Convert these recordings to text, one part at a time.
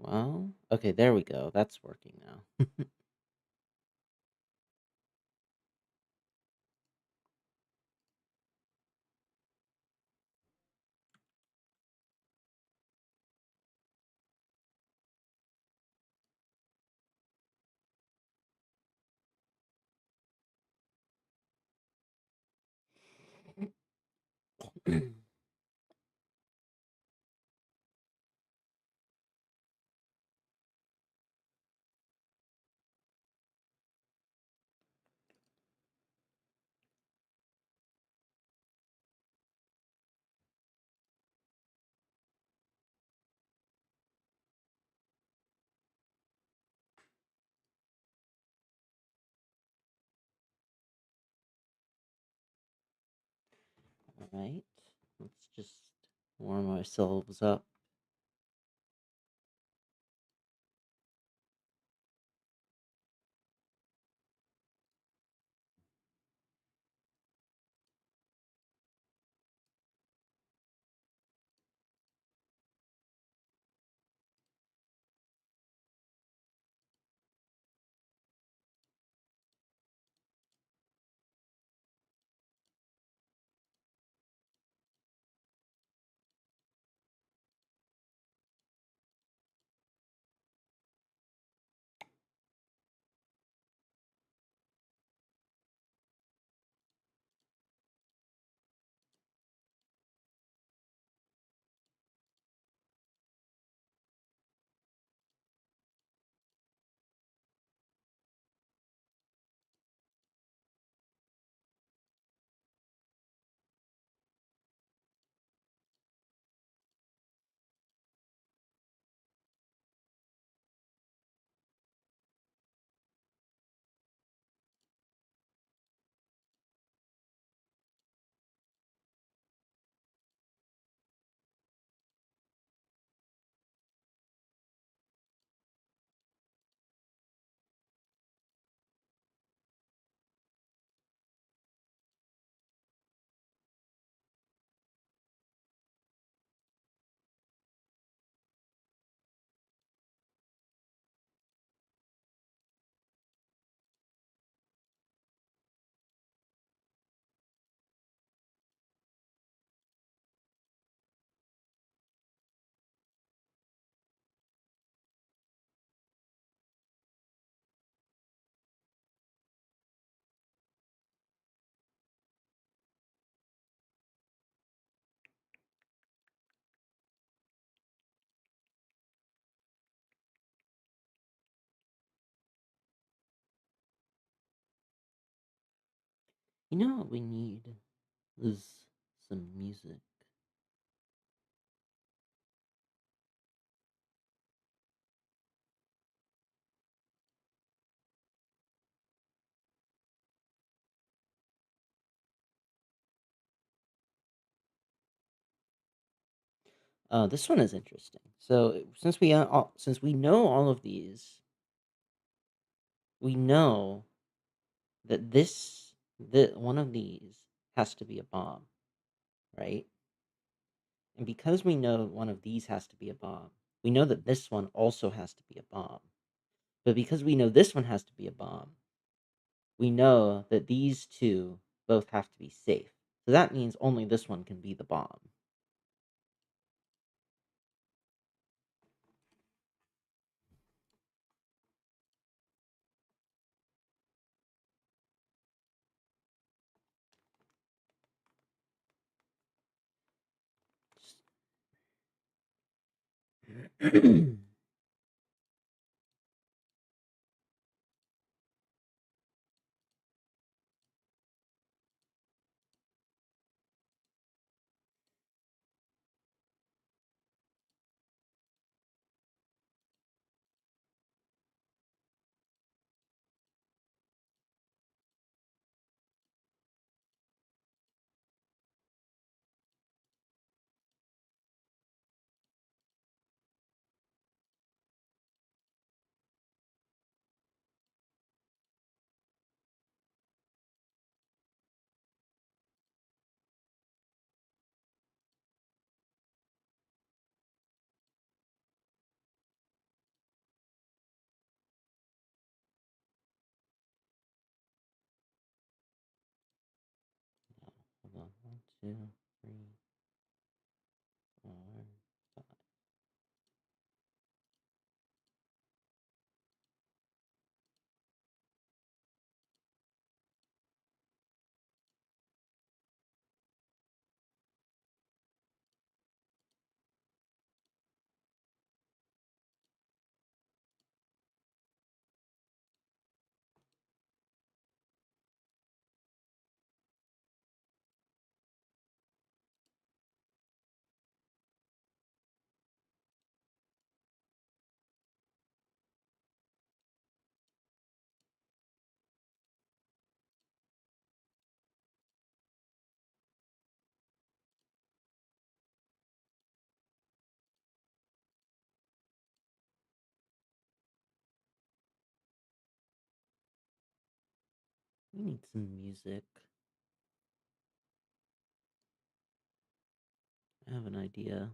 Well, okay, there we go. That's working now. All right, let's just warm ourselves up. You know what we need is some music. This one is interesting. So since we know all of these, we know that that one of these has to be a bomb, right? And because we know one of these has to be a bomb, we know that this one also has to be a bomb. But because we know this one has to be a bomb, we know that these two both have to be safe. So that means only this one can be the bomb. 2, 3, 4, 5. We need some music. I have an idea.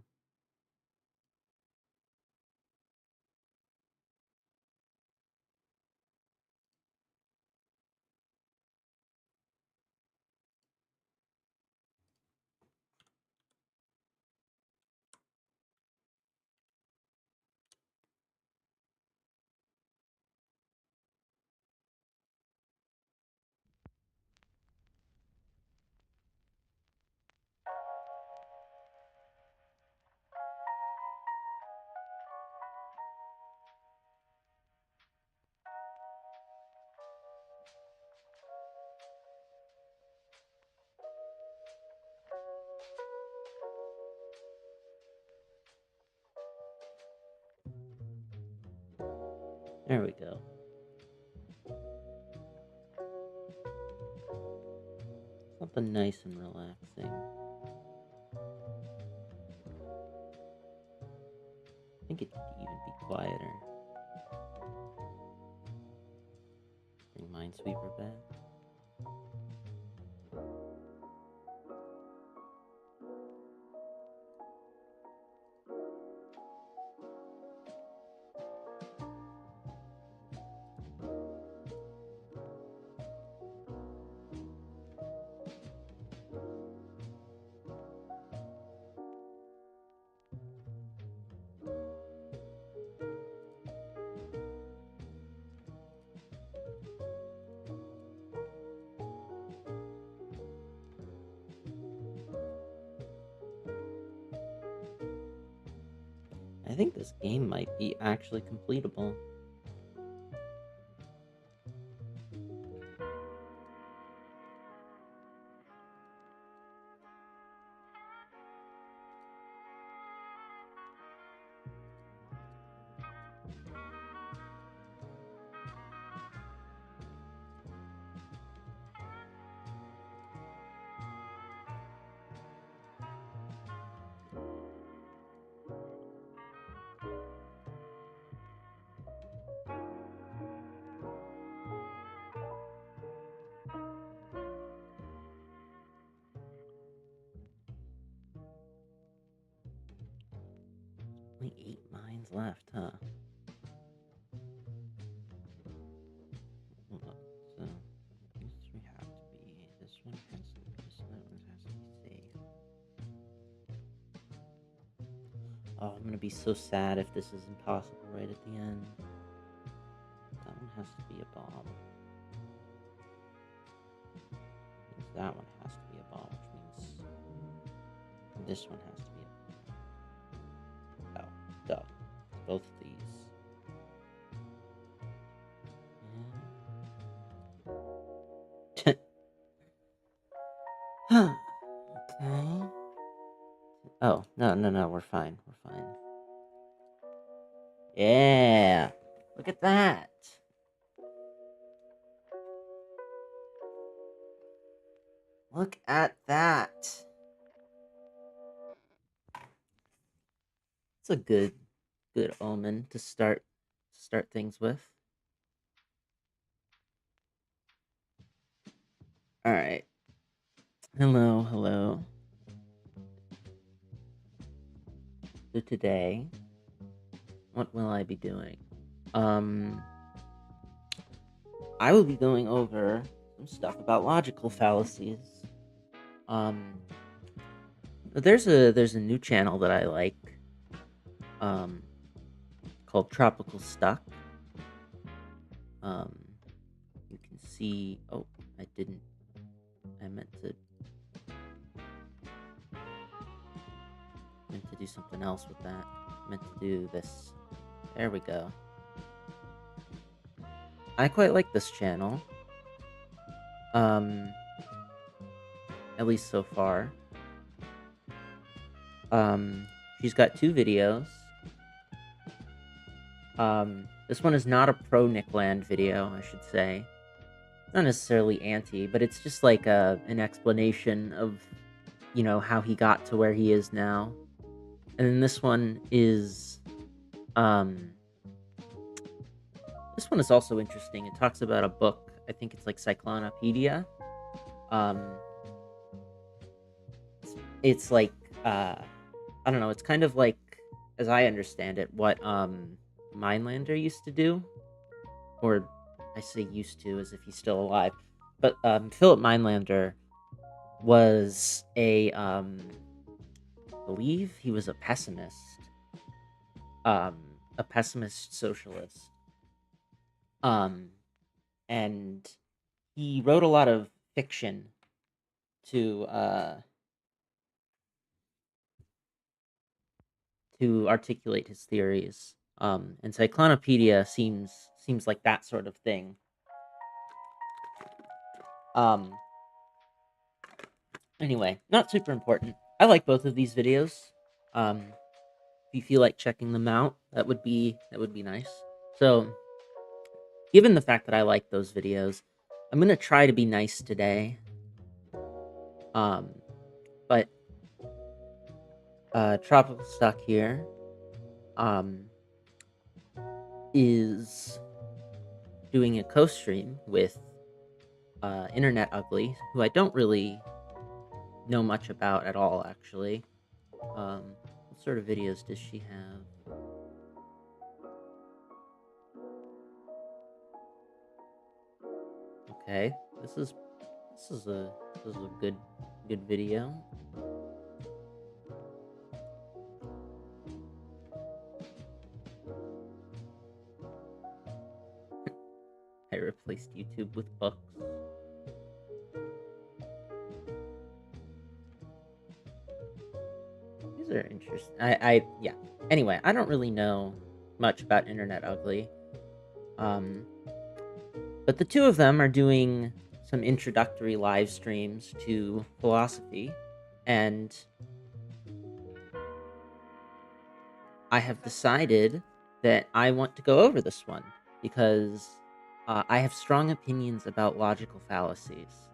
There we go. Something nice and relaxing. I think it could even be quieter. Bring Minesweeper back. I think this game might be actually completable. Only 8 mines left, huh? Hold up. So these 3 have to be. This one has to be. This one has to be safe. Oh, I'm gonna be so sad if this is impossible right at the end. That one has to be a bomb. Means that one has to be a bomb, which means this one has to be a bomb. Oh, duh. Both of these. Yeah. Okay. Oh, no, we're fine. We're fine. Yeah. Look at that. Look at that. It's a good omen to start things with. All right. Hello. So today, what will I be doing? I will be going over some stuff about logical fallacies. Um, there's a new channel that I like, um, called Tropical Stuck. Um, you can see. Oh, I didn't. I meant to do something else with that. Meant to do this. There we go. I quite like this channel. Um, at least so far. She's got 2 videos. This one is not a pro Nickland video, I should say. Not necessarily anti, but it's just like an explanation of, how he got to where he is now. And then um, this one is also interesting. It talks about a book. I think it's like Cyclonopedia. Um, it's like, I don't know. It's kind of like, as I understand it, what Mindlander used to do, or I say used to as if he's still alive. But Philip Mindlander was I believe he was a pessimist socialist. Um, and he wrote a lot of fiction to articulate his theories. And Cyclonopedia seems like that sort of thing. Um, anyway, not super important. I like both of these videos. If you feel like checking them out, that would be nice. So, given the fact that I like those videos, I'm gonna try to be nice today. But Tropical Stuck here is doing a co-stream with Internet Ugly, who I don't really know much about at all, actually. What sort of videos does she have? Okay, this is a good video. I replaced YouTube with books. These are interesting. Yeah. Anyway, I don't really know much about Internet Ugly. But the two of them are doing some introductory live streams to philosophy, and I have decided that I want to go over this one because I have strong opinions about logical fallacies.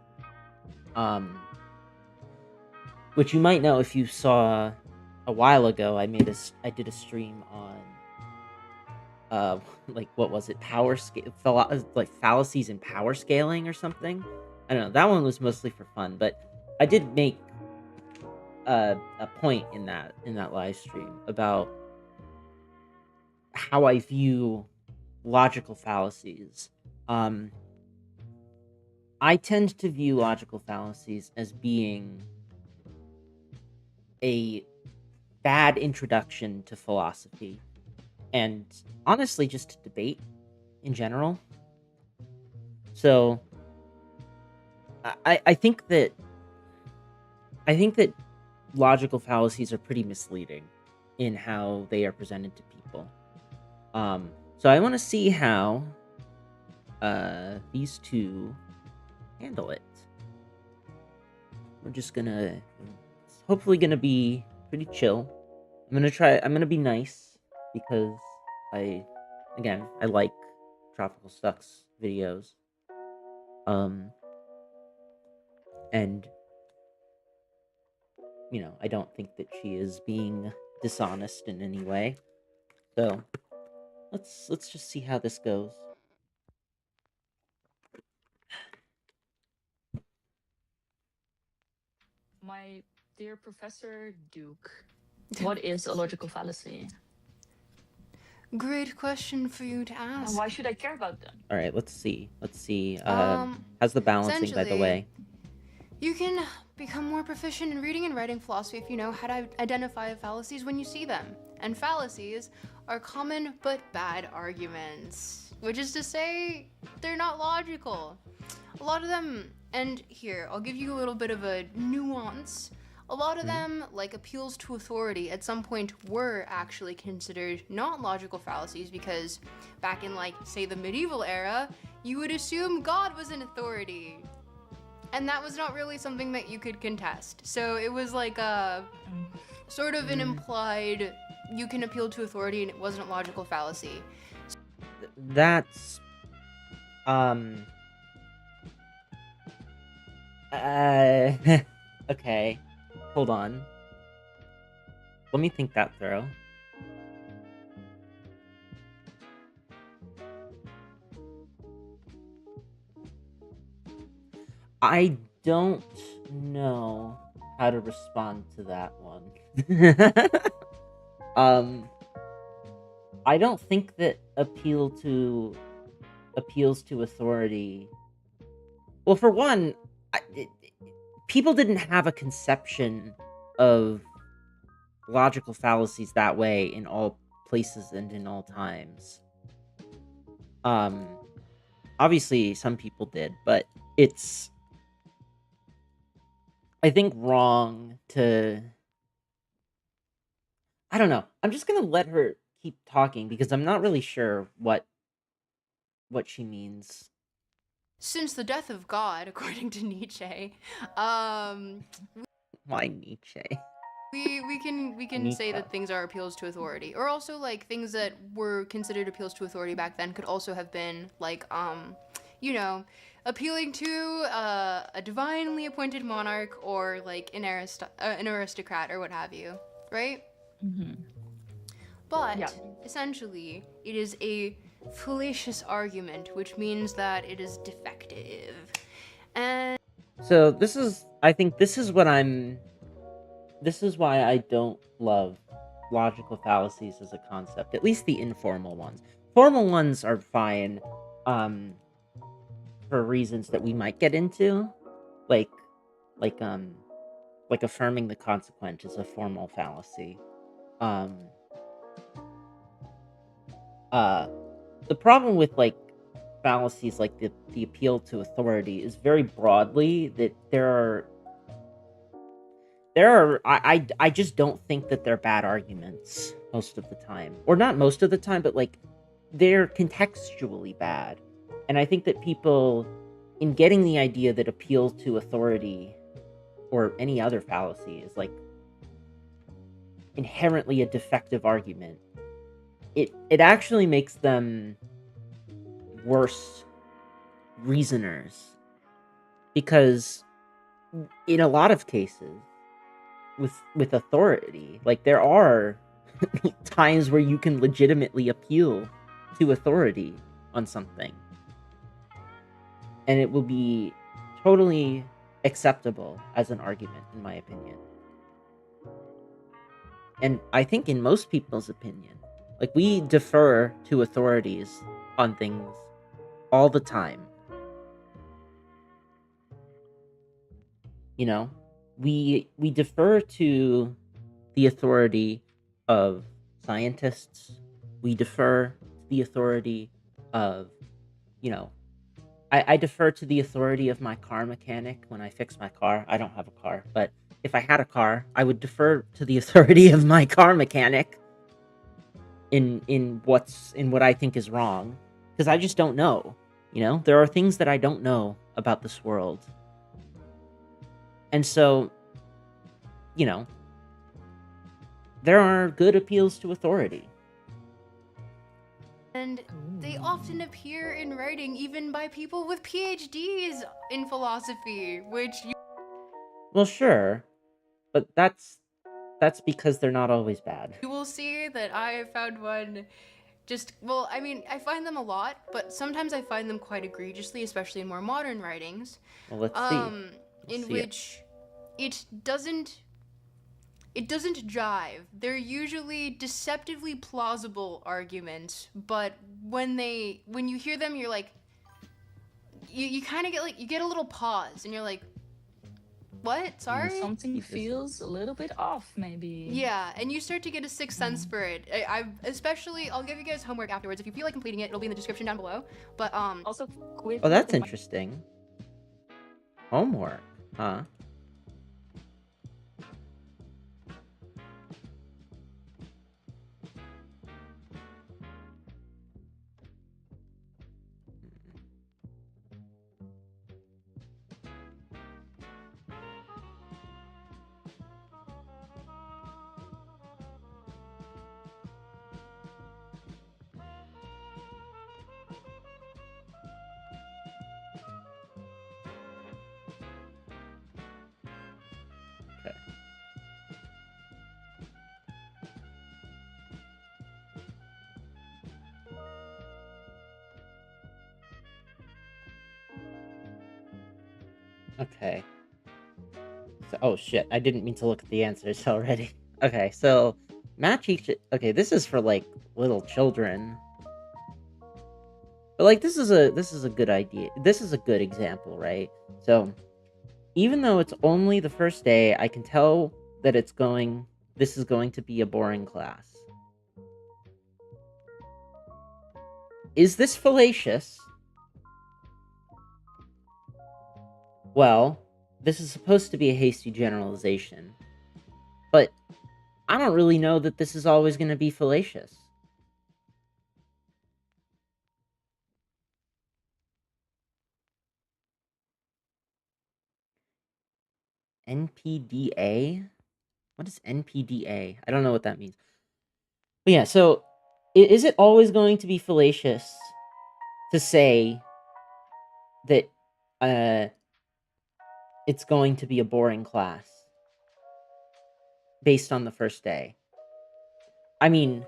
Which you might know if you saw a while ago. I did a stream on like, what was it, power scale, like fallacies and power scaling or something. I don't know, that one was mostly for fun, but I did make a point in that live stream about how I view logical fallacies. I tend to view logical fallacies as being a bad introduction to philosophy, and honestly just to debate in general. So I think that logical fallacies are pretty misleading in how they are presented to people. So I want to see how these two handle it. We're just gonna, it's hopefully gonna be pretty chill. I'm gonna be nice because I like Tropical Stuck's videos. And I don't think that she is being dishonest in any way. So let's just see how this goes. My dear Professor Duke, what is a logical fallacy? Great question for you to And ask. why should I care about them? All right, let's see. How's the balancing, by the way? You can become more proficient in reading and writing philosophy if you know how to identify fallacies when you see them. And fallacies are common but bad arguments, which is to say, they're not logical. A lot of them, and here, I'll give you a little bit of a nuance. A lot of them, like appeals to authority, at some point were actually considered not logical fallacies because back in, like, say, the medieval era, you would assume God was an authority. And that was not really something that you could contest. So it was like a sort of an implied, you can appeal to authority and it wasn't a logical fallacy. That's okay. Hold on. Let me think that through. I don't know how to respond to that one. I don't think that appeals to authority. Well, for one, people didn't have a conception of logical fallacies that way in all places and in all times. Obviously some people did, but it's, I think, wrong to, I don't know. I'm just gonna let her keep talking because I'm not really sure what she means. Since the death of God, according to Nietzsche, Why Nietzsche? we can say that things are appeals to authority, or also like things that were considered appeals to authority back then could also have been like you know, appealing to a divinely appointed monarch or like an aristocrat or what have you, right? But Yeah. essentially, it is a fallacious argument, which means that it is defective. And So I think this is why I don't love logical fallacies as a concept, at least the informal ones. Formal ones are fine, for reasons that we might get into, like like affirming the consequent is a formal fallacy. The problem with like fallacies like the appeal to authority is very broadly that I just don't think that they're bad arguments most of the time. Or not most of the time, but like they're contextually bad. And I think that people, in getting the idea that appeal to authority or any other fallacy is like inherently a defective argument, it actually makes them worse reasoners. Because in a lot of cases, with authority, like there are times where you can legitimately appeal to authority on something, and it will be totally acceptable as an argument, in my opinion. And I think in most people's opinion, like we defer to authorities on things all the time. You know, we defer to the authority of scientists. We defer to the authority of, you know, I defer to the authority of my car mechanic when I fix my car. I don't have a car, but if I had a car, I would defer to the authority of my car mechanic in what I think is wrong, because I just don't know. You know, there are things that I don't know about this world. And so, you know, there are good appeals to authority. And they often appear in writing even by people with PhDs in philosophy, which Well, sure, but that's because they're not always bad. you will see that I have found one just, well, I mean, I find them a lot, but sometimes I find them quite egregiously, especially in more modern writings. Well, let's see. In which it doesn't jive. They're usually deceptively plausible arguments, but when you hear them, you're like, you kind of get like, you get a little pause, and you're like, What? Sorry? Something Jesus. feels a little bit off, maybe. Yeah, and you start to get a sixth sense for it. I'll give you guys homework afterwards. If you feel like completing it, it'll be in the description down below. But Also, quit. Oh, that's interesting. Homework, huh? Okay. Okay. So, oh shit, I didn't mean to look at the answers already. Okay, so match each. Okay, this is for like little children. But like this is a good idea. This is a good example, right? So even though it's only the first day, I can tell that this is going to be a boring class. Is this fallacious? Well, this is supposed to be a hasty generalization, but I don't really know that this is always going to be fallacious. NPDA? What is NPDA? I don't know what that means. But yeah, so is it always going to be fallacious to say that it's going to be a boring class based on the first day? I mean,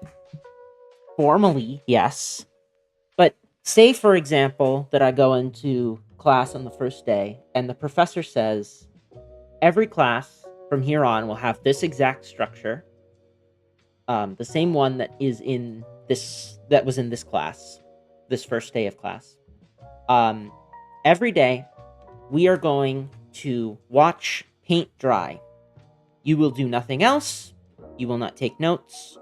formally, yes. But say, for example, that I go into class on the first day and the professor says, every class from here on will have this exact structure, the same one that was in this class, this first day of class. Every day, we are going to watch paint dry. You will do nothing else. You will not take notes.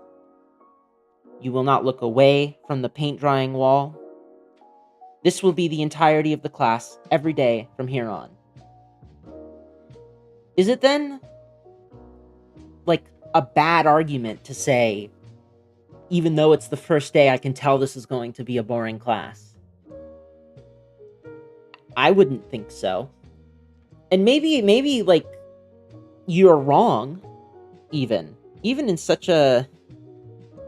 You will not look away from the paint drying wall. This will be the entirety of the class every day from here on. Is it then like a bad argument to say, even though it's the first day, I can tell this is going to be a boring class? I wouldn't think so. And maybe like you're wrong, even in such a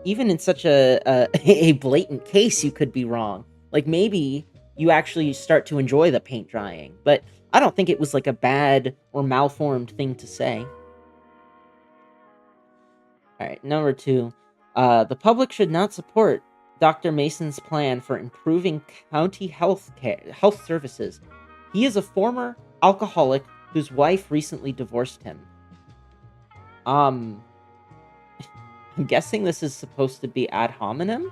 a blatant case, you could be wrong. Like maybe you actually start to enjoy the paint drying, but I don't think it was like a bad or malformed thing to say. All right, number 2. The public should not support Dr. Mason's plan for improving county health services. He is a former alcoholic whose wife recently divorced him. I'm guessing this is supposed to be ad hominem?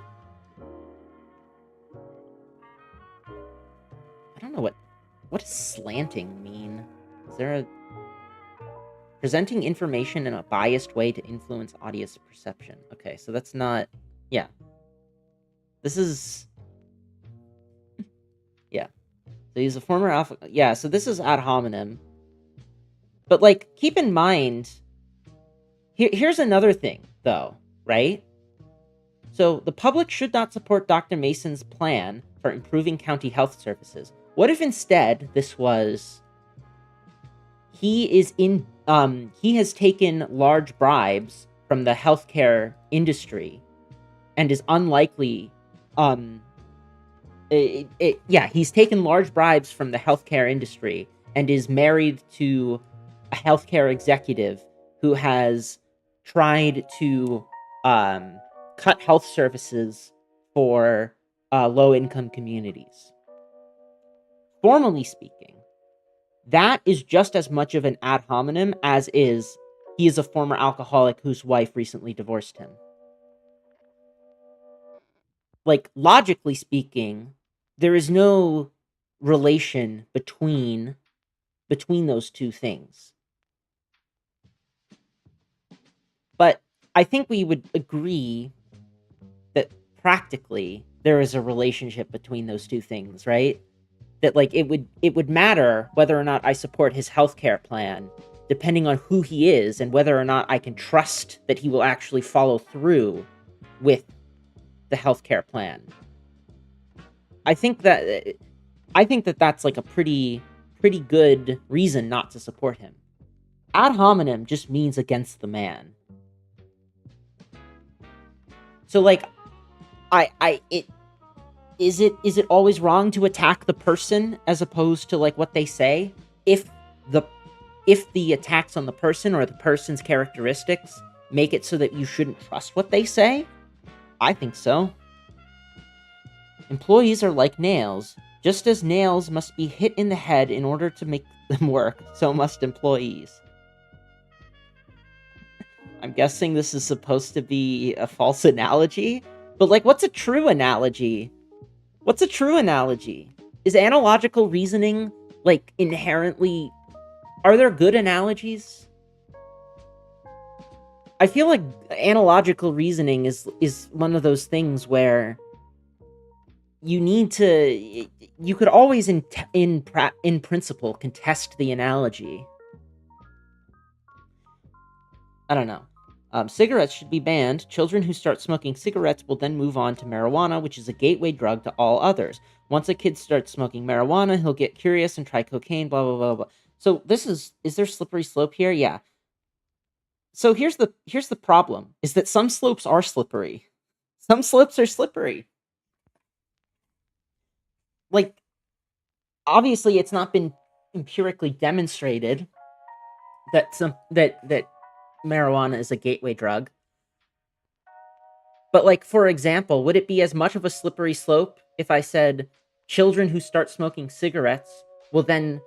I don't know what does slanting mean? Is there a... Presenting information in a biased way to influence audience perception. Okay, so that's not... Yeah. This is... Yeah. So he's a former alpha... Yeah, so this is ad hominem. But, like, keep in mind... Here's another thing, though, right? So, the public should not support Dr. Mason's plan for improving county health services. What if instead this was... He has taken large bribes from the healthcare industry and is unlikely... he's taken large bribes from the healthcare industry and is married to a healthcare executive who has tried to cut health services for low-income communities. Formally speaking, that is just as much of an ad hominem as is he is a former alcoholic whose wife recently divorced him. Like, logically speaking, there is no relation between those two things. I think we would agree that practically there is a relationship between those two things, right? That like it would matter whether or not I support his healthcare plan, depending on who he is and whether or not I can trust that he will actually follow through with the healthcare plan. I think that that's like a pretty good reason not to support him. Ad hominem just means against the man. So like is it always wrong to attack the person as opposed to like what they say? If the attacks on the person or the person's characteristics make it so that you shouldn't trust what they say, I think so. Employees are like nails. Just as nails must be hit in the head in order to make them work, so must employees. I'm guessing this is supposed to be a false analogy, but like, what's a true analogy? What's a true analogy? Is analogical reasoning, like, inherently... Are there good analogies? I feel like analogical reasoning is one of those things where you need to... You could always, in principle, contest the analogy. I don't know. Cigarettes should be banned. Children who start smoking cigarettes will then move on to marijuana, which is a gateway drug to all others. Once a kid starts smoking marijuana, he'll get curious and try cocaine, blah, blah, blah, blah. So this is there slippery slope here? Yeah. So here's the problem, is that some slopes are slippery. Some slopes are slippery. Like, obviously it's not been empirically demonstrated that that marijuana is a gateway drug. But, like, for example, would it be as much of a slippery slope if I said children who start smoking cigarettes will then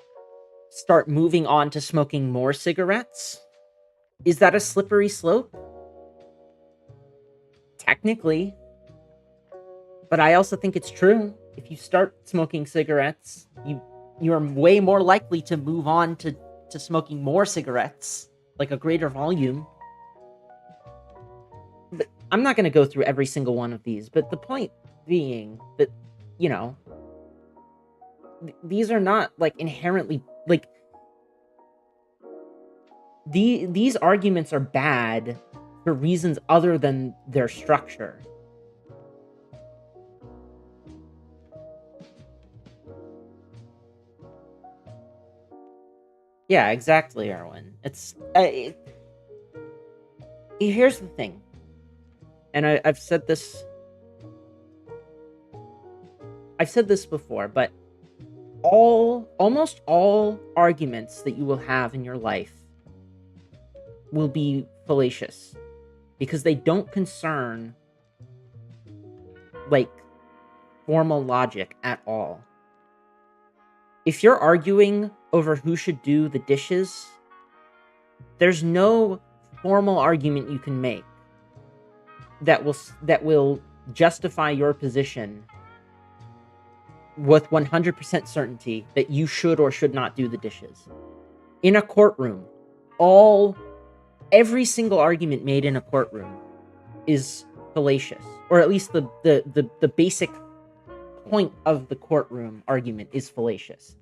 start moving on to smoking more cigarettes? Is that a slippery slope? Technically. But I also think it's true. If you start smoking cigarettes, you're way more likely to move on to smoking more cigarettes, like a greater volume. But I'm not going to go through every single one of these, but the point being that, you know, these are not, like, inherently, like, these arguments are bad for reasons other than their structure. Yeah, exactly, Erwin. It's here's the thing, and I've said this before, but almost all arguments that you will have in your life will be fallacious because they don't concern, like, formal logic at all. If you're arguing over who should do the dishes, there's no formal argument you can make that will justify your position with 100% certainty that you should or should not do the dishes. In a courtroom, every single argument made in a courtroom is fallacious, or at least the basic point of the courtroom argument is fallacious,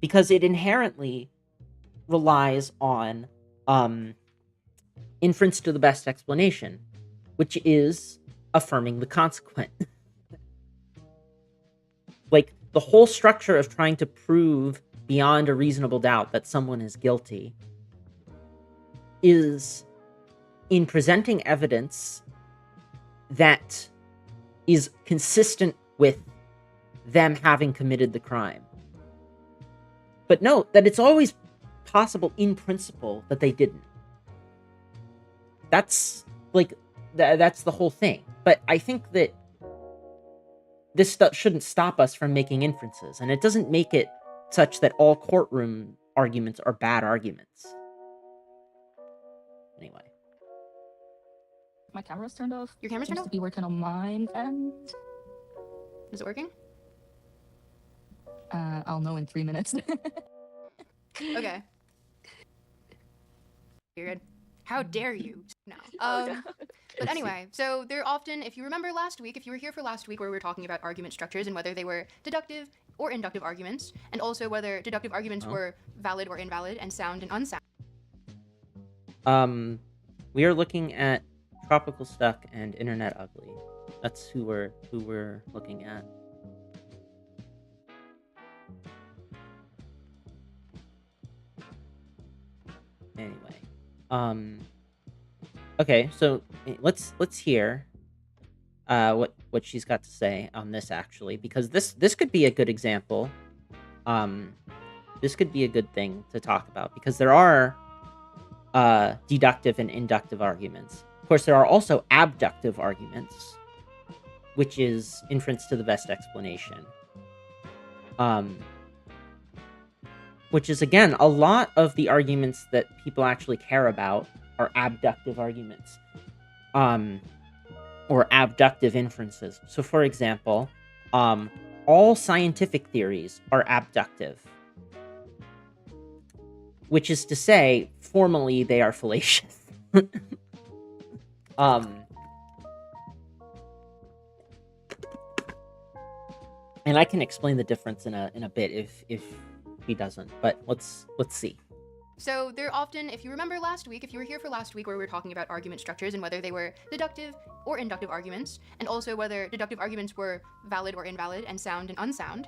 because it inherently relies on inference to the best explanation, which is affirming the consequent. Like, the whole structure of trying to prove beyond a reasonable doubt that someone is guilty is in presenting evidence that is consistent with them having committed the crime. But note that it's always possible in principle that they didn't. That's, like, that's the whole thing. But I think that this stuff shouldn't stop us from making inferences, and it doesn't make it such that all courtroom arguments are bad arguments. Anyway. My camera's turned off. Your camera's Seems turned to off? be working on mine, and Is it working? I'll know in 3 minutes. Okay. You're good. How dare you? No. Oh, no. But Let's see. anyway, so they're often, if you remember last week, if you were here for last week where we were talking about argument structures and whether they were deductive or inductive arguments, and also whether deductive arguments Oh. were valid or invalid and sound and unsound. We are looking at Tropical Stuck and Internet Ugly. That's who we're looking at. Anyway, okay, so let's hear what she's got to say on this, actually, because this could be a good example. This could be a good thing to talk about because there are deductive and inductive arguments. Of course, there are also abductive arguments, which is inference to the best explanation. Which is, again, a lot of the arguments that people actually care about are abductive arguments. Or abductive inferences. So, for example, all scientific theories are abductive. Which is to say, formally, they are fallacious. And I can explain the difference in a bit if he doesn't, but let's see. So they're often, if you remember last week, if you were here for last week where we were talking about argument structures and whether they were deductive or inductive arguments, and also whether deductive arguments were valid or invalid and sound and unsound.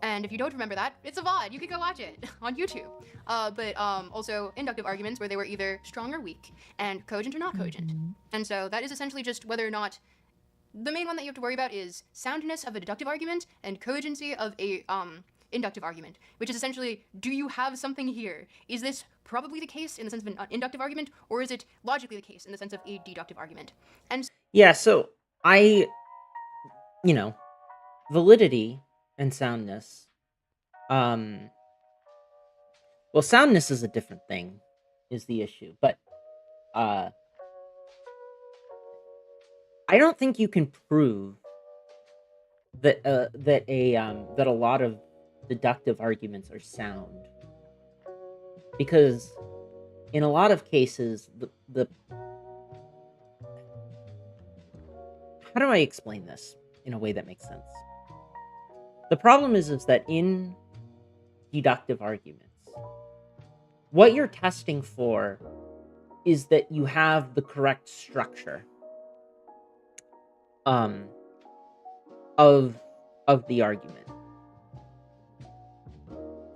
And if you don't remember that, it's a VOD. You can go watch it on YouTube. But also inductive arguments where they were either strong or weak and cogent or not cogent. And so that is essentially just whether or not the main one that you have to worry about is soundness of a deductive argument and cogency of a inductive argument, which is essentially, do you have something here? Is this probably the case in the sense of an inductive argument, or is it logically the case in the sense of a deductive argument? And yeah, so validity and soundness. Well, soundness is a different thing, is the issue, but I don't think you can prove that that a lot of deductive arguments are sound, because in a lot of cases the how do I explain this in a way that makes sense? The problem is that in deductive arguments, what you're testing for is that you have the correct structure of the argument.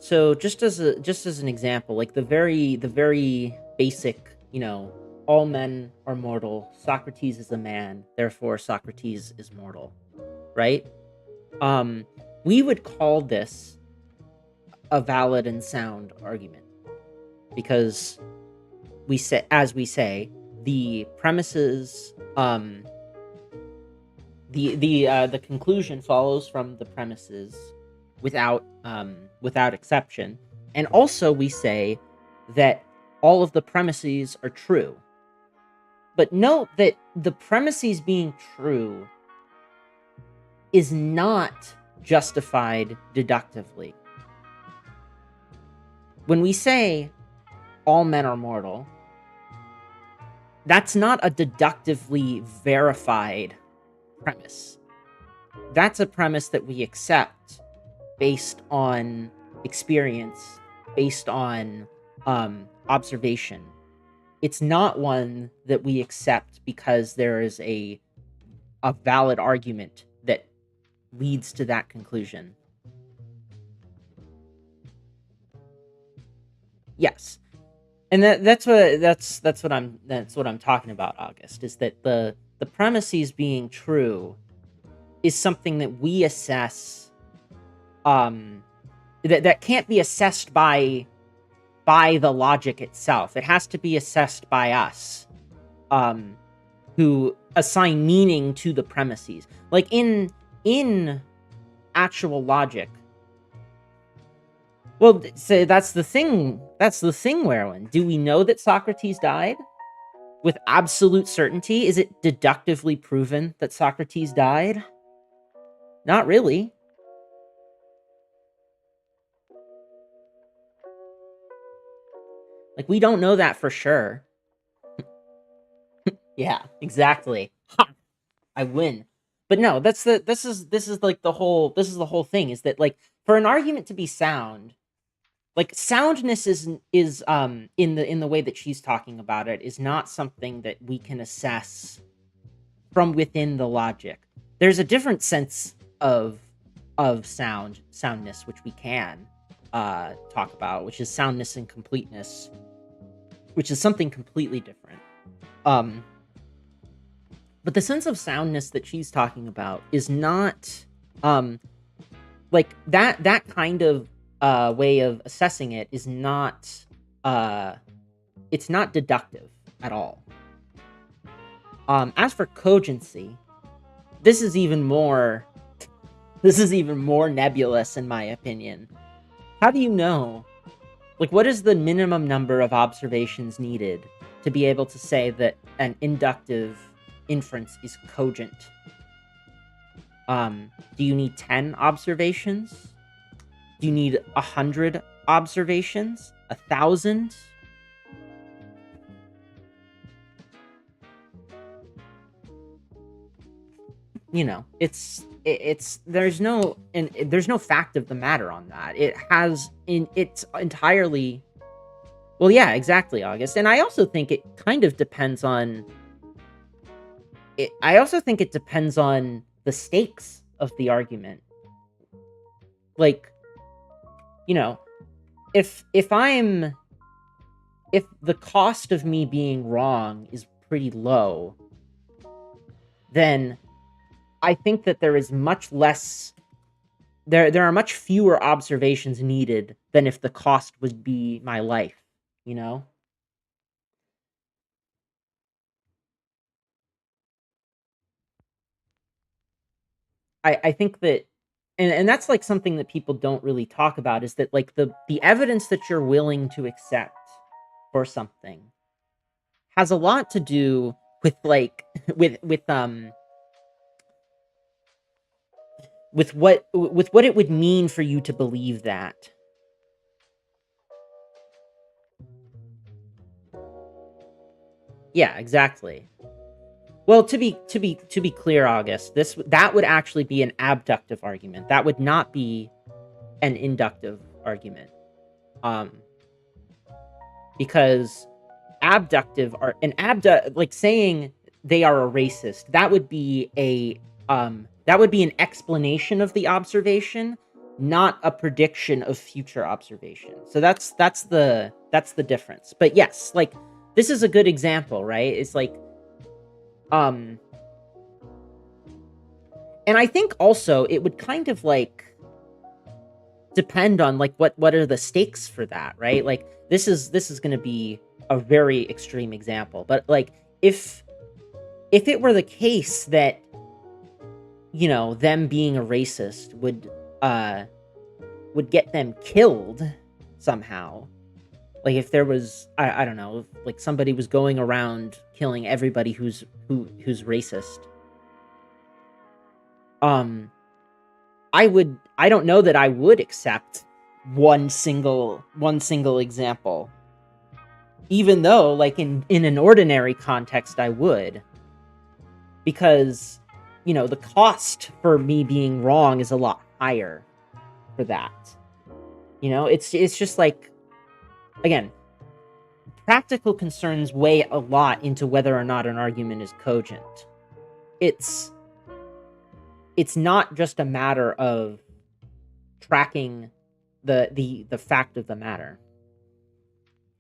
So just as an example, like the very basic, all men are mortal, Socrates is a man, therefore Socrates is mortal, right? We would call this a valid and sound argument because we say the premises, the conclusion follows from the premises without exception, and also we say that all of the premises are true. But note that the premises being true is not justified deductively. When we say all men are mortal, that's not a deductively verified premise. That's a premise that we accept based on experience, based on observation. It's not one that we accept because there is a valid argument that leads to that conclusion. Yes. And that's what I'm talking about, August, is that the premises being true is something that we assess, that can't be assessed by the logic itself. It has to be assessed by us, who assign meaning to the premises. Like in actual logic. Well, so that's the thing, Werwin. Do we know that Socrates died? With absolute certainty? Is it deductively proven that Socrates died? Not really. Like, we don't know that for sure. Yeah, exactly. Ha! I win. But no, this is like the whole thing is that like for an argument to be sound, like soundness is in the way that she's talking about it is not something that we can assess from within the logic. There's a different sense of soundness which we can talk about, which is soundness and completeness, which is something completely different. But the sense of soundness that she's talking about is not like that kind of way of assessing it is not it's not deductive at all. As for cogency, this is even more nebulous in my opinion. How do you know? Like, what is the minimum number of observations needed to be able to say that an inductive inference is cogent? Do you need 10 observations? Do you need 100 observations? 1,000? You know, it's there's no fact of the matter on that. It's entirely, well, yeah, exactly, August. And I also think it kind of depends on I also think it depends on the stakes of the argument. Like, you know, if the cost of me being wrong is pretty low, then I think that there is much less there are much fewer observations needed than if the cost would be my life, you know? I think that and that's like something that people don't really talk about is that like the evidence that you're willing to accept for something has a lot to do with like with what it would mean for you to believe that. Yeah, exactly. Well, to be clear, August, that would actually be an abductive argument. That would not be an inductive argument. Um because abductive are an like saying they are a racist, that would be an explanation of the observation, not a prediction of future observation. So that's the difference. But yes, like this is a good example, right? It's like and I think also it would kind of like depend on like what are the stakes for that, right? Like this is going to be a very extreme example, but like if it were the case that, you know, them being a racist would get them killed somehow, like if there was I don't know, if like somebody was going around killing everybody who's racist, I don't know that I would accept one single example, even though like in an ordinary context I would, because, you know, the cost for me being wrong is a lot higher for that. You know, it's just like, again, practical concerns weigh a lot into whether or not an argument is cogent. It's not just a matter of tracking the fact of the matter.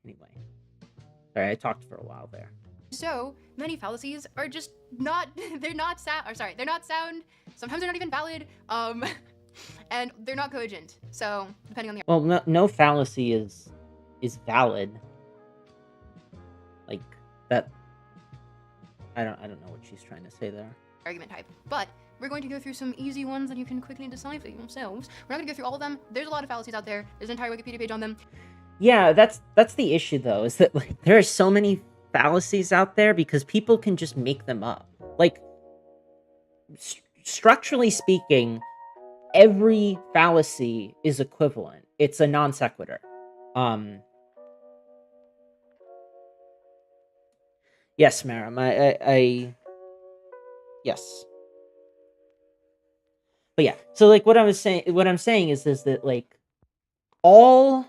Anyway, sorry, I talked for a while there. So many fallacies are just not, they're not sound, or sorry, they're not sound, sometimes they're not even valid, and they're not cogent. So depending on the Well, no fallacy is valid. Like that, I don't know what she's trying to say there. argument type. But we're going to go through some easy ones that you can quickly decide for yourselves. We're not going to go through all of them. There's a lot of fallacies out there. There's an entire Wikipedia page on them. Yeah, that's the issue though, is that like there are so many fallacies out there because people can just make them up. Like structurally speaking, every fallacy is equivalent. It's a non sequitur. Yes, Maram. I yes. But yeah, so like what I'm saying is that like all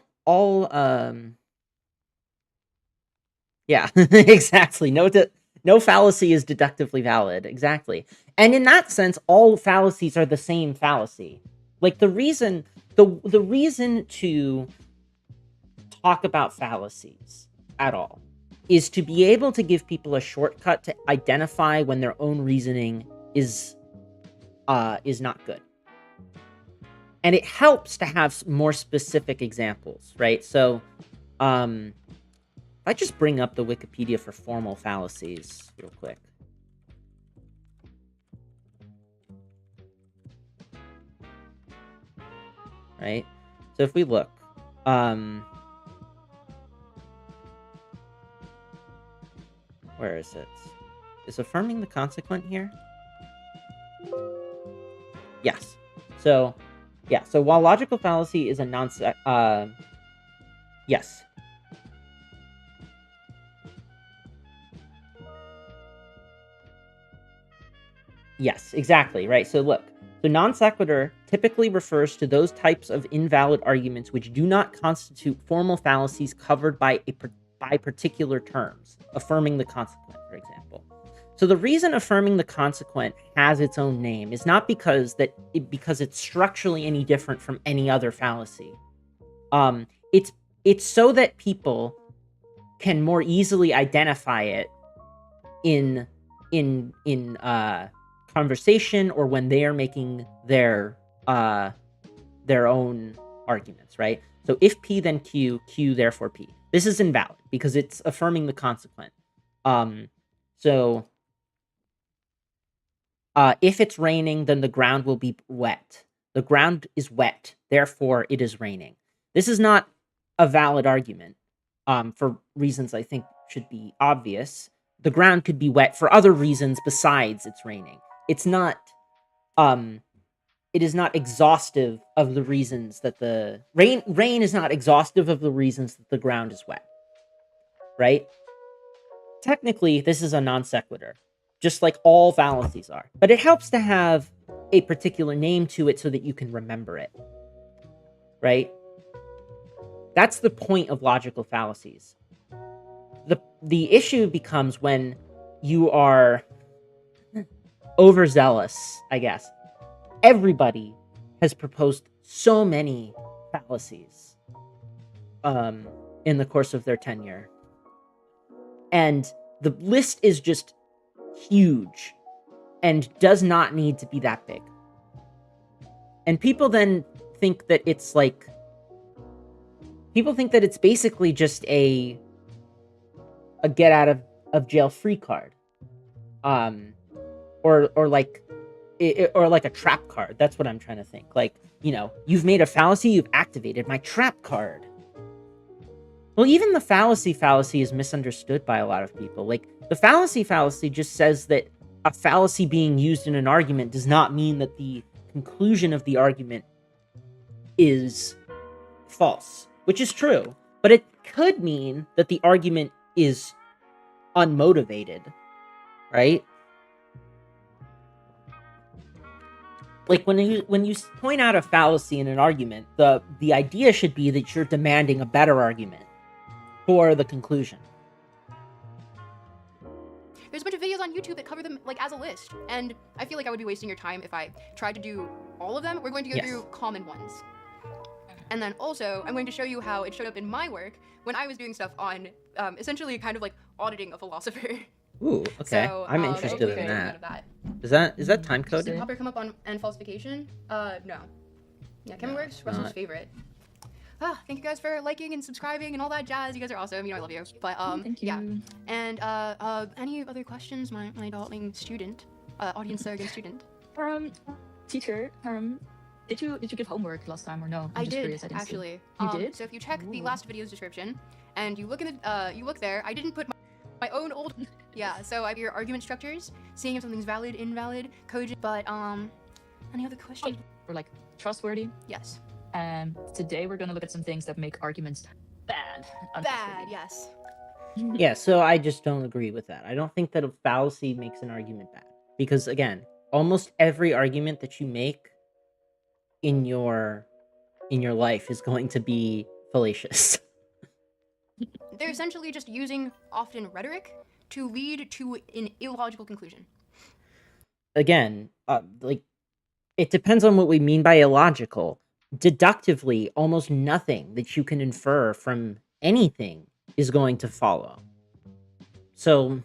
yeah, exactly. No fallacy is deductively valid. Exactly. And in that sense, all fallacies are the same fallacy. Like the reason to talk about fallacies at all is to be able to give people a shortcut to identify when their own reasoning is not good. And it helps to have more specific examples, right? So, if I just bring up the Wikipedia for formal fallacies real quick. Right? So if we look, where is it? Is affirming the consequent here? Yes. So, yeah. So while logical fallacy is a yes. Yes, exactly, right. So look, so non sequitur typically refers to those types of invalid arguments which do not constitute formal fallacies covered by by particular terms, affirming the consequent, for example. So the reason affirming the consequent has its own name is not because because it's structurally any different from any other fallacy. Um, it's it's so that people can more easily identify it in conversation or when they are making their own arguments, right? So if P then Q, Q therefore P. This is invalid because it's affirming the consequent. So if it's raining, then the ground will be wet. The ground is wet, therefore it is raining. This is not a valid argument for reasons I think should be obvious. The ground could be wet for other reasons besides it's raining. It's not it is not exhaustive of the reasons that the rain is not exhaustive of the reasons that the ground is wet. Right? Technically, this is a non sequitur, just like all fallacies are. But it helps to have a particular name to it so that you can remember it. Right? That's the point of logical fallacies. The issue becomes when you are overzealous, I guess. Everybody has proposed so many fallacies in the course of their tenure. And the list is just huge and does not need to be that big. And people then think that it's like it's basically just a get out of jail free card. Or like a trap card. That's what I'm trying to think. Like, you've made a fallacy, you've activated my trap card. Well, even the fallacy is misunderstood by a lot of people. Like, the fallacy just says that a fallacy being used in an argument does not mean that the conclusion of the argument is false, which is true. But it could mean that the argument is unmotivated, right? Like when you point out a fallacy in an argument, the idea should be that you're demanding a better argument for the conclusion. There's a bunch of videos on YouTube that cover them like as a list, and I feel like I would be wasting your time if I tried to do all of them. We're going to go through common ones. And then also, I'm going to show you how it showed up in my work when I was doing stuff on essentially kind of like auditing a philosopher. Ooh, okay. So, I'm interested in that. Is that time coded? Did Hopper come up on and falsification? No. Yeah, Kevin Works, Russell's favorite. Thank you guys for liking and subscribing and all that jazz. You guys are awesome. I love you. But thank you. Yeah. And any other questions, my darling student, audience surrogate student? Teacher, did you give homework last time or no? I did actually. You did? So if you check the last video's description and you look in the you look there, I didn't put my own old so I have your argument structures, seeing if something's valid, invalid, cogent. But any other questions? Or like trustworthy? Yes. Today we're gonna look at some things that make arguments bad. Bad, yes. Yeah, so I just don't agree with that. I don't think that a fallacy makes an argument bad. Because again, almost every argument that you make in your life is going to be fallacious. They're essentially just using often rhetoric to lead to an illogical conclusion. Again, like, it depends on what we mean by illogical. Deductively, almost nothing that you can infer from anything is going to follow. So,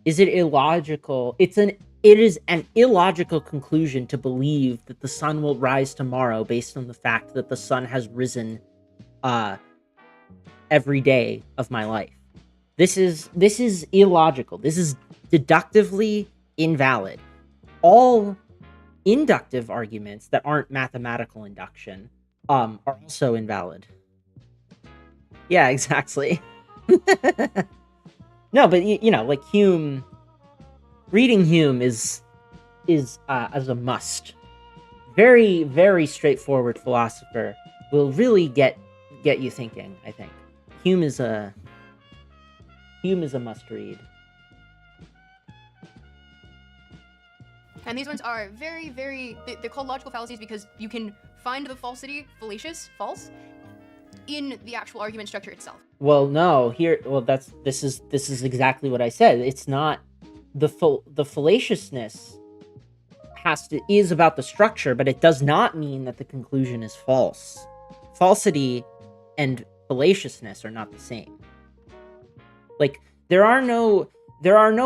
is it illogical? It is an illogical conclusion to believe that the sun will rise tomorrow based on the fact that the sun has risen every day of my life. This is illogical. This is deductively invalid. All inductive arguments that aren't mathematical induction are also invalid. Yeah, exactly. No, but like Hume, reading Hume is as a must. Very, very straightforward philosopher. Will really get you thinking, I think. Hume is a must read. And these ones are very, very, they're called logical fallacies because you can find the falsity, fallacious, false, in the actual argument structure itself. Well, no, this is exactly what I said. It's not the fallaciousness is about the structure, but it does not mean that the conclusion is false. Falsity and fallaciousness are not the same. Like, there are no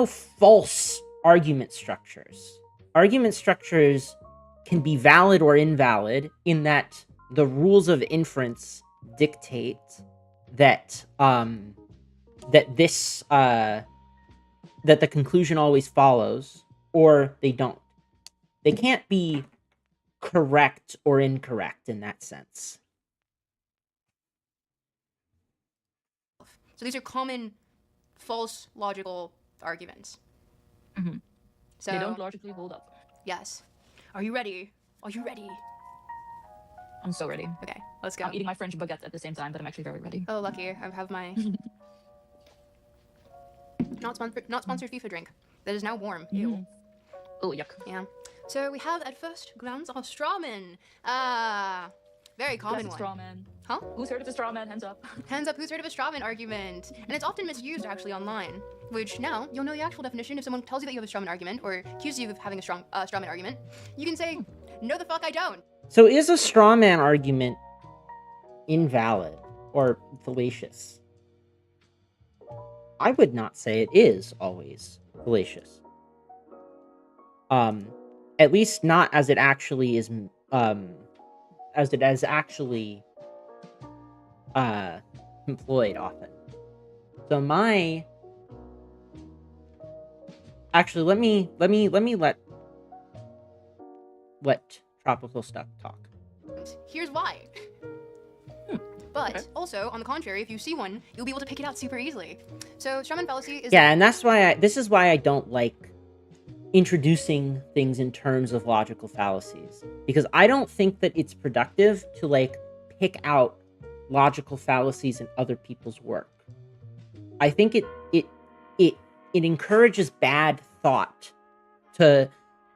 false argument structures. Argument structures can be valid or invalid in that the rules of inference dictate that that the conclusion always follows, or they don't. They can't be correct or incorrect in that sense. So these are common false logical arguments. Mm-hmm. So they don't logically hold up. Yes. Are you ready? Are you ready? I'm so ready. Okay, let's go. I'm eating my French baguette at the same time, but I'm actually very ready. Oh, lucky. I have my not sponsored FIFA drink that is now warm. Ew. Oh, yuck. Yeah. So we have at first glance our strawman. Very common one. Strawman. Huh? Who's heard of a strawman? Hands up. Hands up, who's heard of a strawman argument? And it's often misused actually online, which now you'll know the actual definition. If someone tells you that you have a strawman argument or accuses you of having a strawman argument, you can say, no the fuck I don't. So is a strawman argument invalid or fallacious? I would not say it is always fallacious. At least not as it actually is, as it is actually employed often. So actually, let Tropical Stuck talk. Here's why. But also, on the contrary, if you see one, you'll be able to pick it out super easily. So strawman fallacy is... Yeah, and that's why this is why I don't like introducing things in terms of logical fallacies. Because I don't think that it's productive to, like, pick out logical fallacies in other people's work. I think it encourages bad thought to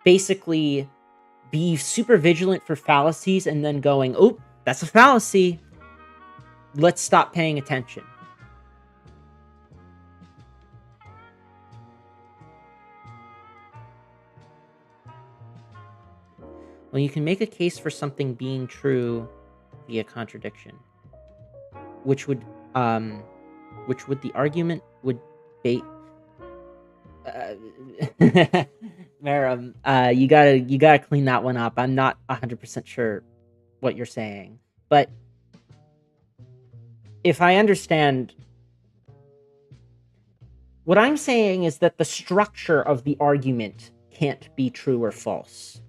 basically be super vigilant for fallacies and then going, oh, that's a fallacy. Let's stop paying attention. Well, you can make a case for something being true via contradiction, which would the argument would be. Maram, you gotta clean that one up. I'm not 100% sure what you're saying, but if I understand, what I'm saying is that the structure of the argument can't be true or false.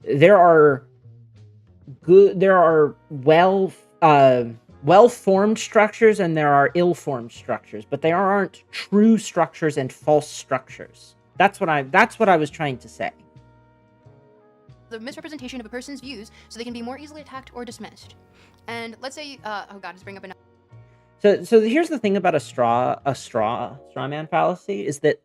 There are well-formed structures and there are ill-formed structures, but there aren't true structures and false structures. That's what I was trying to say. The misrepresentation of a person's views so they can be more easily attacked or dismissed. And let's say, oh god, just bring up another. So here's the thing about a straw man fallacy is that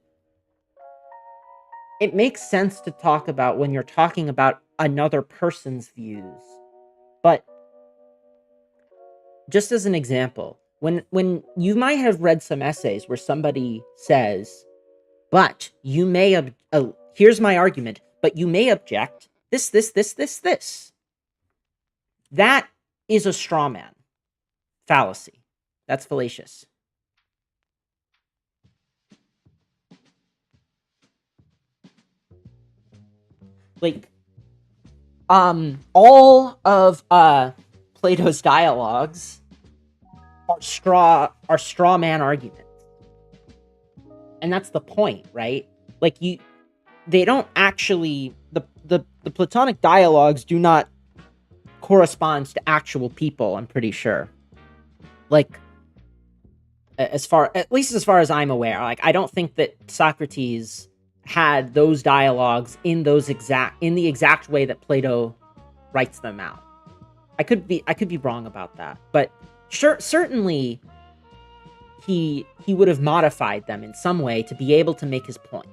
it makes sense to talk about when you're talking about another person's views. But just as an example, when you might have read some essays where somebody says, but you may here's my argument, but you may object this. That is a straw man fallacy. That's fallacious. Like, all of Plato's dialogues are straw man arguments. And that's the point, right? Like, they don't actually, the Platonic dialogues do not correspond to actual people, I'm pretty sure. Like, at least as far as I'm aware, like, I don't think that Socrates had those dialogues in the exact way that Plato writes them out. I could be wrong about that, but certainly he would have modified them in some way to be able to make his point.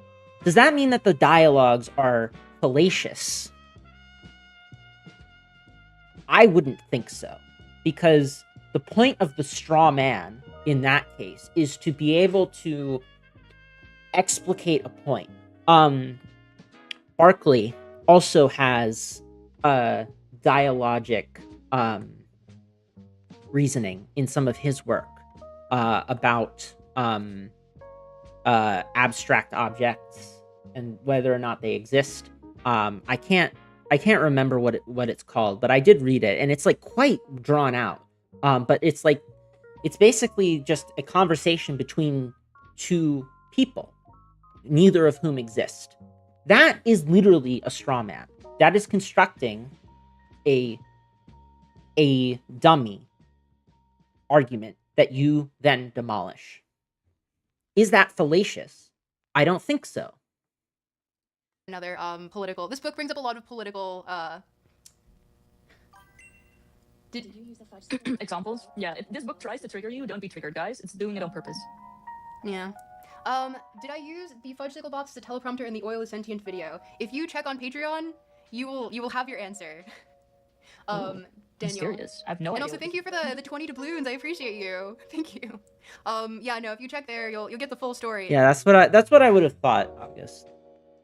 Does that mean that the dialogues are fallacious? I wouldn't think so, because the point of the straw man in that case is to be able to explicate a point. Berkeley also has dialogic reasoning in some of his work about abstract objects and whether or not they exist. I can't remember what it's called, but I did read it, and it's like quite drawn out. But it's basically just a conversation between two people, neither of whom exist. That is literally a straw man. That is constructing a dummy argument that you then demolish. Is that fallacious? I don't think so. Another political. This book brings up a lot of political. Did you use the examples? Yeah, if this book tries to trigger you, don't be triggered, guys. It's doing it on purpose. Yeah. Did I use the fudgesicle box as a teleprompter in the Oil is Sentient video? If you check on Patreon, you will have your answer. Daniel. Mysterious. I have no idea. And also, thank you for the 20 doubloons. I appreciate you. Thank you. Yeah, no, if you check there, you'll get the full story. Yeah, that's what I would have thought, August.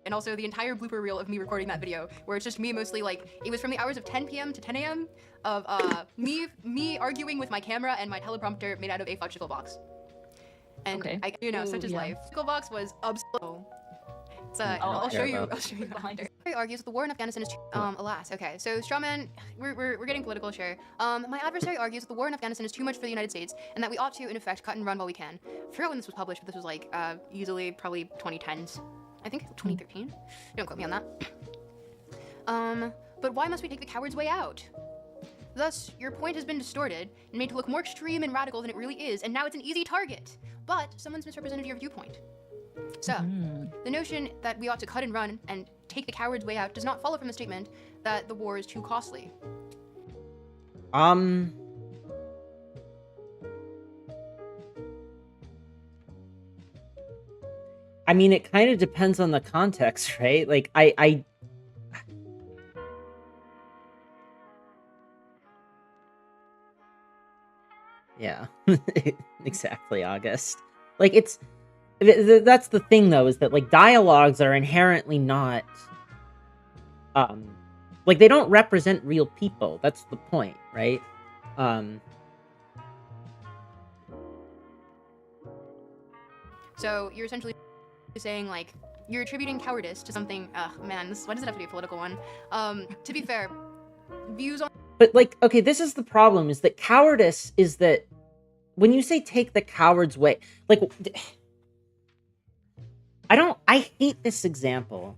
And also the entire blooper reel of me recording that video, where it's just me mostly it was from the hours of 10 p.m. to 10 a.m. of me arguing with my camera and my teleprompter made out of a fudgesicle box. And okay. Such is life. Fudgesicle box was absurd. I'll show you behind it. He argues that the war in Afghanistan is alas. Okay, so strawman, we're getting political, sure. My adversary argues that the war in Afghanistan is too much for the United States and that we ought to, in effect, cut and run while we can. I forgot when this was published, but this was easily probably 2010s. I think 2013. Don't quote me on that. But why must we take the coward's way out? Thus, your point has been distorted and made to look more extreme and radical than it really is, and now it's an easy target. But someone's misrepresented your viewpoint. So, the notion that we ought to cut and run and take the coward's way out does not follow from the statement that the war is too costly. I mean, it kind of depends on the context, right? Like, yeah, exactly, August. Like, that's the thing, though, is that, like, dialogues are inherently not, like, they don't represent real people. That's the point, right? So, you're essentially saying, like, you're attributing cowardice to something, man, why does it have to be a political one? To be fair, views on... But, like, okay, this is the problem, is that cowardice is that, when you say take the coward's way, like... I hate this example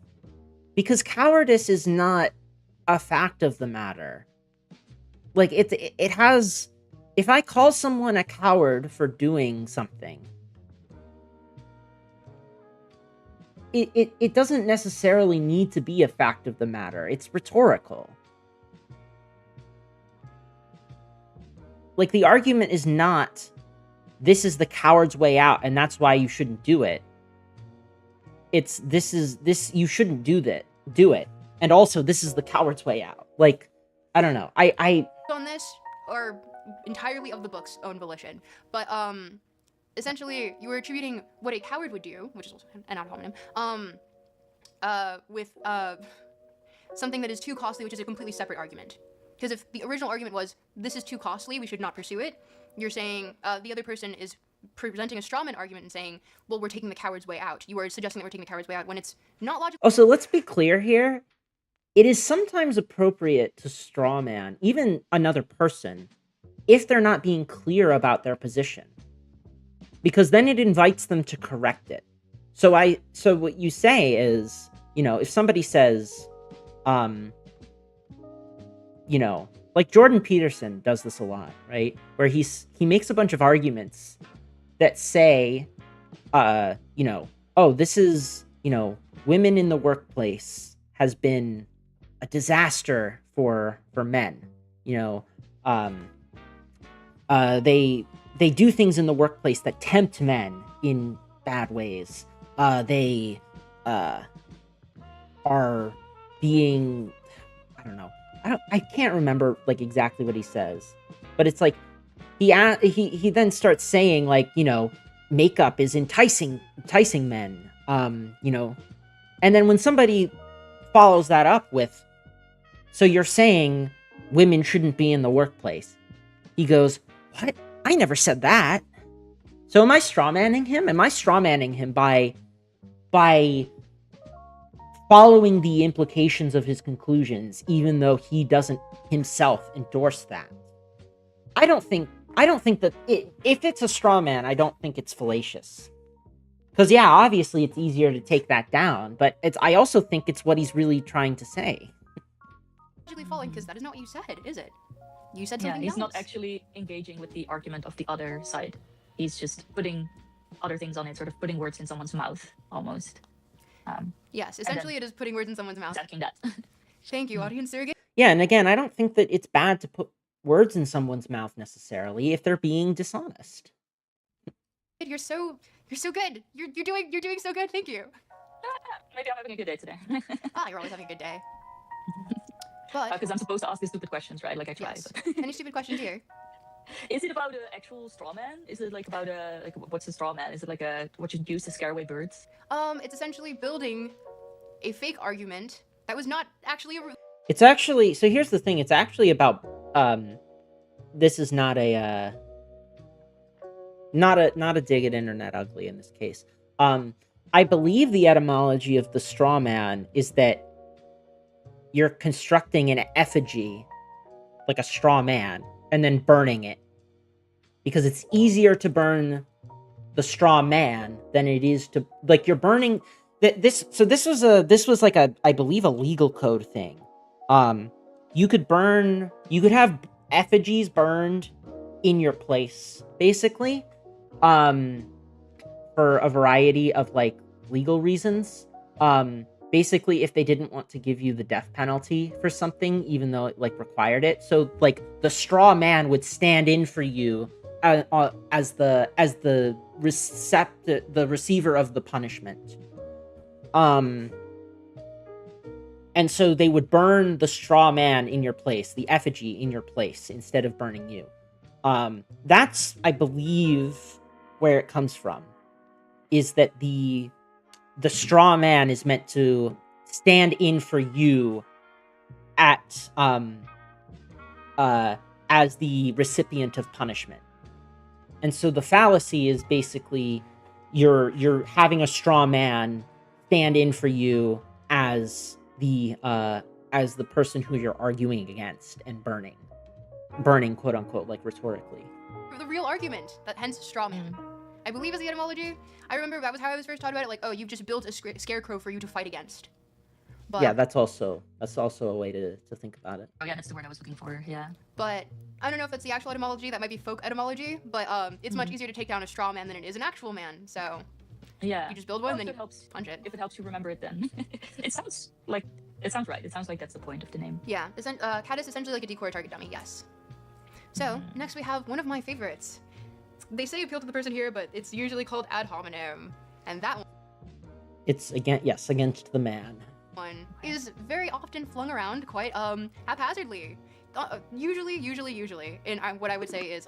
because cowardice is not a fact of the matter. Like, it has, if I call someone a coward for doing something, it doesn't necessarily need to be a fact of the matter. It's rhetorical. Like, the argument is not this is the coward's way out, and that's why you shouldn't do it. It's you shouldn't do it, and also this is the coward's way out. Like, I don't know. I on this, or entirely of the book's own volition, but essentially you were attributing what a coward would do, which is also an ad hominem, with something that is too costly, which is a completely separate argument. Because if the original argument was, this is too costly, we should not pursue it, you're saying the other person is presenting a strawman argument and saying, well, we're taking the coward's way out. You are suggesting that we're taking the coward's way out when it's not logical. Also, let's be clear here. It is sometimes appropriate to strawman even another person if they're not being clear about their position, because then it invites them to correct it. So what you say is, if somebody says, like Jordan Peterson does this a lot, right? Where he makes a bunch of arguments that say, oh, this is, women in the workplace has been a disaster for men. They do things in the workplace that tempt men in bad ways. They are being, I don't know. I can't remember like exactly what he says, but it's like he then starts saying like, makeup is enticing men, and then when somebody follows that up with, so you're saying women shouldn't be in the workplace, he goes, what? I never said that. So am I strawmanning him? Am I strawmanning him by following the implications of his conclusions, even though he doesn't himself endorse that? I don't think that if it's a straw man, I don't think it's fallacious. Because yeah, obviously it's easier to take that down, but I also think it's what he's really trying to say. Falling, because that is not what you said, is it? You said something he's else. not actually engaging with the argument of the other side. He's just putting other things on it, sort of putting words in someone's mouth, almost. Yes, essentially it is putting words in someone's mouth. Attacking that. Thank you, audience surrogate. Yeah, and again, I don't think that it's bad to put words in someone's mouth necessarily if they're being dishonest. You're so good. You're doing so good. Thank you. Maybe I'm having a good day today. You're always having a good day. But because I'm supposed to ask these stupid questions, right? Like I try. Yes. But... Any stupid questions here? Is it about an actual straw man? Is it like about what's a straw man? Is it like what you use to scare away birds? It's essentially building a fake argument that was not actually a. It's actually, so here's the thing. It's actually about this is not a dig at Internet Ugly in this case. I believe the etymology of the straw man is that you're constructing an effigy, like a straw man, and then burning it. Because it's easier to burn the straw man than it is to, like, you're burning this was like I believe a legal code thing. You could have effigies burned in your place, basically, for a variety of like legal reasons. Basically, if they didn't want to give you the death penalty for something, even though it like required it. So like the straw man would stand in for you as the receiver of the punishment. And so they would burn the straw man in your place, the effigy in your place, instead of burning you. That's, I believe, where it comes from, is that the straw man is meant to stand in for you as the recipient of punishment. And so the fallacy is basically you're having a straw man stand in for you as the person who you're arguing against and burning, quote unquote, like rhetorically. The real argument, that hence straw man. I believe is the etymology. I remember that was how I was first taught about it. Like, oh, you've just built a scarecrow for you to fight against. But, yeah, that's also a way to think about it. Oh yeah, that's the word I was looking for. Yeah. But I don't know if that's the actual etymology. That might be folk etymology. But it's much easier to take down a straw man than it is an actual man. So yeah, you just build one, then you helps punch it. If it helps you remember it, then it sounds right. It sounds like that's the point of the name. Yeah, cat is essentially like a decoy target dummy. Yes. So next we have one of my favorites. It's They say appeal to the person here, but it's usually called ad hominem, and that It's against the man. one is very often flung around quite haphazardly. Usually, and what I would say is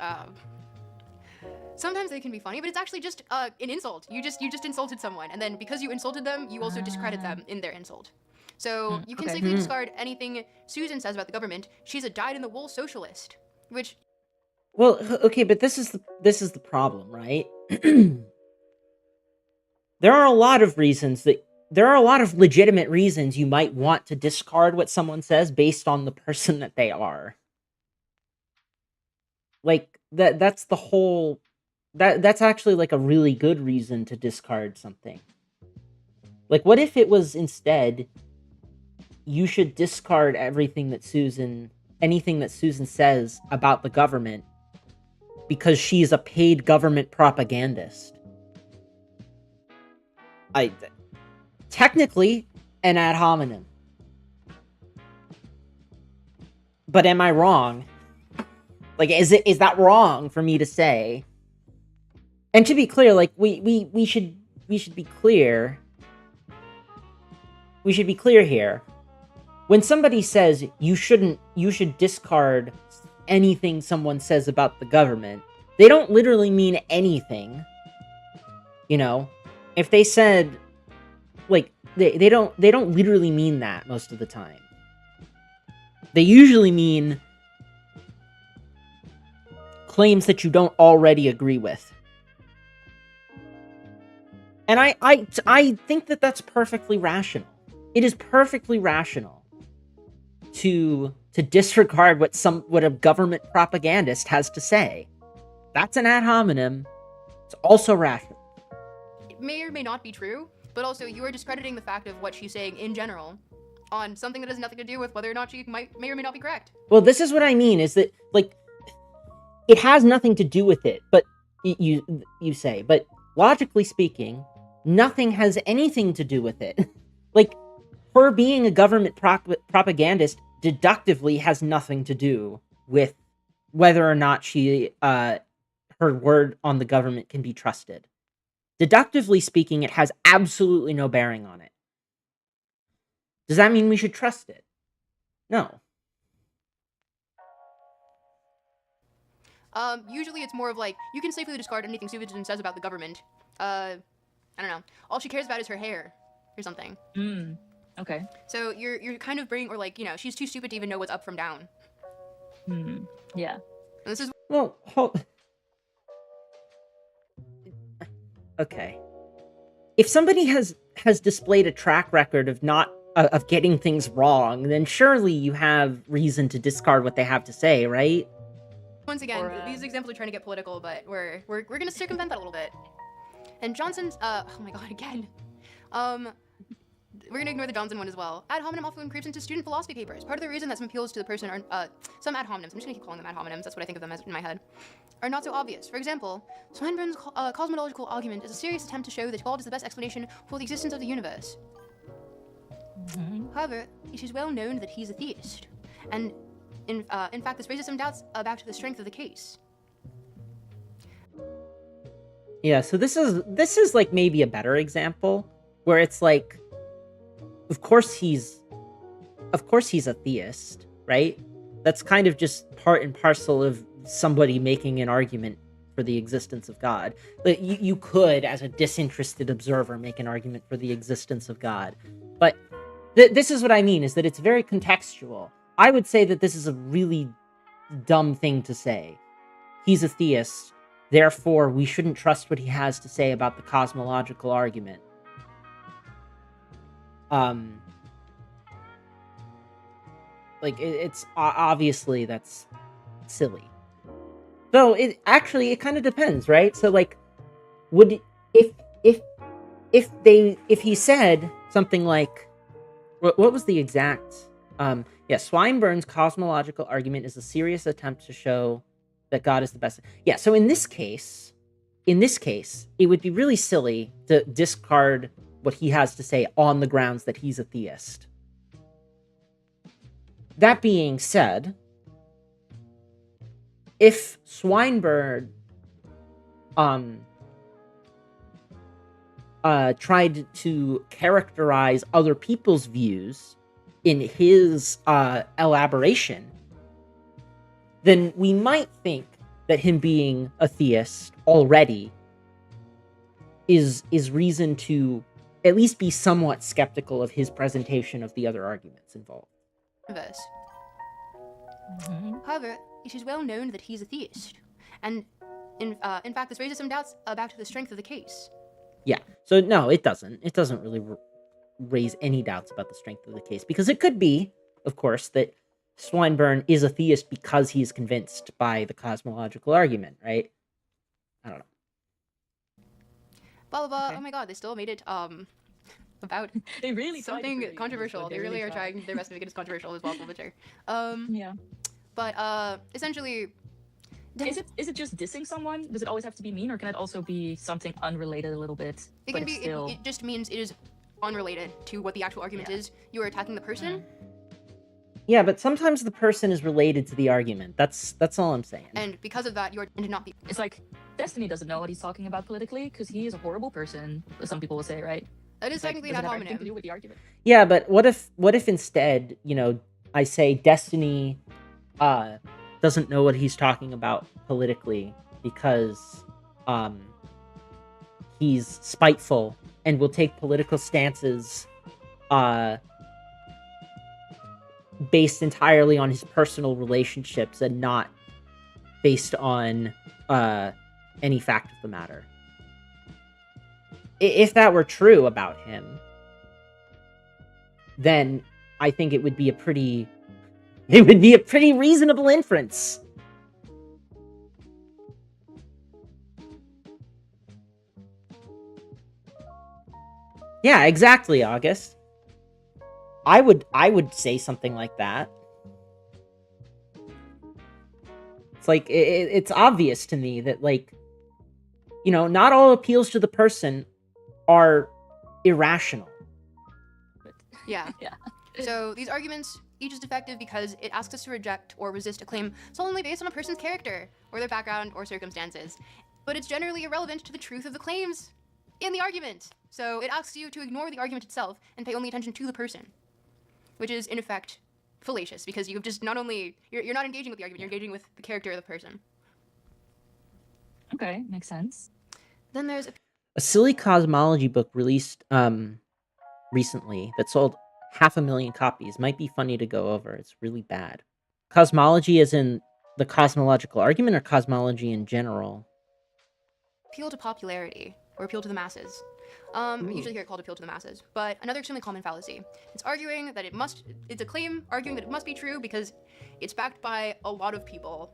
sometimes they can be funny, but it's actually just an insult. You just insulted someone, and then because you insulted them, you also discredit them in their insult. So you can Okay. safely discard anything Susan says about the government. She's a dyed-in-the-wool socialist, which Well, okay, but this is the problem, right? There are a lot of legitimate reasons you might want to discard what someone says based on the person that they are. Like that's the whole that's actually like a really good reason to discard something. Like, what if it was instead you should discard anything that Susan says about the government because she's a paid government propagandist? Technically an ad hominem. But am I wrong? Like, is that wrong for me to say? And to be clear, like we should be clear. We should be clear here. When somebody says you should discard anything someone says about the government, they don't literally mean anything. You know, if they said, like, they don't literally mean that most of the time. They usually mean claims that you don't already agree with. And I think that that's perfectly rational. It is perfectly rational to disregard what a government propagandist has to say. That's an ad hominem. It's also rational. it may or may not be true, but also you are discrediting the fact of what she's saying in general on something that has nothing to do with whether or not she may or may not be correct. Well, this is what I mean, is that, like, it has nothing to do with it, but you say, but logically speaking, nothing has anything to do with it. Like, her being a government propagandist deductively has nothing to do with whether or not her word on the government can be trusted. Deductively speaking, it has absolutely no bearing on it. Does that mean we should trust it? No. Usually it's more of like, you can safely discard anything Susan says about the government. I don't know. All she cares about is her hair or something. Okay. So you're kind of bringing, or like, you know, she's too stupid to even know what's up from down. Yeah. And this is Well, okay. If somebody has displayed a track record of getting things wrong, then surely you have reason to discard what they have to say, right? once again, Or, these examples are trying to get political, but we're gonna circumvent that a little bit. And Johnson's oh my god, again. We're gonna ignore the Johnson one as well. Ad hominem often creeps into student philosophy papers. Part of the reason that some appeals to the person are some ad hominems. I'm just gonna keep calling them ad hominems. That's what I think of them as in my head. Are not so obvious. For example, Swinburne's cosmological argument is a serious attempt to show that God is the best explanation for the existence of the universe. However, it is well known that he's a theist, and in fact, this raises some doubts about the strength of the case. Yeah, so this is like maybe a better example where it's like, of course he's a theist, right? That's kind of just part and parcel of somebody making an argument for the existence of God. But you could, as a disinterested observer, make an argument for the existence of God. But this is what I mean, is that it's very contextual. I would say that this is a really dumb thing to say. He's a theist, therefore we shouldn't trust what he has to say about the cosmological argument. Like, it's obviously that's silly. So it kind of depends, right? So, like, would if he said something like, what was the exact? Yeah, Swinburne's cosmological argument is a serious attempt to show that God is the best. Yeah, so in this case, it would be really silly to discard what he has to say on the grounds that he's a theist. That being said, if Swinburne um tried to characterize other people's views in his elaboration, then we might think that him being a theist already is reason to at least be somewhat skeptical of his presentation of the other arguments involved. Verse. Mhm. However, it is well known that he's a theist, and in fact, this raises some doubts about the strength of the case. Yeah. So no, it doesn't. It doesn't really raise any doubts about the strength of the case, because it could be, of course, that Swinburne is a theist because he's convinced by the cosmological argument, right? I don't know. Blah blah blah. Okay. Oh my god, they still made it about They really tried to something put it in controversial. this book, They really are tried. trying their best to make it as controversial as possible, but sure. Yeah. But essentially, Is it just dissing someone? Does it always have to be mean, or can it also be something unrelated a little bit? it but can be. it's still... It just means it is unrelated to what the actual argument Yeah. is. You are attacking the person, Yeah, but sometimes the person is related to the argument. That's all I'm saying. and because of that, you are to not be. It's like Destiny doesn't know what he's talking about politically because he is a horrible person. Some people will say, right? That is It's like, technically does an it ad have anything to do hominem. with the argument? Yeah, but what if instead, I say Destiny doesn't know what he's talking about politically because he's spiteful and will take political stances based entirely on his personal relationships and not based on any fact of the matter. If that were true about him, then I think it would be a pretty reasonable inference. Yeah, exactly, August. I would say something like that. It's like it's obvious to me that, like, not all appeals to the person are irrational. Yeah. Yeah. So these arguments each is defective because it asks us to reject or resist a claim solely based on a person's character or their background or circumstances, but it's generally irrelevant to the truth of the claims in the argument. So it asks you to ignore the argument itself and pay only attention to the person, which is in effect fallacious because you've just not only you're not engaging with the argument, you're engaging with the character of the person. Okay, makes sense. Then there's A silly cosmology book released recently that sold 500,000 copies might be funny to go over. It's really bad. Cosmology as in the cosmological argument, or cosmology in general? appeal to popularity or appeal to the masses. Ooh. We usually hear it called appeal to the masses, but another extremely common fallacy. It's a claim arguing that it must be true because it's backed by a lot of people.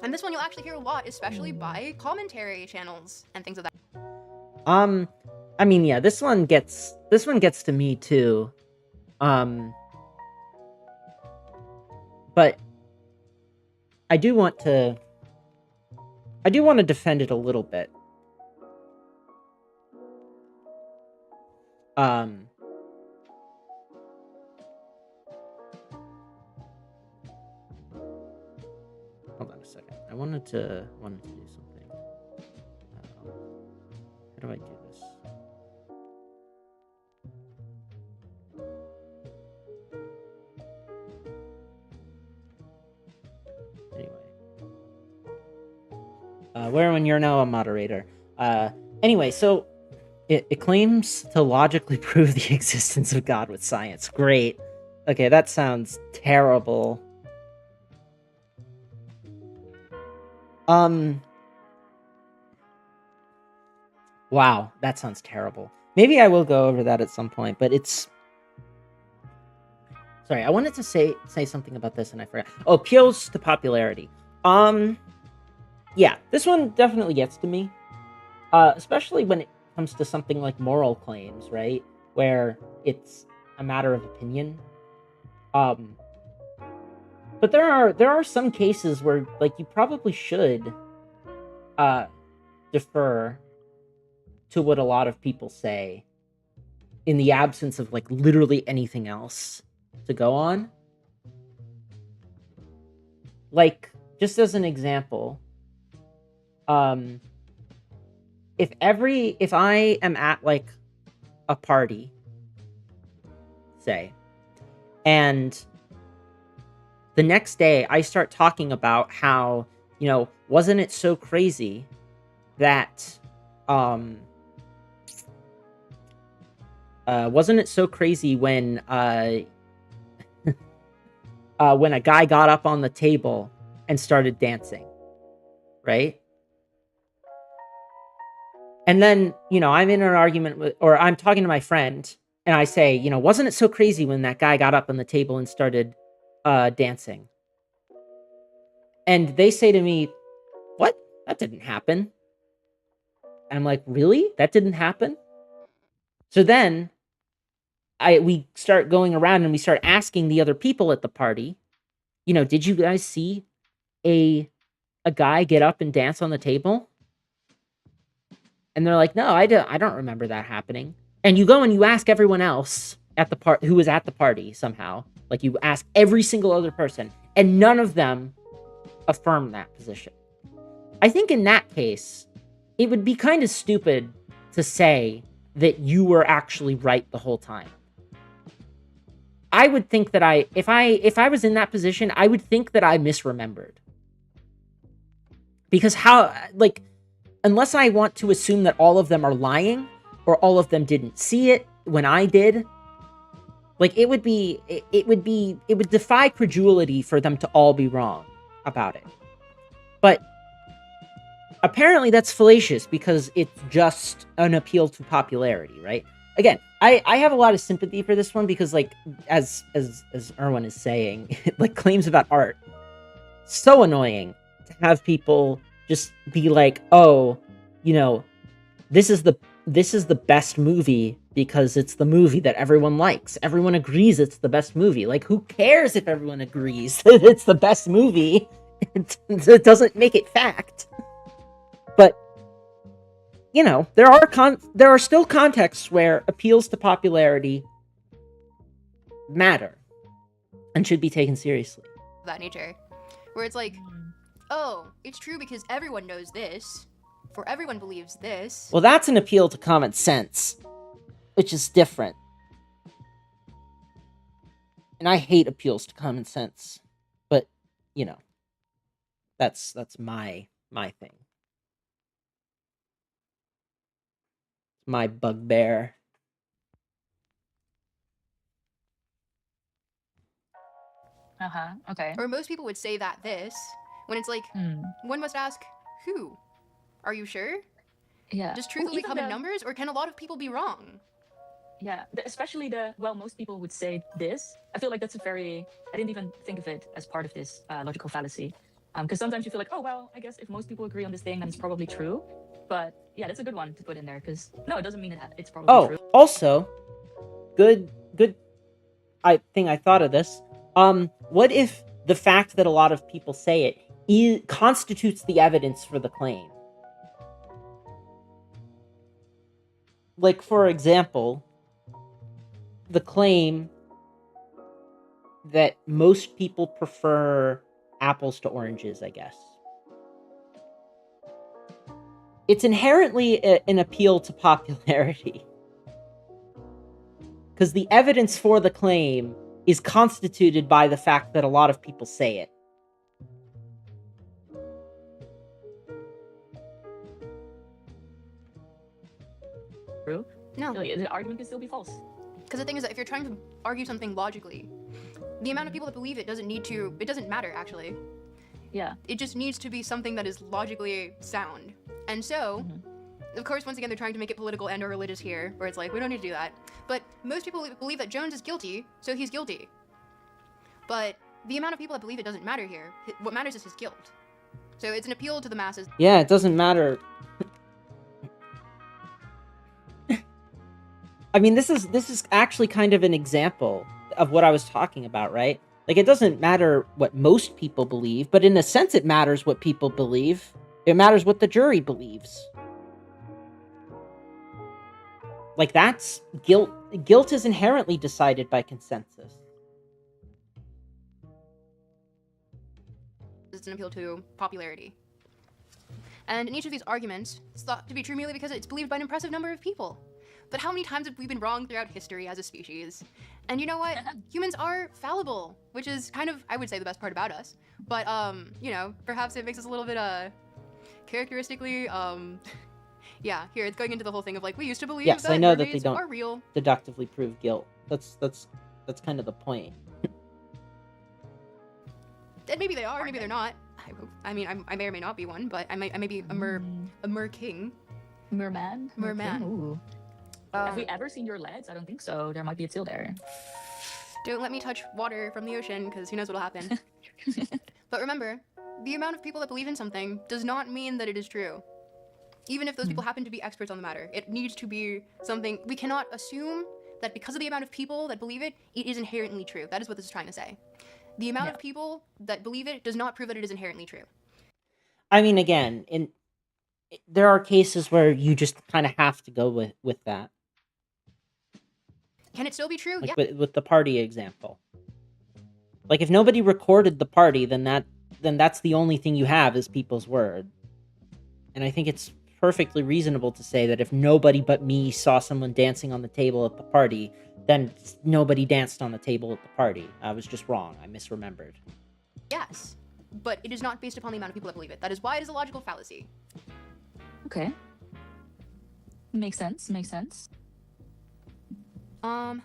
And this one you'll actually hear a lot, especially by commentary channels and things of that. I mean, yeah, this one gets to me too. But I do want to defend it a little bit. Hold on a second. I wanted to do something. How do I do this? Anyway. Where when you're now a moderator. Anyway, so it claims to logically prove the existence of God with science. Great. Okay, that sounds terrible. Wow, that sounds terrible. Maybe I will go over that at some point, but it's... Sorry, I wanted to say something about this and I forgot. Oh, appeals to popularity. Yeah, this one definitely gets to me. Especially when it comes to something like moral claims, right? Where it's a matter of opinion. But there are some cases where, like, you probably should defer to what a lot of people say in the absence of, like, literally anything else to go on. Like, just as an example, if I am at like a party, say, and the next day I start talking about how, wasn't it so crazy that wasn't it so crazy when a guy got up on the table and started dancing, right? And then, I'm in an argument with, or I'm talking to my friend, and I say, wasn't it so crazy when that guy got up on the table and started dancing? And they say to me, what? That didn't happen. And I'm like, really? That didn't happen? So then we start going around and we start asking the other people at the party, did you guys see a guy get up and dance on the table? And they're like, no, I don't remember that happening. And you go and you ask everyone else at the who was at the party somehow. Like, you ask every single other person, and none of them affirm that position. I think in that case, it would be kind of stupid to say that you were actually right the whole time. I would think that if I was in that position, I would think that I misremembered. Because unless I want to assume that all of them are lying, or all of them didn't see it when I did, it would defy credulity for them to all be wrong about it. But apparently that's fallacious because it's just an appeal to popularity, right? Again, I have a lot of sympathy for this one because, as Erwin is saying, claims about art, so annoying to have people just be like, oh, this is the best movie because it's the movie that everyone likes. Everyone agrees it's the best movie. Who cares if everyone agrees that it's the best movie? It doesn't make it fact. But there are still contexts where appeals to popularity matter and should be taken seriously. That nature, where it's like, oh, it's true because everyone knows this, for everyone believes this. Well, that's an appeal to common sense, which is different. And I hate appeals to common sense, but that's my thing. My bugbear. Okay. Or most people would say that this, when it's like, one must ask, who? Are you sure? Yeah. Does truth only come in numbers, or can a lot of people be wrong? Yeah, especially most people would say this. I feel like that's I didn't even think of it as part of this logical fallacy. Because sometimes you feel like, oh, well, I guess if most people agree on this thing, then it's probably true. But yeah, that's a good one to put in there, because no, it doesn't mean it's probably true. Also, good thing I thought of this. What if the fact that a lot of people say it constitutes the evidence for the claim? For example, the claim that most people prefer apples to oranges, I guess. It's inherently an appeal to popularity. Because the evidence for the claim is constituted by the fact that a lot of people say it. True? No. The argument can still be false. Because the thing is that if you're trying to argue something logically, the amount of people that believe it doesn't matter, actually. Yeah. It just needs to be something that is logically sound. And so, of course, once again, they're trying to make it political and or religious here, where it's like, we don't need to do that. But most people believe that Jones is guilty, so he's guilty. But the amount of people that believe it doesn't matter here. What matters is his guilt. So it's an appeal to the masses. Yeah, it doesn't matter. I mean, this is actually kind of an example of what I was talking about, right? It doesn't matter what most people believe, but in a sense it matters what people believe. It matters what the jury believes. That's guilt. Guilt is inherently decided by consensus. It's an appeal to popularity. And in each of these arguments, it's thought to be true merely because it's believed by an impressive number of people. But how many times have we been wrong throughout history as a species? And you know what? Humans are fallible, which is kind of, I would say, the best part about us. But, you know, perhaps it makes us a little bit, characteristically, yeah, here, it's going into the whole thing of, like, we used to believe Yes, that I know that mermaids they don't are real. deductively prove guilt. That's kind of the point. And maybe they are, maybe they're not. I mean, I may or may not be one, but I may be a mer king. Merman? Merman. Ooh. Have we ever seen your legs? I don't think so. There might be a seal there. Don't let me touch water from the ocean, because who knows what'll happen. But remember, the amount of people that believe in something does not mean that it is true. Even if those people happen to be experts on the matter, it needs to be something. We cannot assume that because of the amount of people that believe it, it is inherently true. That is what this is trying to say. The amount of people that believe it does not prove that it is inherently true. I mean, again, there are cases where you just kind of have to go with that. Can it still be true? Like Yeah. with the party example. Like, if nobody recorded the party, then that's the only thing you have is people's word. And I think it's perfectly reasonable to say that if nobody but me saw someone dancing on the table at the party, then nobody danced on the table at the party. I was just wrong. I misremembered. Yes. But it is not based upon the amount of people that believe it. That is why it is a logical fallacy. Okay. Makes sense. Makes sense. Then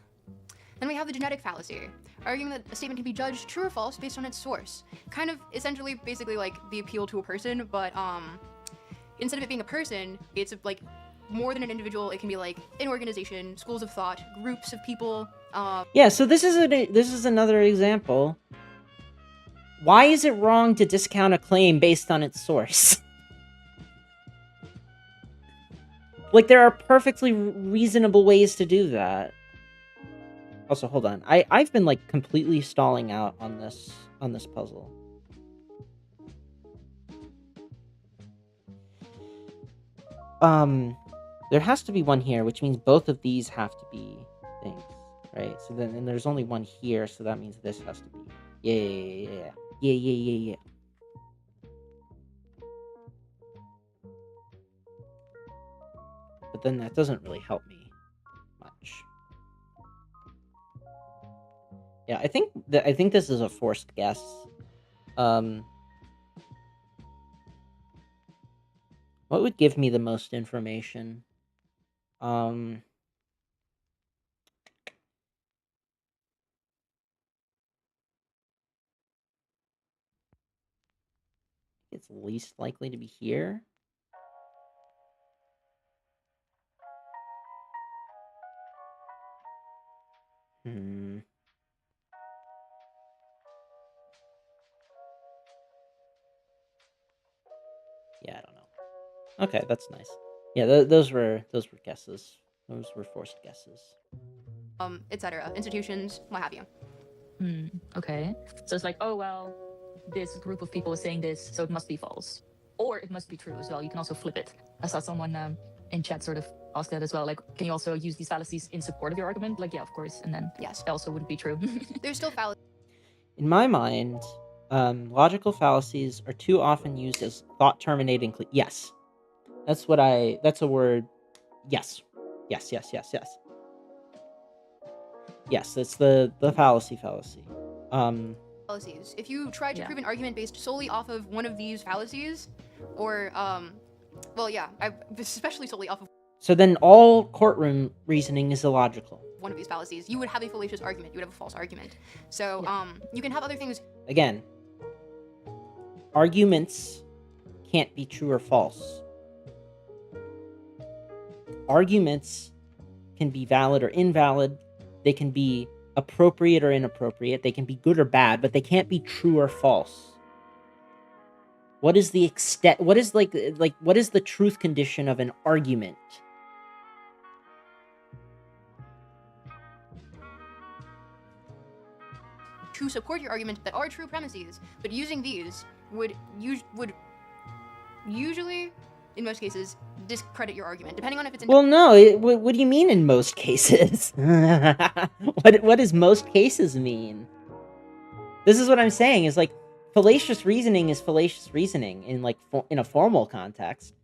we have the genetic fallacy, arguing that a statement can be judged true or false based on its source. Kind of essentially basically like the appeal to a person, but instead of it being a person, it's like more than an individual. It can be like an organization, schools of thought, groups of people. Yeah, so this is another example. Why is it wrong to discount a claim based on its source? Like, there are perfectly reasonable ways to do that. Also, hold on. I've been like completely stalling out on this puzzle. There has to be one here, which means both of these have to be things, right? So then, and there's only one here, so that means this has to be. Yeah. But then that doesn't really help me much. Yeah, I think this is a forced guess. What would give me the most information? It's least likely to be here. Yeah, I don't know. Okay, that's nice. Yeah, those were guesses. Those were forced guesses. Etc. Institutions, what have you. Okay. So it's like, oh well, this group of people is saying this, so it must be false, or it must be true as well. You can also flip it. I saw someone in chat sort of ask that as well. Like, can you also use these fallacies in support of your argument? Like, yeah, of course. And then yes, it also wouldn't be true. There's still fallacies. In my mind, logical fallacies are too often used as thought-terminating. Yes, that's a word. Yes. Yes. That's the fallacy. Fallacies. If you try to prove an argument based solely off of one of these fallacies, or well, yeah, especially solely off of. So then all courtroom reasoning is illogical. One of these fallacies, you would have a fallacious argument. You would have a false argument. So you can have other things. Again, arguments can't be true or false. Arguments can be valid or invalid. They can be appropriate or inappropriate. They can be good or bad, but they can't be true or false. What is the extent? What is what is the truth condition of an argument? To support your argument that are true premises, but using these would usually, in most cases, discredit your argument, depending on if it's. Well, no. What do you mean in most cases? What does most cases mean? This is what I'm saying. Is like, fallacious reasoning is fallacious reasoning in like in a formal context.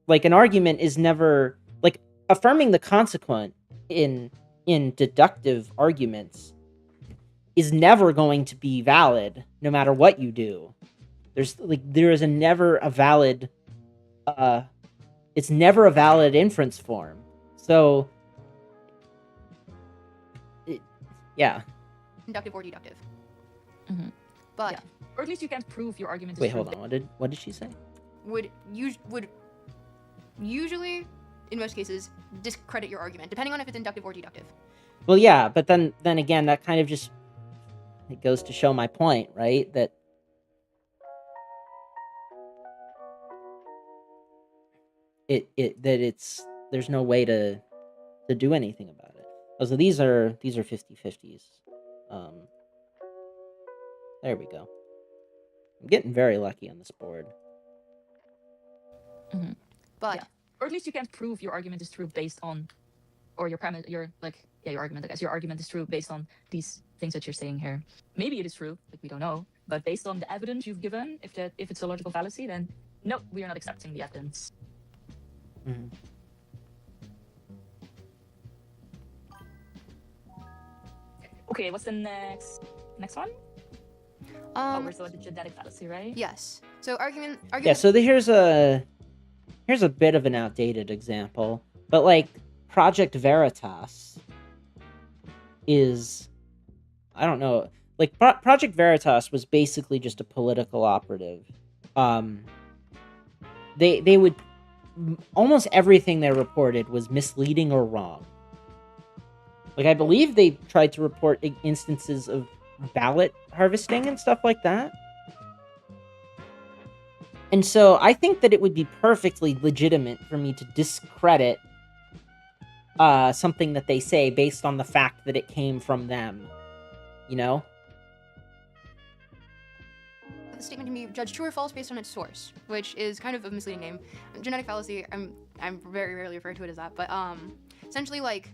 Like an argument is never like affirming the consequent in deductive arguments is never going to be valid no matter what you do. There is never a valid it's never a valid inference form. So yeah. Inductive or deductive. Mhm. But Yeah. Or at least you can't prove your argument is Wait, true. hold on. What did she say? would usually, in most cases, discredit your argument, depending on if it's inductive or deductive. Well, yeah, but then again, that kind of just it goes to show my point, right? That there's no way to do anything about it. Oh, so these are 50/50s. There we go. I'm getting very lucky on this board. Mhm. But Yeah. Or at least you can't prove your argument is true based on, or your premise, your argument. I guess your argument is true based on these things that you're saying here. Maybe it is true, like we don't know, but based on the evidence you've given, if it's a logical fallacy, then no, we are not accepting the evidence. Mhm. Okay, what's the next one? We're still at the genetic fallacy, right? Yes. So argument. Yeah. So here's a bit of an outdated example, but like Project Veritas is, I don't know, like Project Veritas was basically just a political operative. They would almost everything they reported was misleading or wrong. Like I believe they tried to report instances of ballot harvesting and stuff like that. And so I think that it would be perfectly legitimate for me to discredit something that they say based on the fact that it came from them. You know? The statement can be judged true or false based on its source, which is kind of a misleading name. Genetic fallacy, I'm very rarely referred to it as that, but essentially like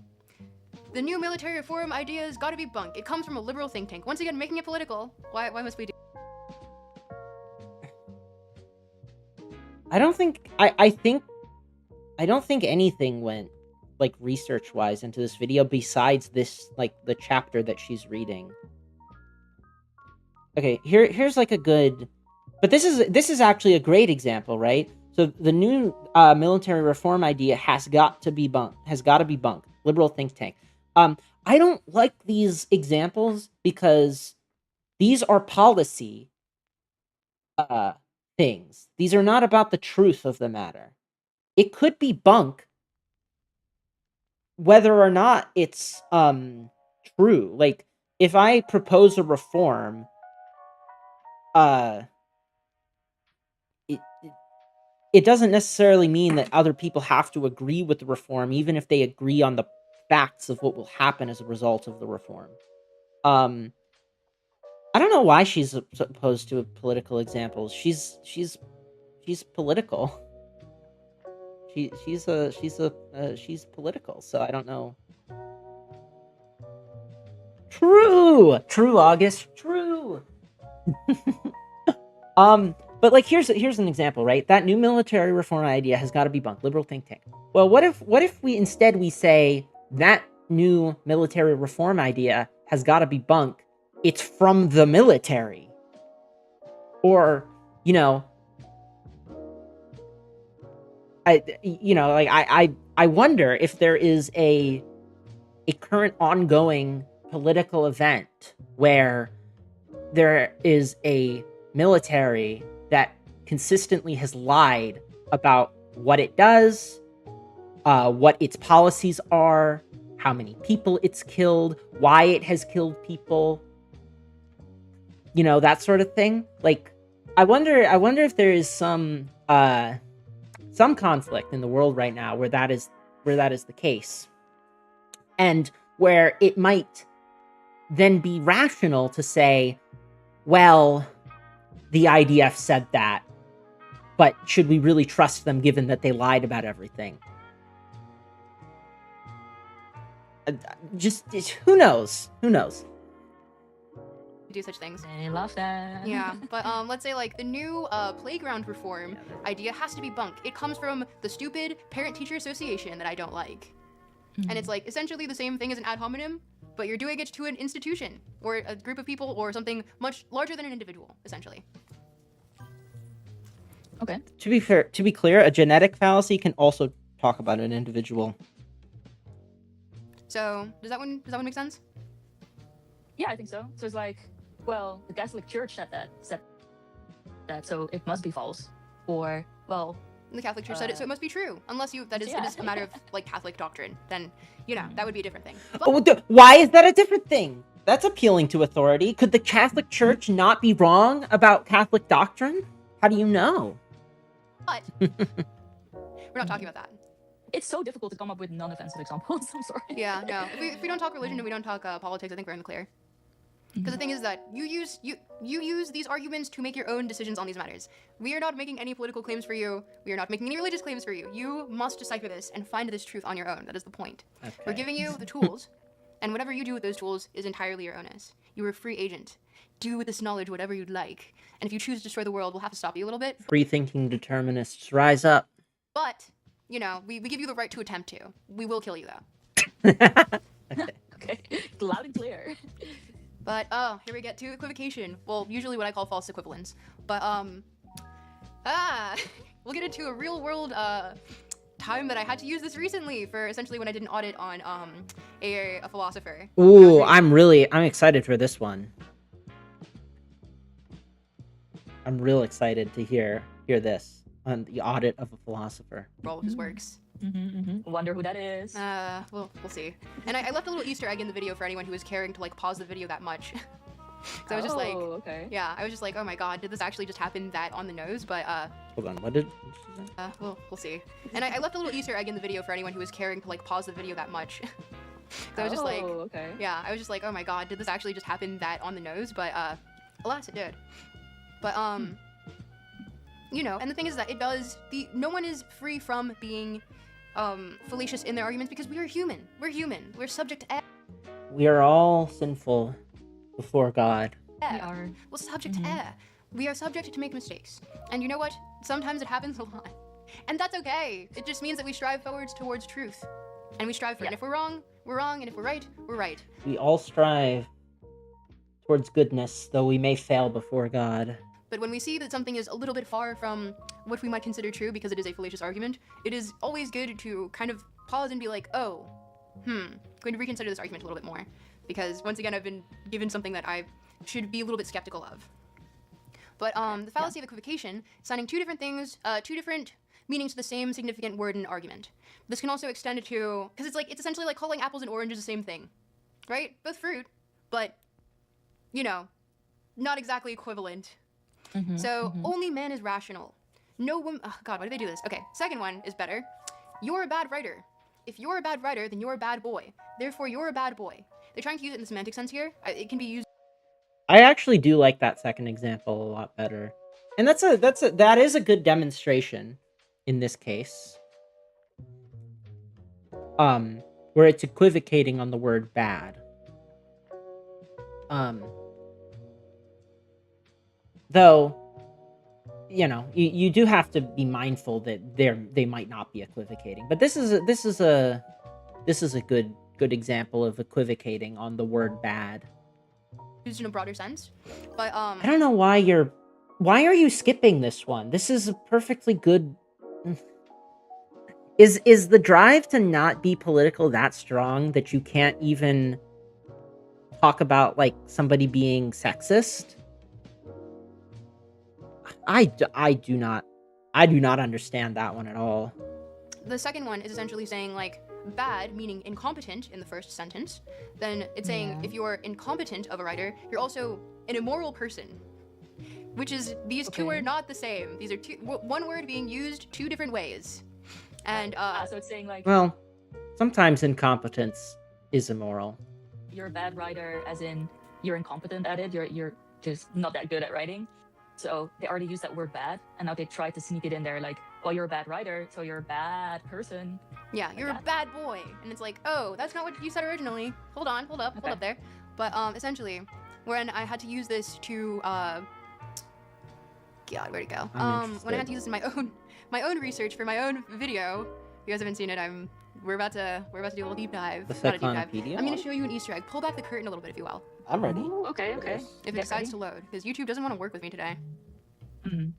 the new military reform idea has got to be bunk. It comes from a liberal think tank. Once again, making it political. Why must we do? I don't think anything went like research wise into this video besides this, like the chapter that she's reading. Okay, here's like a good, but this is actually a great example, right? So the new military reform idea has got to be bunk. Liberal think tank. I don't like these examples because these are policy things. These are not about the truth of the matter. It could be bunk whether or not it's true. Like if I propose a reform, it doesn't necessarily mean that other people have to agree with the reform, even if they agree on the facts of what will happen as a result of the reform. I don't know why she's opposed to political examples. She's political. She's political, so I don't know. True, August, true. But like here's an example, right? That new military reform idea has got to be bunk. Liberal think tank. Well, what if we instead say that new military reform idea has got to be bunk? It's from the military, or you know, I wonder if there is a current ongoing political event where there is a military that consistently has lied about what it does, what its policies are, how many people it's killed, why it has killed people, that sort of thing. Like, I wonder if there is some conflict in the world right now where that is the case, and where it might then be rational to say, well, the IDF said that, but should we really trust them given that they lied about everything? Just who knows? do such things. I love that. Yeah, but let's say like the new playground reform idea has to be bunk. It comes from the stupid parent-teacher association that I don't like. And it's like essentially the same thing as an ad hominem, but you're doing it to an institution or a group of people or something much larger than an individual, essentially. Okay. To be clear, a genetic fallacy can also talk about an individual. So does that one make sense? Yeah, I think so. So it's like, well, the Catholic Church said that, so it must be false. Or, well, The Catholic Church said it, so it must be true. Unless it is a matter of like Catholic doctrine, then that would be a different thing. But Why is that a different thing? That's appealing to authority. Could the Catholic Church not be wrong about Catholic doctrine? How do you know? But we're not talking about that. it's so difficult to come up with non-offensive examples. I'm sorry. Yeah, no. If we don't talk religion and we don't talk politics, I think we're in the clear. Because the thing is that you use these arguments to make your own decisions on these matters. We are not making any political claims for you. We are not making any religious claims for you. You must decipher this and find this truth on your own. That is the point. Okay. We're giving you the tools, and whatever you do with those tools is entirely your onus. You are a free agent. Do with this knowledge whatever you'd like. And if you choose to destroy the world, we'll have to stop you a little bit. Free-thinking determinists, rise up. But, we give you the right to attempt to. We will kill you, though. Okay, loud and clear. But, here we get to equivocation. Well, usually what I call false equivalence. But, we'll get into a real-world, time that I had to use this recently for essentially when I did an audit on, a philosopher. Ooh, I'm excited for this one. I'm real excited to hear this on the audit of a philosopher. Roll with his works. Wonder who that is. We'll see. And I left a little Easter egg in the video for anyone who was caring to, like, pause the video that much. So I was just like, okay. yeah, I was just like, oh my god, did this actually just happen that on the nose? But, Hold on, what did she say? we'll see. And I left a little Easter egg in the video for anyone who was caring to, like, pause the video that much. So I was just like, okay. yeah, I was just like, oh my god, did this actually just happen that on the nose? But, alas, it did. But, and the thing is that it does, no one is free from being, fallacious in their arguments because we are human. We're human. We're subject to We are all sinful before God. air. We are. We're subject to air. We are subject to make mistakes. And you know what? Sometimes it happens a lot. And that's okay. It just means that we strive forwards towards truth. And we strive for it. And if we're wrong, we're wrong. And if we're right, we're right. We all strive towards goodness, though we may fail before God. But when we see that something is a little bit far from what we might consider true because it is a fallacious argument, it is always good to kind of pause and be like, oh, going to reconsider this argument a little bit more. Because once again, I've been given something that I should be a little bit skeptical of. But the fallacy of equivocation, assigning two different things, two different meanings to the same significant word in an argument. This can also extend it to, because it's essentially like calling apples and oranges the same thing, right? Both fruit, but, not exactly equivalent. So only man is rational. No woman. Oh God, why do they do this? Okay, second one is better. You're a bad writer. If you're a bad writer, then you're a bad boy. Therefore, you're a bad boy. They're trying to use it in the semantic sense here. It can be used. I actually do like that second example a lot better, and that is a good demonstration in this case. Where it's equivocating on the word bad. Though, you do have to be mindful that they might not be equivocating. But this is a good example of equivocating on the word bad. Used in a broader sense, but I don't know why are you skipping this one? This is a perfectly good. Is the drive to not be political that strong that you can't even talk about like somebody being sexist? I do not understand that one at all. The second one is essentially saying like bad, meaning incompetent in the first sentence. Then it's saying if you're incompetent of a writer, you're also an immoral person. Which is, these two are not the same. These are one word being used two different ways. And so it's saying like, well, sometimes incompetence is immoral. you're a bad writer, as in you're incompetent at it. You're just not that good at writing. So they already used that word bad, and now they try to sneak it in there like, well, you're a bad writer, so you're a bad person. Yeah, you're a bad boy. And it's like, oh, that's not what you said originally. Hold up there. But essentially, when I had to use this to God, where'd it go? I'm When I had to use this in my own research for my own video. If you guys haven't seen it, we're about to do a little deep dive. The Not a deep dive. Cyclopedia I'm gonna one? show you an Easter egg. Pull back the curtain a little bit if you will. I'm ready. Ooh, okay, for okay. this. If it Get decides ready. to load, because YouTube doesn't want to work with me today. Mhm.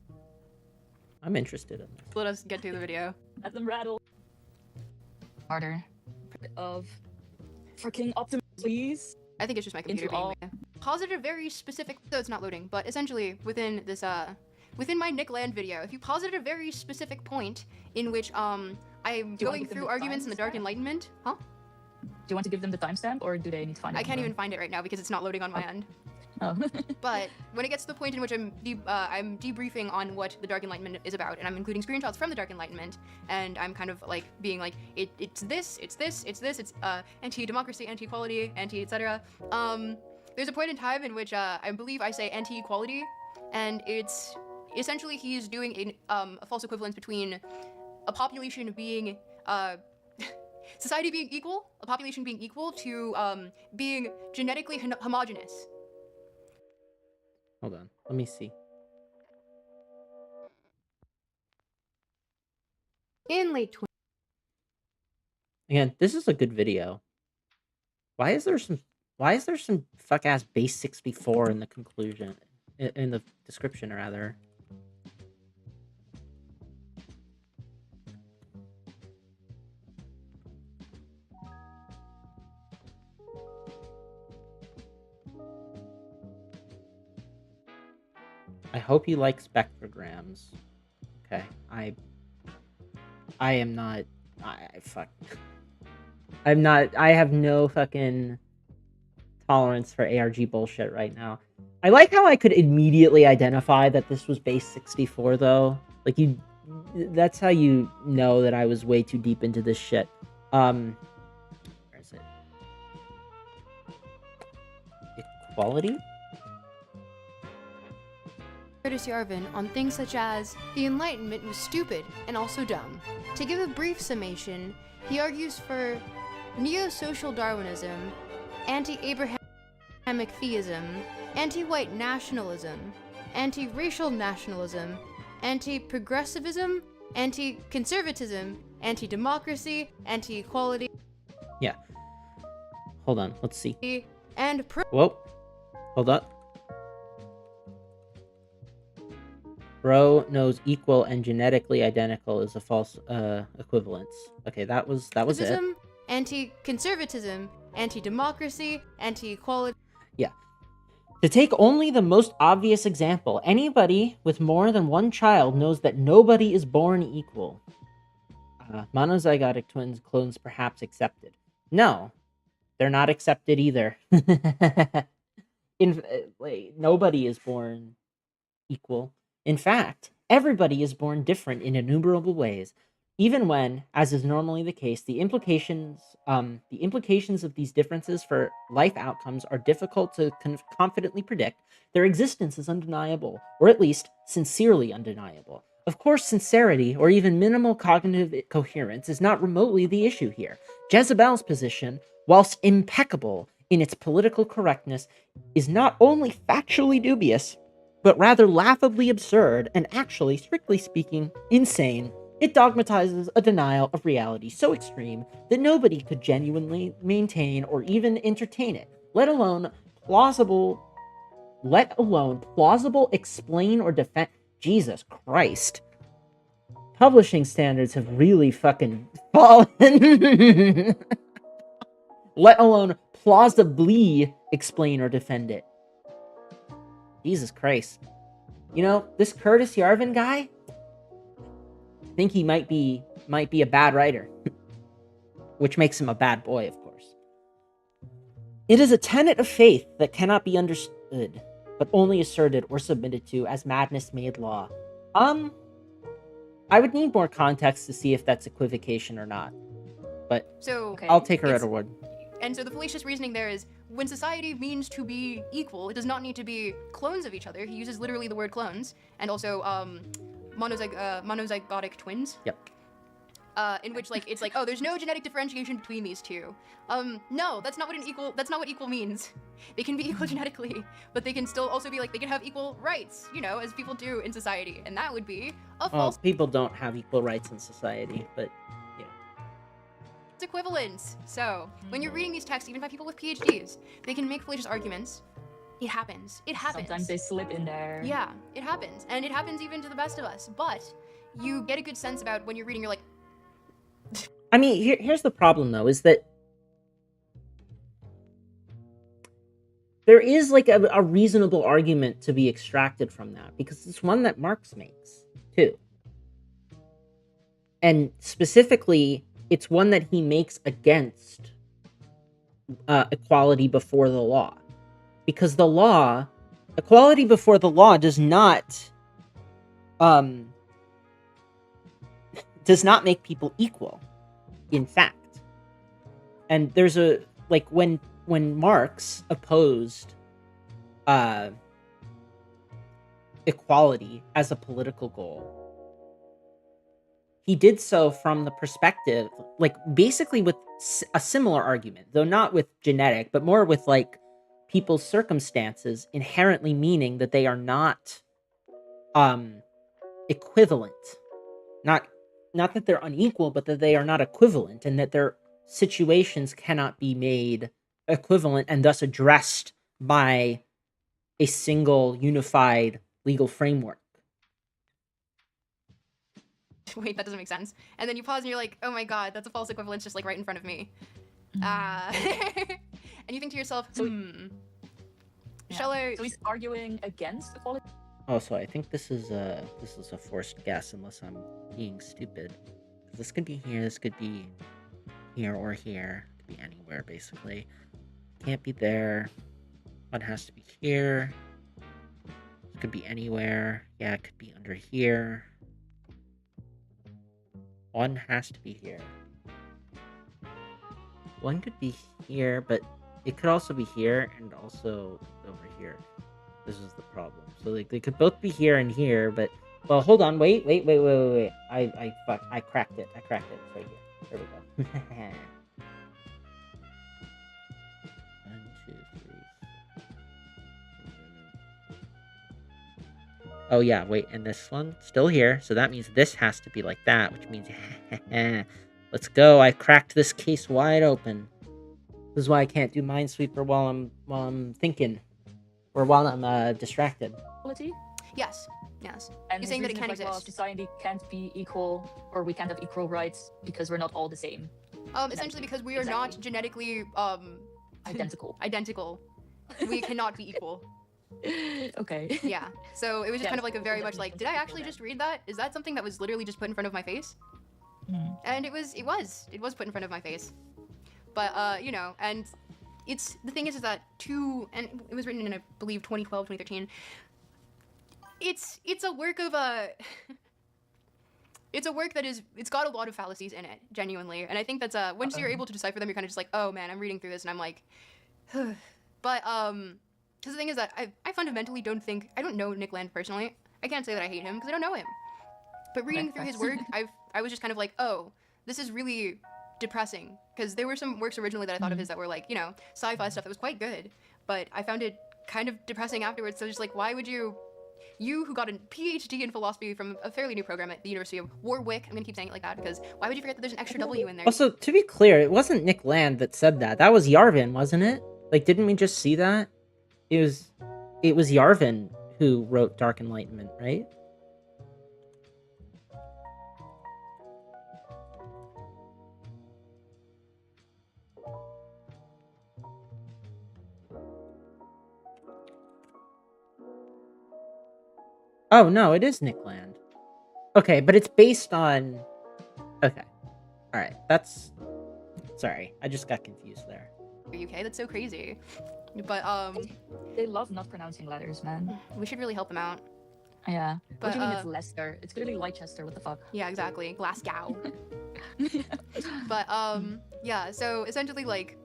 I'm interested in this. Let us get to the video. Let them rattle. Harder. Of freaking Optimus, please. I think it's just my computer Into being all- weird. Posited a very specific, so it's not loading, but essentially within this within my Nick Land video, if you posited a very specific point in which I'm Do you wanna going give them through the arguments in the Dark timestamp? Enlightenment, huh? Do you want to give them the timestamp, or do they need to find it? I on can't their even find it right now because it's not loading on my end. own? Oh. But when it gets to the point in which I'm debriefing on what the Dark Enlightenment is about, and I'm including screenshots from the Dark Enlightenment, and I'm kind of like being like, it's anti-democracy, anti-equality, anti-etc. There's a point in time in which I believe I say anti-equality, and it's essentially he's doing a false equivalence between a population being society being equal, a population being equal to being genetically homogenous. Hold on. Let me see. In late Again, this is a good video. Why is there some fuck ass base 64 in the conclusion, in the description rather? I hope you like spectrograms. Okay, I am not. I'm not. I have no fucking tolerance for ARG bullshit right now. I like how I could immediately identify that this was base 64 though. Like that's how you know that I was way too deep into this shit. Where is it? Equality? Curtis Yarvin on things such as the Enlightenment was stupid and also dumb. To give a brief summation, he argues for neo-social Darwinism, anti-Abrahamic theism, anti-white nationalism, anti-racial nationalism, anti-progressivism, anti-conservatism, anti-democracy, anti-equality, Yeah. Hold on. Let's see. and Whoa. Hold up. Bro knows equal and genetically identical is a false equivalence. Okay, that was it. progressivism, anti-conservatism, anti-democracy, anti-equality. Yeah. To take only the most obvious example, anybody with more than one child knows that nobody is born equal. Monozygotic twins clones perhaps accepted. No, they're not accepted either. Nobody is born equal. In fact, everybody is born different in innumerable ways, even when, as is normally the case, the implications of these differences for life outcomes are difficult to confidently predict. Their existence is undeniable, or at least sincerely undeniable. Of course, sincerity, or even minimal cognitive coherence, is not remotely the issue here. Jezebel's position, whilst impeccable in its political correctness, is not only factually dubious, but rather laughably absurd and actually, strictly speaking, insane. It dogmatizes a denial of reality so extreme that nobody could genuinely maintain or even entertain it, let alone plausible explain or defend. Jesus Christ. Publishing standards have really fucking fallen. Let alone plausibly explain or defend it. Jesus Christ. You know, this Curtis Yarvin guy, I think he might be a bad writer. Which makes him a bad boy, of course. It is a tenet of faith that cannot be understood, but only asserted or submitted to as madness made law. I would need more context to see if that's equivocation or not. But So Okay. I'll take her at it's- her word. And so the fallacious reasoning there is, when society means to be equal, it does not need to be clones of each other. He uses literally the word clones, and also monozygotic twins. Yep. In which like it's like, oh, there's no genetic differentiation between these two. No, that's not what equal means. They can be equal genetically, but they can still also be like, they can have equal rights, you know, as people do in society. And that would be a Well, false people don't have equal rights in society, but yeah. equivalence. So when you're reading these texts, even by people with PhDs, they can make fallacious arguments. It happens. It happens. Sometimes they slip in there. Yeah, it happens. And it happens even to the best of us. But you get a good sense about when you're reading, you're like, I mean, here's the problem, though, is that there is like a reasonable argument to be extracted from that, because it's one that Marx makes, too. And specifically, it's one that he makes against equality before the law. Because the law, equality before the law does not make people equal, in fact. And there's a, like, when Marx opposed equality as a political goal, he did so from the perspective, like, basically with a similar argument, though not with genetic, but more with, like, people's circumstances inherently meaning that they are not equivalent. Not that they're unequal, but that they are not equivalent, and that their situations cannot be made equivalent and thus addressed by a single unified legal framework. wait, that doesn't make sense. And then you pause and you're like, oh my god, that's a false equivalence just like right in front of me. And you think to yourself, shall I? So he's arguing against equality. Also, I think this is a forced guess, unless I'm being stupid. This could be here, this could be here or here. It could be anywhere, basically. Can't be there. One has to be here. It could be anywhere. Yeah, it could be under here. One has to be here. One could be here, but it could also be here and also over here. This is the problem. So like they could both be here and here, but well, hold on, wait. I cracked it. It's right here. There we go. 1, 2, 3. Oh yeah, wait, and this one still here, so that means this has to be like that, which means let's go. I cracked this case wide open. This is why I can't do Minesweeper while I'm thinking, or while I'm distracted. Equality? Yes. And You're saying that it his can't reason is, well, exist. society can't be equal, or we can't have equal rights because we're not all the same. Essentially because we are not genetically Identical. We cannot be equal. Okay. Yeah. So it was just Yeah, kind of like a very much definitely like, did I actually just read that? Is that something that was literally just put in front of my face? And it was put in front of my face. But you know, and it's the thing is that and it was written in, I believe, 2012, 2013. It's a work of it's a work that it's got a lot of fallacies in it, genuinely. And I think that's once you're able to decipher them, you're kind of just like, oh man, I'm reading through this and I'm like, but because the thing is that I fundamentally I don't know Nick Land personally. I can't say that I hate him because I don't know him. But reading through his work, I was just kind of like, oh, this is really depressing. Because there were some works originally that I thought of his that were like, you know, sci-fi stuff that was quite good. But I found it kind of depressing afterwards. So just like, why would you who got a PhD in philosophy from a fairly new program at the University of Warwick, I'm going to keep saying it like that because why would you forget that there's an extra W in there? Also, to be clear, it wasn't Nick Land that said that. That was Yarvin, wasn't it? Like, didn't we just see that? It was Yarvin who wrote Dark Enlightenment, right? Oh, no, it is Nick Land. Okay, but it's based on... Okay. Alright, that's... Sorry, I just got confused there. UK, that's so crazy. But, They love not pronouncing letters, man. we should really help them out. Yeah. But, What do you mean it's Leicester? It's clearly Leicester, what the fuck? Yeah, exactly. Glasgow. But, yeah, so essentially, like,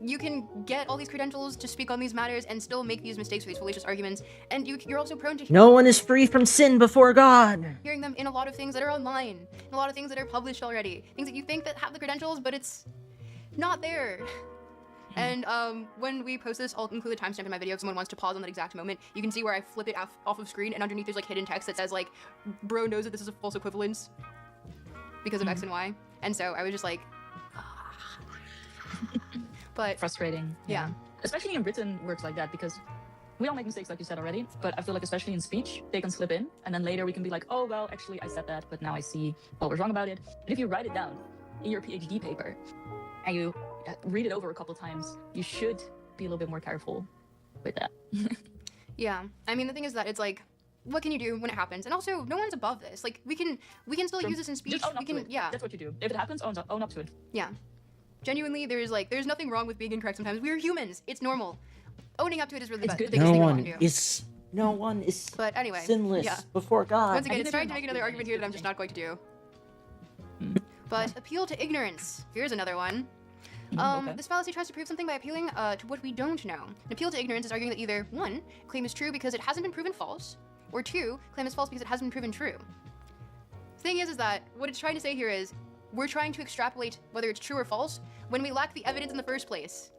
you can get all these credentials to speak on these matters and still make these mistakes or these fallacious arguments, and you're also prone to No one is free from sin before God! hearing them in a lot of things that are online, in a lot of things that are published already, things that you think that have the credentials, but it's not there. And when we post this, I'll include a timestamp in my video if someone wants to pause on that exact moment. You can see where I flip it off of screen, and underneath there's like hidden text that says like, bro knows that this is a false equivalence because of X and Y. And so I was just like, but Frustrating. Yeah. Especially in written works like that, because we all make mistakes, like you said already, but I feel like especially in speech, they can slip in, and then later we can be like, oh, well, actually I said that, but now I see what was wrong about it. But if you write it down in your PhD paper and you read it over a couple times, you should be a little bit more careful with that. yeah. I mean, the thing is that it's like, what can you do when it happens? And also, no one's above this. Like, we can still use this in speech. Just own We up to can, it. yeah. That's what you do. If it happens, own up to it. Yeah. Genuinely, there's nothing wrong with being incorrect sometimes. We're humans. It's normal. Owning up to it is really It's the good. biggest No thing we one can do. is. No one is But anyway, sinless yeah. before God. Once again, And it's if trying you're to make not another doing argument it, here it's that I'm just good not going to do. Mm. But appeal to ignorance. Here's another one. Okay. This fallacy tries to prove something by appealing to what we don't know. An appeal to ignorance is arguing that either 1, claim is true because it hasn't been proven false, or 2, claim is false because it hasn't been proven true. Thing is that what it's trying to say here is we're trying to extrapolate whether it's true or false when we lack the evidence in the first place.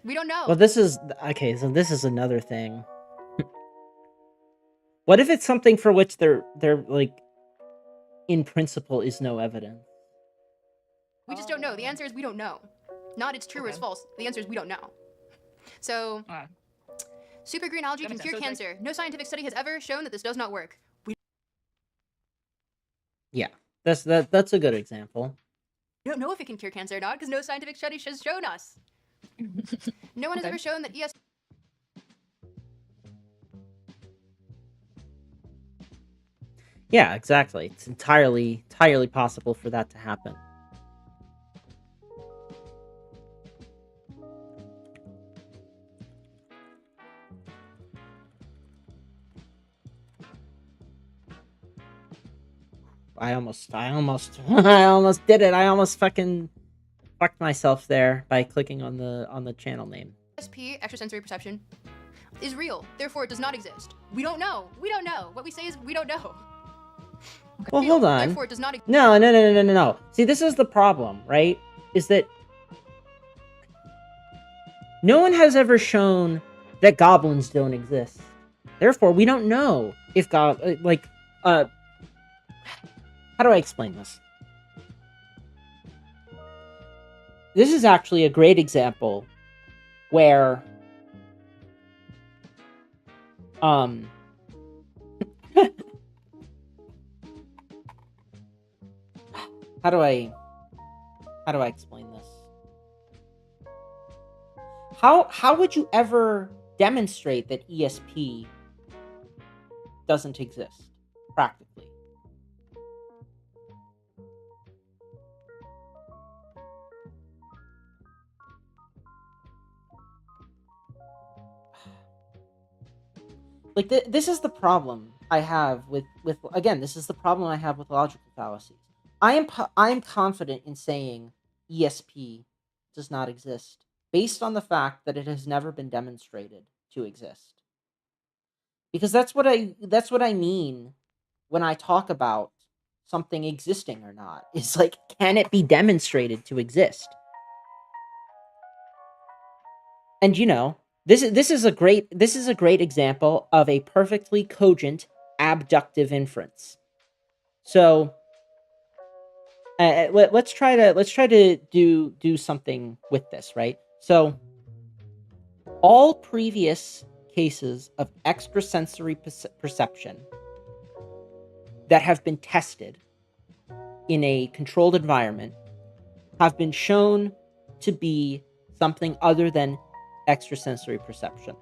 We don't know. Well, this is okay. So this is another thing. What if it's something for which there like, in principle, is no evidence? We just don't know. The answer is we don't know. Not it's true or it's Okay. false. The answer is we don't know. So, Alright. super green algae That can makes cure sense. So it's cancer. No scientific study has ever shown that this does not work. Yeah, that's a good example. We don't know if it can cure cancer or not because no scientific study has shown us. No one has Okay. ever shown that ES. Yeah, exactly. It's entirely possible for that to happen. I almost I almost did it. I almost fucking fucked myself there by clicking on the channel name. ESP, extrasensory perception, is real. Therefore, it does not exist. We don't know. We don't know. What we say is we don't know. Well, Real. hold on. Therefore, it does not exist. No. See, this is the problem, right? Is that no one has ever shown that goblins don't exist. Therefore, we don't know if how do I explain this? This is actually a great example where how do I explain this? How would you ever demonstrate that ESP doesn't exist practically? Like this is the problem I have with again, this is the problem I have with logical fallacies. I am confident in saying ESP does not exist based on the fact that it has never been demonstrated to exist. Because that's what I mean when I talk about something existing or not. It's like, can it be demonstrated to exist? And this is a great example of a perfectly cogent abductive inference. So let's try to do something with this, right? So all previous cases of extrasensory perception that have been tested in a controlled environment have been shown to be something other than extrasensory perception.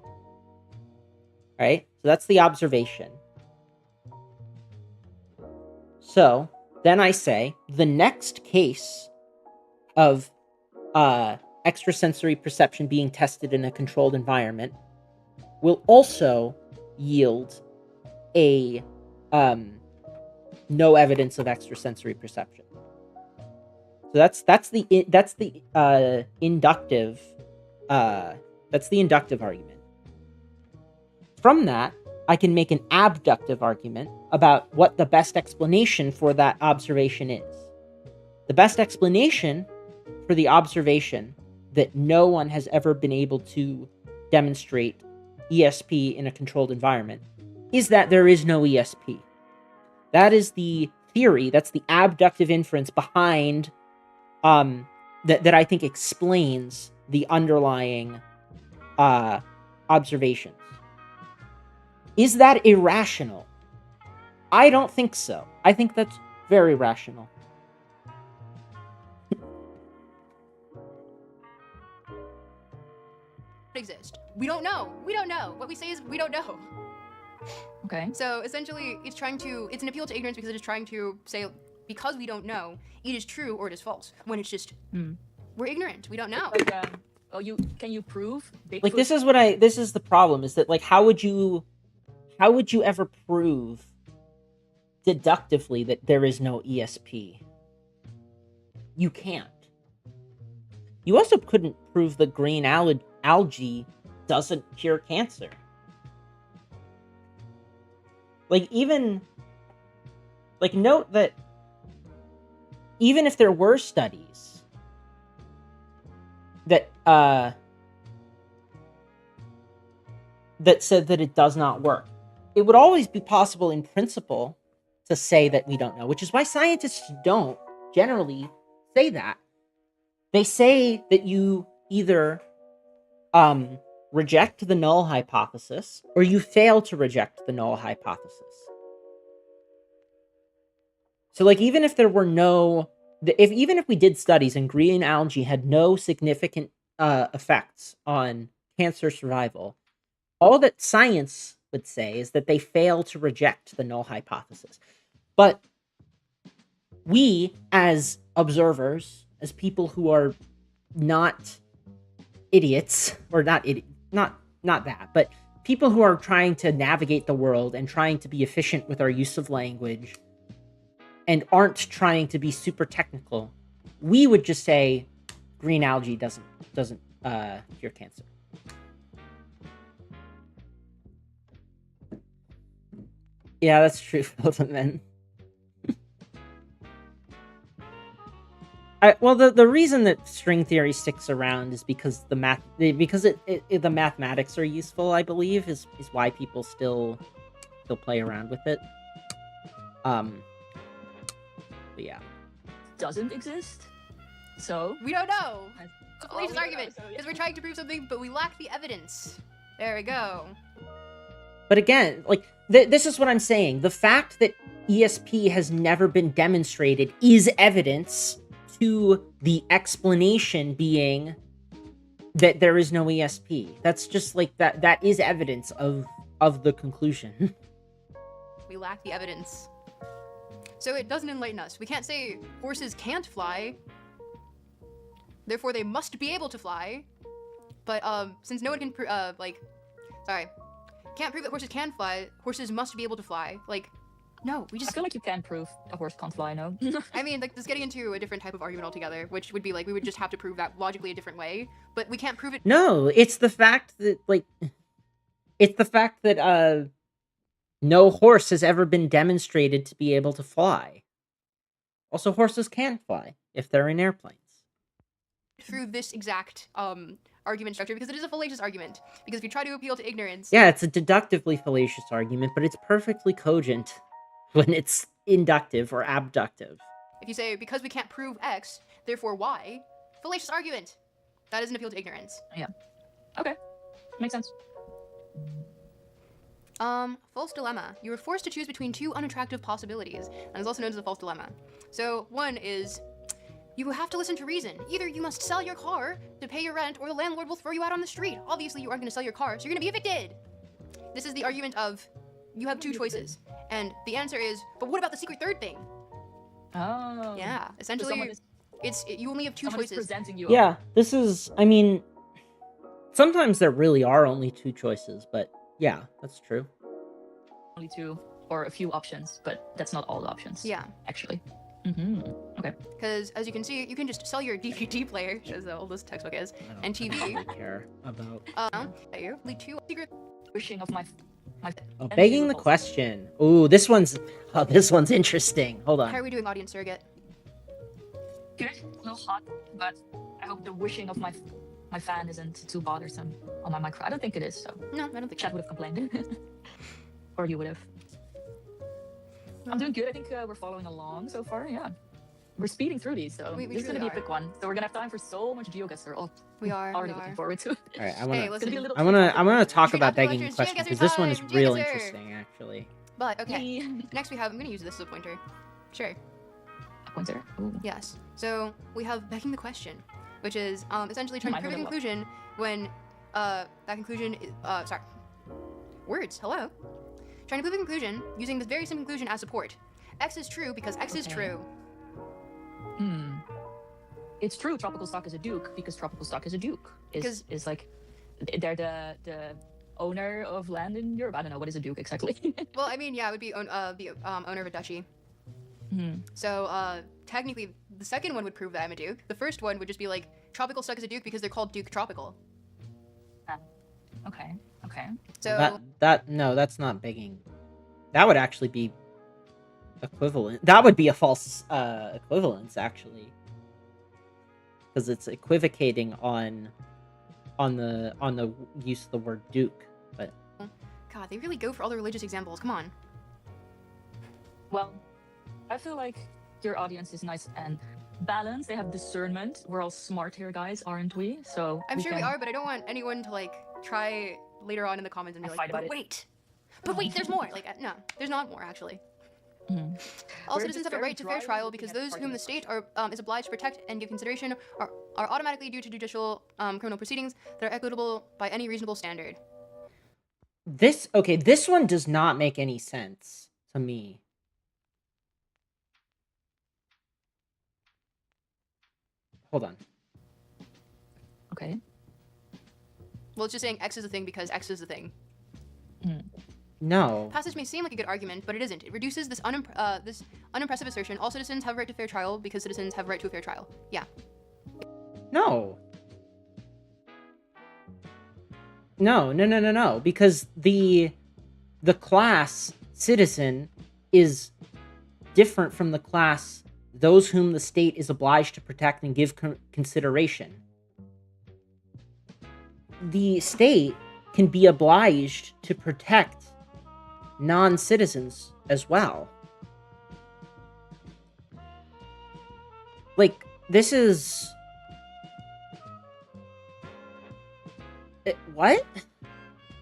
Right? So that's the observation. So then I say the next case of extrasensory perception being tested in a controlled environment will also yield a no evidence of extrasensory perception. So that's the inductive argument. From that, I can make an abductive argument about what the best explanation for that observation is. The best explanation for the observation that no one has ever been able to demonstrate ESP in a controlled environment is that there is no ESP. That is the theory, that's the abductive inference behind that I think explains the underlying observations. Is that irrational? I don't think so. I think that's very rational. Exist. We don't know. We don't know. What we say is we don't know. Okay. So essentially, it's an appeal to ignorance because it is trying to say, because we don't know, it is true or it is false. When it's just, we're ignorant. We don't know. Like, can you prove? Like, this is the problem, is that, like, how would you ever prove deductively that there is no ESP? You can't. You also couldn't prove that green algae doesn't cure cancer. Like, note that even if there were studies that said that it does not work, it would always be possible in principle to say that we don't know, which is why scientists don't generally say that. They say that you either reject the null hypothesis or you fail to reject the null hypothesis. So, like, even if there were even if we did studies and green algae had no significant effects on cancer survival, all that science would say is that they fail to reject the null hypothesis. But we, as observers, as people who are not idiots, or not that, but people who are trying to navigate the world and trying to be efficient with our use of language and aren't trying to be super technical, we would just say green algae doesn't cure cancer. Yeah, that's true, then. Well, the reason that string theory sticks around is because the mathematics are useful, I believe, is why people still play around with it. But yeah. Doesn't exist? So? We don't know. It's a Well, we fallacious don't argument. know, so, Because we're trying to prove something, but we lack the evidence. There we go. But again, like, this is what I'm saying. The fact that ESP has never been demonstrated is evidence to the explanation being that there is no ESP. That's just like that is evidence of the conclusion. We lack the evidence. So it doesn't enlighten us. We can't say horses can't fly, therefore they must be able to fly. But since no one can can't prove that horses can fly, horses must be able to fly. Like, no, we I just feel like you can prove a horse can't fly, no? I mean, like, this is getting into a different type of argument altogether, which would be like we would just have to prove that logically a different way, but we can't prove it. No, it's the fact that no horse has ever been demonstrated to be able to fly. Also, horses can fly if they're in airplanes. Through this exact argument structure, because it is a fallacious argument. Because if you try to appeal to ignorance, Yeah, it's a deductively fallacious argument, but it's perfectly cogent when it's inductive or abductive. if you say because we can't prove X, therefore Y, fallacious argument. That is an appeal to ignorance. Yeah. Okay. Makes sense. False dilemma. You are forced to choose between two unattractive possibilities, and is also known as a false dilemma. So one is, you have to listen to reason. Either you must sell your car to pay your rent, or the landlord will throw you out on the street. Obviously, you aren't going to sell your car, so you're going to be evicted. This is the argument of, you have two choices, and the answer is, but what about the secret third thing? Oh. Yeah, essentially, you only have two choices. Presenting you. Yeah, this is, I mean, sometimes there really are only two choices, but yeah, that's true. Only two or a few options, but that's not all the options. Yeah. Actually. Okay. Because as you can see, you can just sell your DVD player, as the oldest textbook is, and TV. I don't really care about. Only two secret. Wishing of my. Oh, begging the question. Ooh, this one's interesting. Hold on. How are we doing, audience surrogate? Good. A little hot, but I hope the wishing of my fan isn't too bothersome on my micro. I don't think it is. So No, I don't think chat so. would have complained, or you would have. I'm doing good. I think we're following along so far. Yeah, we're speeding through these, so We this is gonna truly be a quick one. So we're gonna have time for so much GeoGuessr. Oh, We are. already we looking are. forward to it. All right, Hey, It's gonna listen. be a little. I wanna talk Straight about after the begging the lectures, question GeoGuessr because this one is time, real GeoGuessr. interesting, actually. But okay. Yay. Next we have. I'm gonna use this as a pointer. Sure. A pointer. Ooh. Yes. So we have begging the question, which is essentially trying to I prove a heard a lot. conclusion when that conclusion is sorry. Words. Hello. Trying to prove a conclusion using this very same conclusion as support. X is true because X is Okay. true. It's true. Tropical stock is a duke because tropical stock is a duke. Because- Is like they're the owner of land in Europe. I don't know what is a duke exactly. Well, I mean, yeah, it would be owner of a duchy. So technically, the second one would prove that I'm a duke. The first one would just be like tropical stock is a duke because they're called Duke Tropical. Okay. Okay. So No, that's not begging. That would actually be equivalent. That would be a false equivalence, actually, because it's equivocating on the use of the word duke. But God, they really go for all the religious examples. Come on. Well, I feel like your audience is nice and balanced. They have discernment. We're all smart here, guys, aren't we? So I'm sure we are, but I don't want anyone to like try later on in the comments and be And like, fight about but it." wait, there's more. Like, no, there's not more actually. All We're citizens just have a very right to fair dry trial looking because at those whom the arguments. state is obliged to protect and give consideration are automatically due to judicial criminal proceedings that are equitable by any reasonable standard. this one does not make any sense to me. Hold on. Okay. Well, it's just saying X is a thing because X is a thing. No. Passage may seem like a good argument, but it isn't. It reduces this unimpressive assertion. All citizens have a right to fair trial because citizens have a right to a fair trial. Yeah. No. No. Because the class citizen is different from the class those whom the state is obliged to protect and give consideration. The state can be obliged to protect non-citizens as well. Like, this is... What?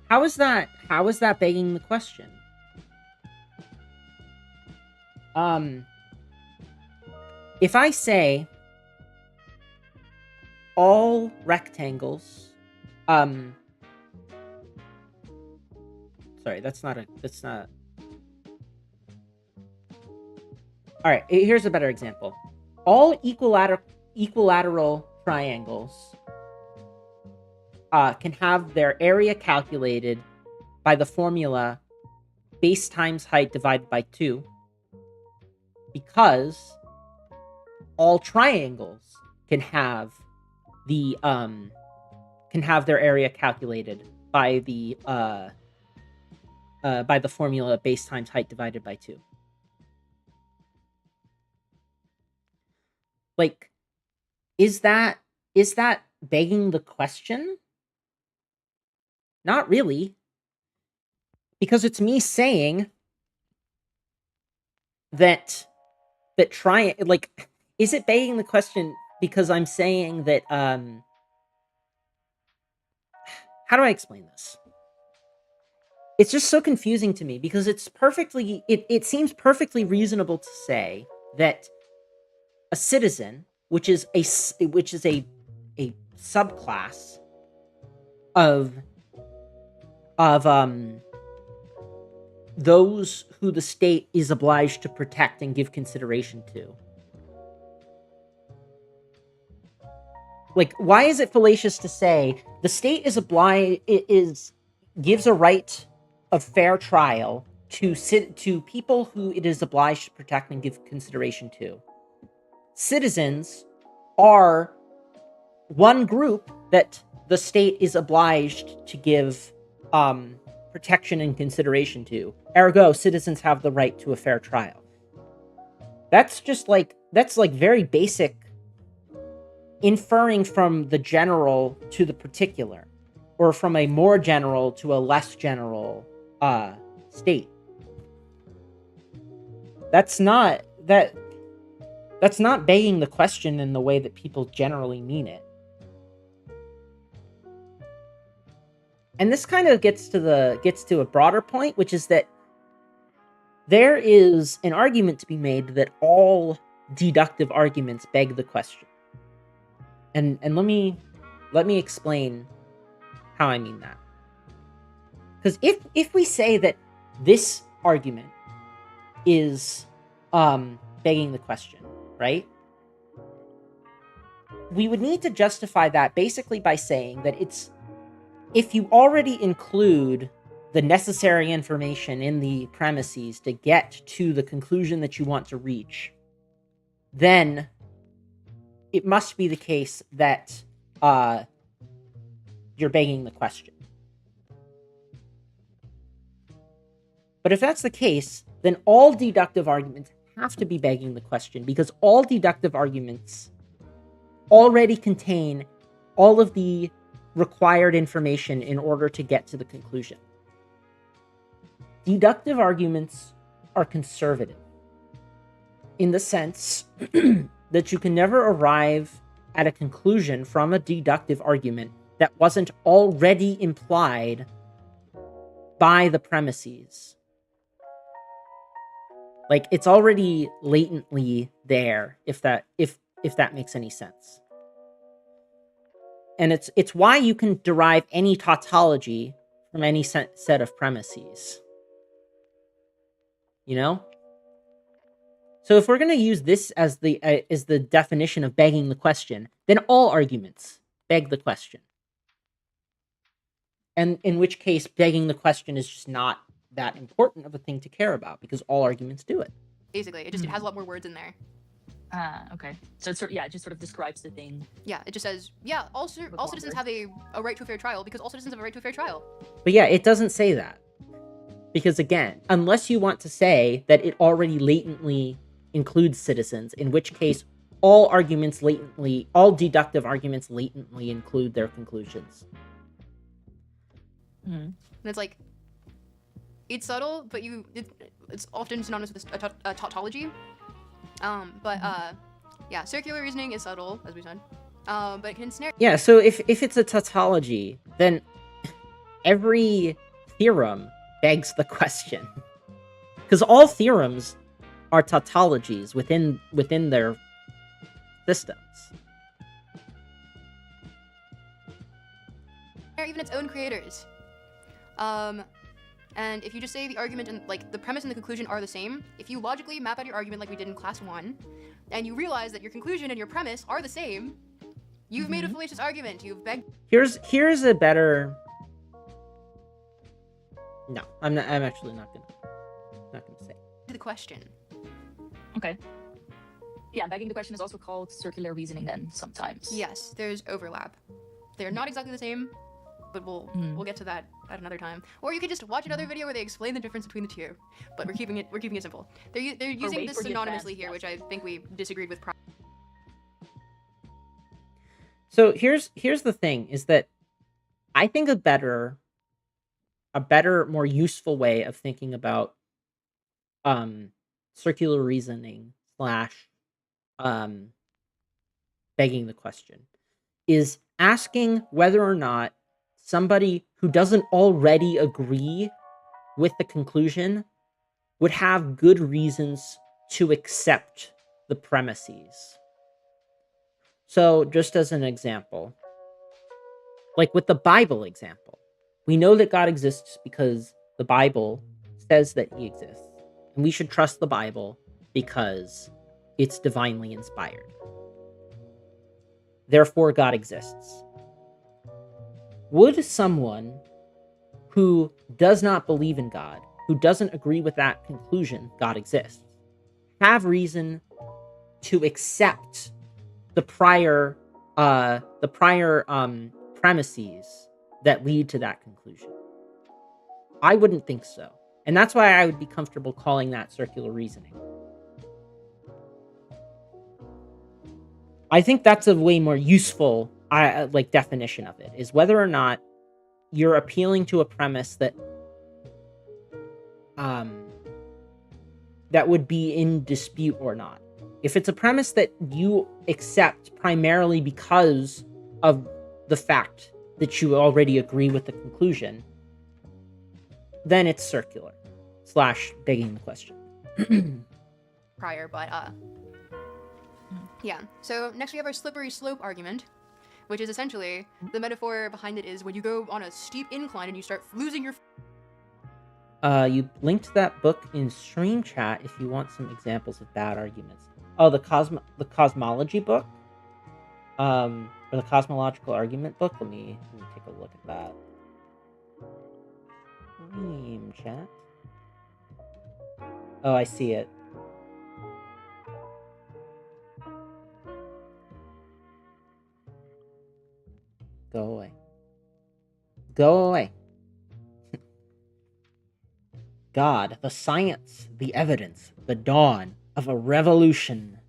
How is that begging the question? If I say all rectangles, sorry, that's not. All right, here's a better example. All equilateral triangles can have their area calculated by the formula base times height divided by 2, because all triangles can have their area calculated by the formula base times height divided by 2. Like, is that begging the question? Not really. Because it's me saying that is it begging the question because I'm saying that how do I explain this? It's just so confusing to me because it seems perfectly reasonable to say that a citizen, which is a subclass of those who the state is obliged to protect and give consideration to. Like, why is it fallacious to say the state gives a right of fair trial to people who it is obliged to protect and give consideration to? Citizens are one group that the state is obliged to give protection and consideration to. Ergo, citizens have the right to a fair trial. That's very basic inferring from the general to the particular, or from a more general to a less general state. That's not begging the question in the way that people generally mean it. And this kind of gets to a broader point, which is that there is an argument to be made that all deductive arguments beg the question. And let me explain how I mean that. Because if we say that this argument is begging the question, right? We would need to justify that basically by saying that if you already include the necessary information in the premises to get to the conclusion that you want to reach, then it must be the case that you're begging the question. But if that's the case, then all deductive arguments have to be begging the question, because all deductive arguments already contain all of the required information in order to get to the conclusion. Deductive arguments are conservative in the sense that you can never arrive at a conclusion from a deductive argument that wasn't already implied by the premises. Like, it's already latently there, if that makes any sense. And it's why you can derive any tautology from any set of premises. You know? So if we're going to use this as the definition of begging the question, then all arguments beg the question. And in which case, begging the question is just not that important of a thing to care about, because all arguments do it. Basically, it has a lot more words in there. Okay. So it's it just sort of describes the thing. Yeah, it just says, all citizens have a right to a fair trial, because all citizens have a right to a fair trial. But yeah, it doesn't say that. Because again, unless you want to say that it already latently includes citizens, in which case all deductive arguments latently include their conclusions. Mm-hmm. And it's like, it's subtle, but it's often synonymous with a tautology. Yeah, circular reasoning is subtle, as we said. But it can snare. Yeah, so if it's a tautology, then every theorem begs the question. Because all theorems are tautologies within their systems. They're even its own creators. And if you just say the argument and the premise and the conclusion are the same, if you logically map out your argument like we did in class 1, and you realize that your conclusion and your premise are the same, you've made a fallacious argument. You've begged. Here's a better. No, I'm actually not gonna say. To the question. Okay. Yeah, begging the question is also called circular reasoning then sometimes. Yes, there's overlap. They're not exactly the same, but we'll get to that at another time. Or you could just watch another video where they explain the difference between the two. But we're keeping it simple. They're using this synonymously here, which I think we disagreed with. So here's the thing: is that I think a better, more useful way of thinking about circular reasoning / begging the question is asking whether or not somebody who doesn't already agree with the conclusion would have good reasons to accept the premises. So, just as an example, like with the Bible example, we know that God exists because the Bible says that he exists. And we should trust the Bible because it's divinely inspired. Therefore, God exists. Would someone who does not believe in God, who doesn't agree with that conclusion, God exists, have reason to accept the prior premises that lead to that conclusion? I wouldn't think so. And that's why I would be comfortable calling that circular reasoning. I think that's a way more useful like definition of it, is whether or not you're appealing to a premise that that would be in dispute or not. If it's a premise that you accept primarily because of the fact that you already agree with the conclusion, then it's circular / begging the question. Prior, but yeah. So next we have our slippery slope argument, which is essentially the metaphor behind it is when you go on a steep incline and you start losing your. You linked that book in stream chat if you want some examples of bad arguments. Oh, the cosmology book, or the cosmological argument book. Let me take a look at that. Stream chat. Oh, I see it. Go away. Go away. God, the science, the evidence, the dawn of a revolution.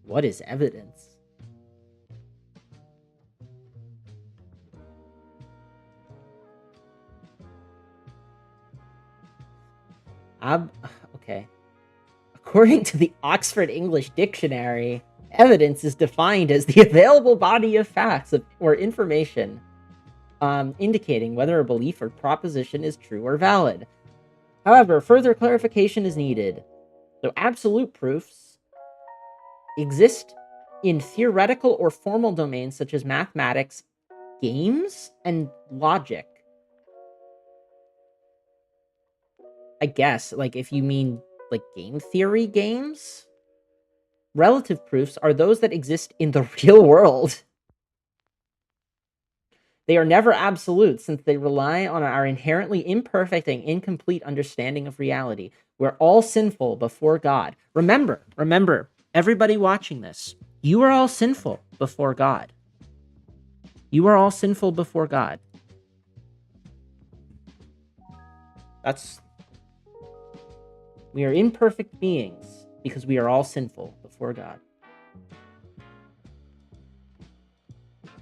What is evidence? Okay. According to the Oxford English Dictionary, evidence is defined as the available body of facts or information indicating whether a belief or proposition is true or valid. However, further clarification is needed. So absolute proofs exist in theoretical or formal domains such as mathematics, games, and logic. I guess, like, if you mean, like, game theory games? Relative proofs are those that exist in the real world. They are never absolute, since they rely on our inherently imperfect and incomplete understanding of reality. We're all sinful before God. Remember, everybody watching this, you are all sinful before God. You are all sinful before God. We are imperfect beings because we are all sinful before God.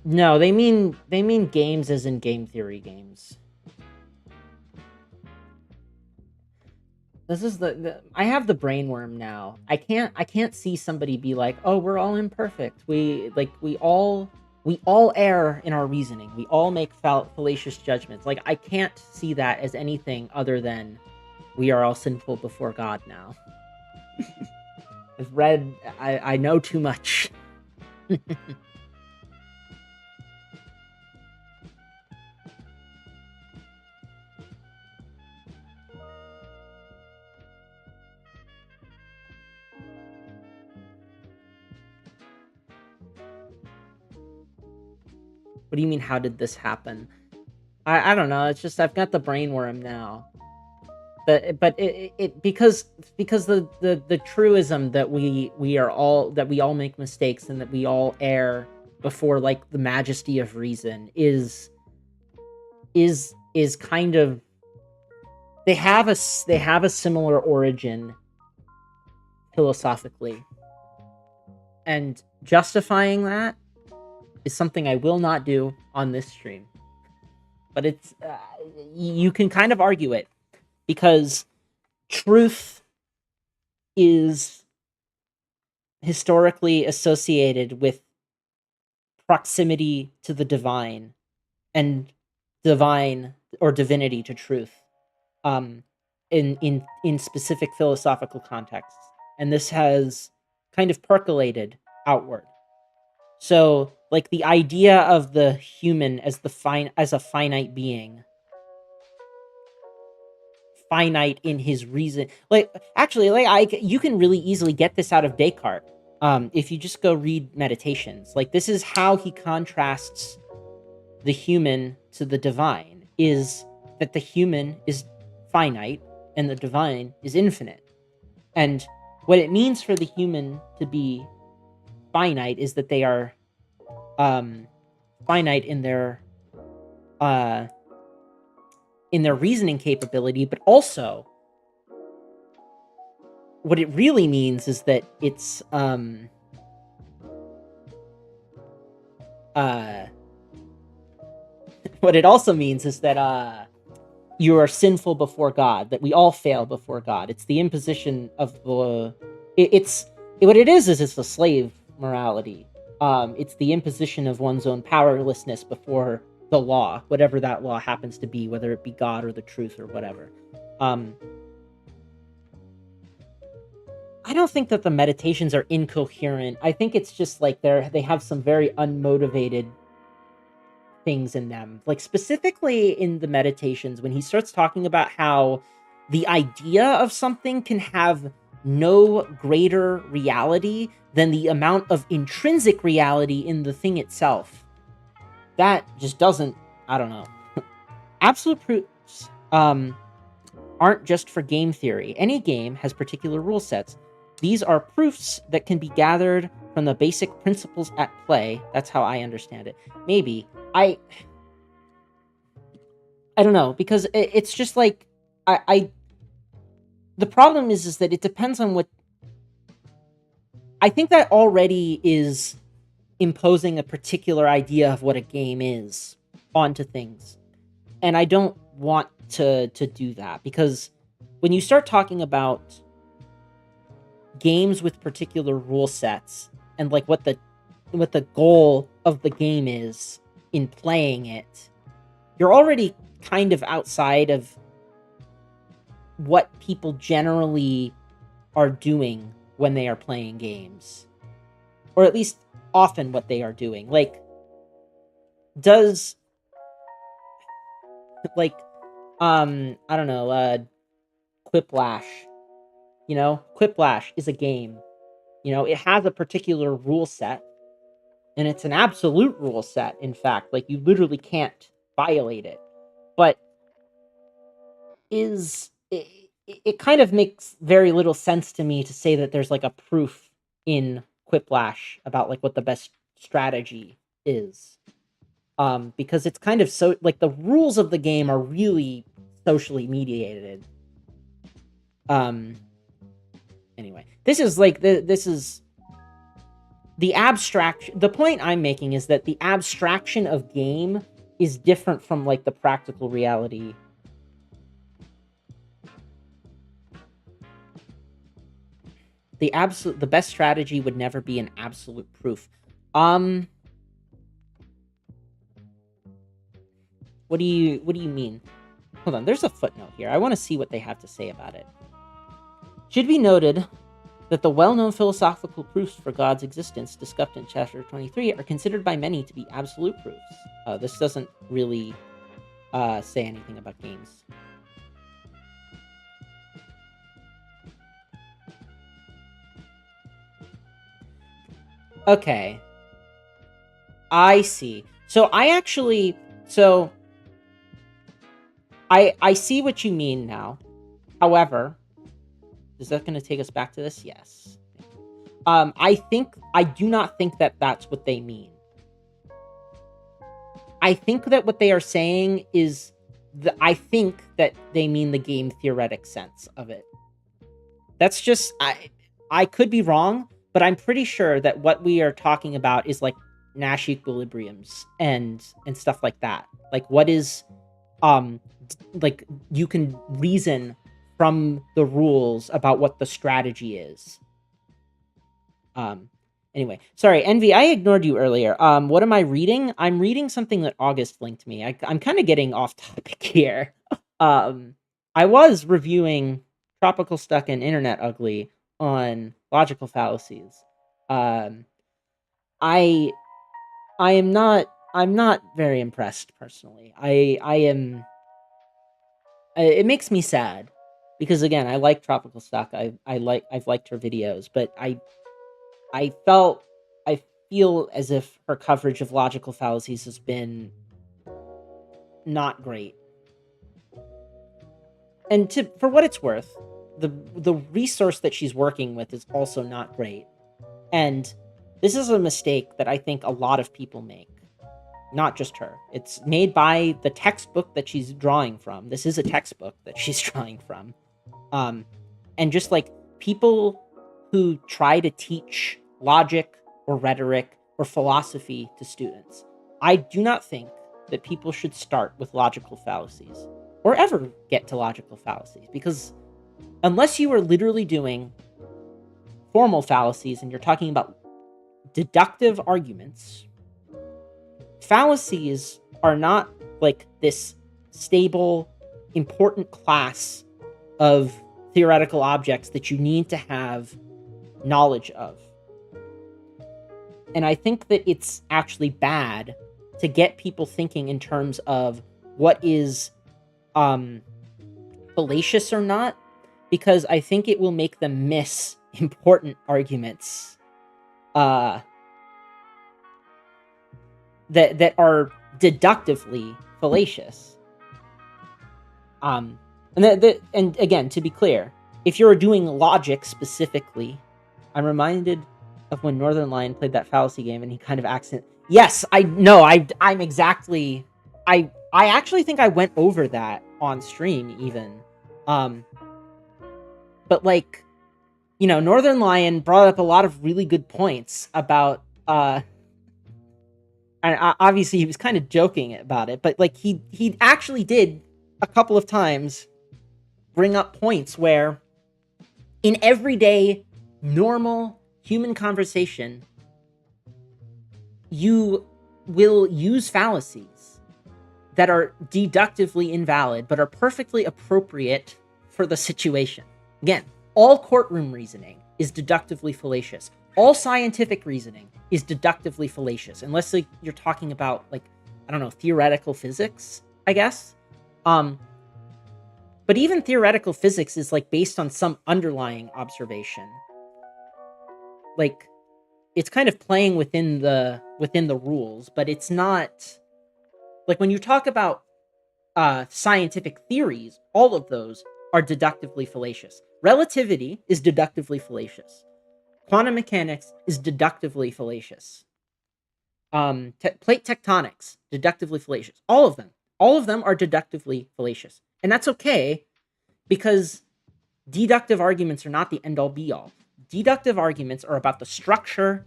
No, they mean games as in game theory games. This is I have the brainworm now. I can't see somebody be like, "Oh, we're all imperfect. We all err in our reasoning. We all make fallacious judgments." Like, I can't see that as anything other than we are all sinful before God now. I know too much. What do you mean, how did this happen? I don't know. It's just I've got the brainworm now. But it because the truism that we all make mistakes and that we all err before, like, the majesty of reason is kind of, they have a similar origin philosophically, and justifying that is something I will not do on this stream. But it's you can kind of argue it, because truth is historically associated with proximity to the divine, and divine or divinity to truth, in specific philosophical contexts, and this has kind of percolated outward. So, like, the idea of the human as a finite being, finite in his reason. Like, actually, you can really easily get this out of Descartes. If you just go read Meditations, like, this is how he contrasts the human to the divine, is that the human is finite and the divine is infinite. And what it means for the human to be finite is that they are finite in their reasoning capability, but also what it really means is that it's what it also means is that you are sinful before God, that we all fail before God. It's the imposition of the it's what it is it's a slave morality. It's the imposition of one's own powerlessness before the law, whatever that law happens to be, whether it be God or the truth or whatever. I don't think that the meditations are incoherent. I think it's just like they have some very unmotivated things in them. Like specifically in the meditations, when he starts talking about how the idea of something can have no greater reality than the amount of intrinsic reality in the thing itself. That just doesn't, I don't know. Absolute proofs aren't just for game theory. Any game has particular rule sets. These are proofs that can be gathered from the basic principles at play. That's how I understand it. Maybe. I don't know, because it's just like the problem is that it depends on what. I think that already is imposing a particular idea of what a game is onto things, and I don't want to do that, because when you start talking about games with particular rule sets and like what the goal of the game is in playing it, you're already kind of outside of what people generally are doing when they are playing games, or at least often what they are doing. Like, does like I don't know, Quiplash. Quiplash is a game. It has a particular rule set, and it's an absolute rule set, in fact. Like, you literally can't violate it. But it kind of makes very little sense to me to say that there's like a proof in Quiplash about like what the best strategy is. Because it's kind of so like the rules of the game are really socially mediated. Anyway, this is the abstraction. The point I'm making is that the abstraction of game is different from like the practical reality. The best strategy would never be an absolute proof. What do you mean? Hold on, there's a footnote here. I want to see what they have to say about it. Should be noted that the well-known philosophical proofs for God's existence discussed in chapter 23 are considered by many to be absolute proofs. This doesn't really say anything about games. Okay. I see. So I see what you mean now. However, is that going to take us back to this? Yes. I do not think that that's what they mean. I think that what they are saying is I think that they mean the game theoretic sense of it. That's just, I could be wrong, but I'm pretty sure that what we are talking about is like Nash equilibriums and stuff like that. Like, what is, like, you can reason from the rules about what the strategy is. Anyway, sorry, Envy, I ignored you earlier. What am I reading? I'm reading something that August linked me. I'm kind of getting off topic here. I was reviewing Tropical Stuck and Internet Ugly on logical fallacies. I'm not very impressed personally. I am. It makes me sad because again, I like Tropical Stuck. I've liked her videos, but I feel as if her coverage of logical fallacies has been not great. And for what it's worth, the resource that she's working with is also not great. And this is a mistake that I think a lot of people make. Not just her. It's made by the textbook that she's drawing from. This is a textbook that she's drawing from. And just like people who try to teach logic or rhetoric or philosophy to students, I do not think that people should start with logical fallacies or ever get to logical fallacies, because unless you are literally doing formal fallacies and you're talking about deductive arguments, fallacies are not like this stable, important class of theoretical objects that you need to have knowledge of. And I think that it's actually bad to get people thinking in terms of what is fallacious or not, because I think it will make them miss important arguments that are deductively fallacious. And and again, to be clear, if you're doing logic specifically, I'm reminded of when Northern Lion played that fallacy game and he kind of accent. Yes, I know. I'm exactly. I actually think I went over that on stream even. But like, Northern Lion brought up a lot of really good points about and obviously he was kind of joking about it, but like he actually did a couple of times bring up points where in everyday normal human conversation you will use fallacies that are deductively invalid but are perfectly appropriate for the situation. Again, all courtroom reasoning is deductively fallacious. All scientific reasoning is deductively fallacious, unless like you're talking about like, I don't know, theoretical physics, I guess. But even theoretical physics is like based on some underlying observation. Like, it's kind of playing within the rules, but it's not like when you talk about scientific theories, all of those are deductively fallacious. Relativity is deductively fallacious. Quantum mechanics is deductively fallacious. Plate tectonics, deductively fallacious. All of them are deductively fallacious. And that's okay, because deductive arguments are not the end-all be-all. Deductive arguments are about the structure.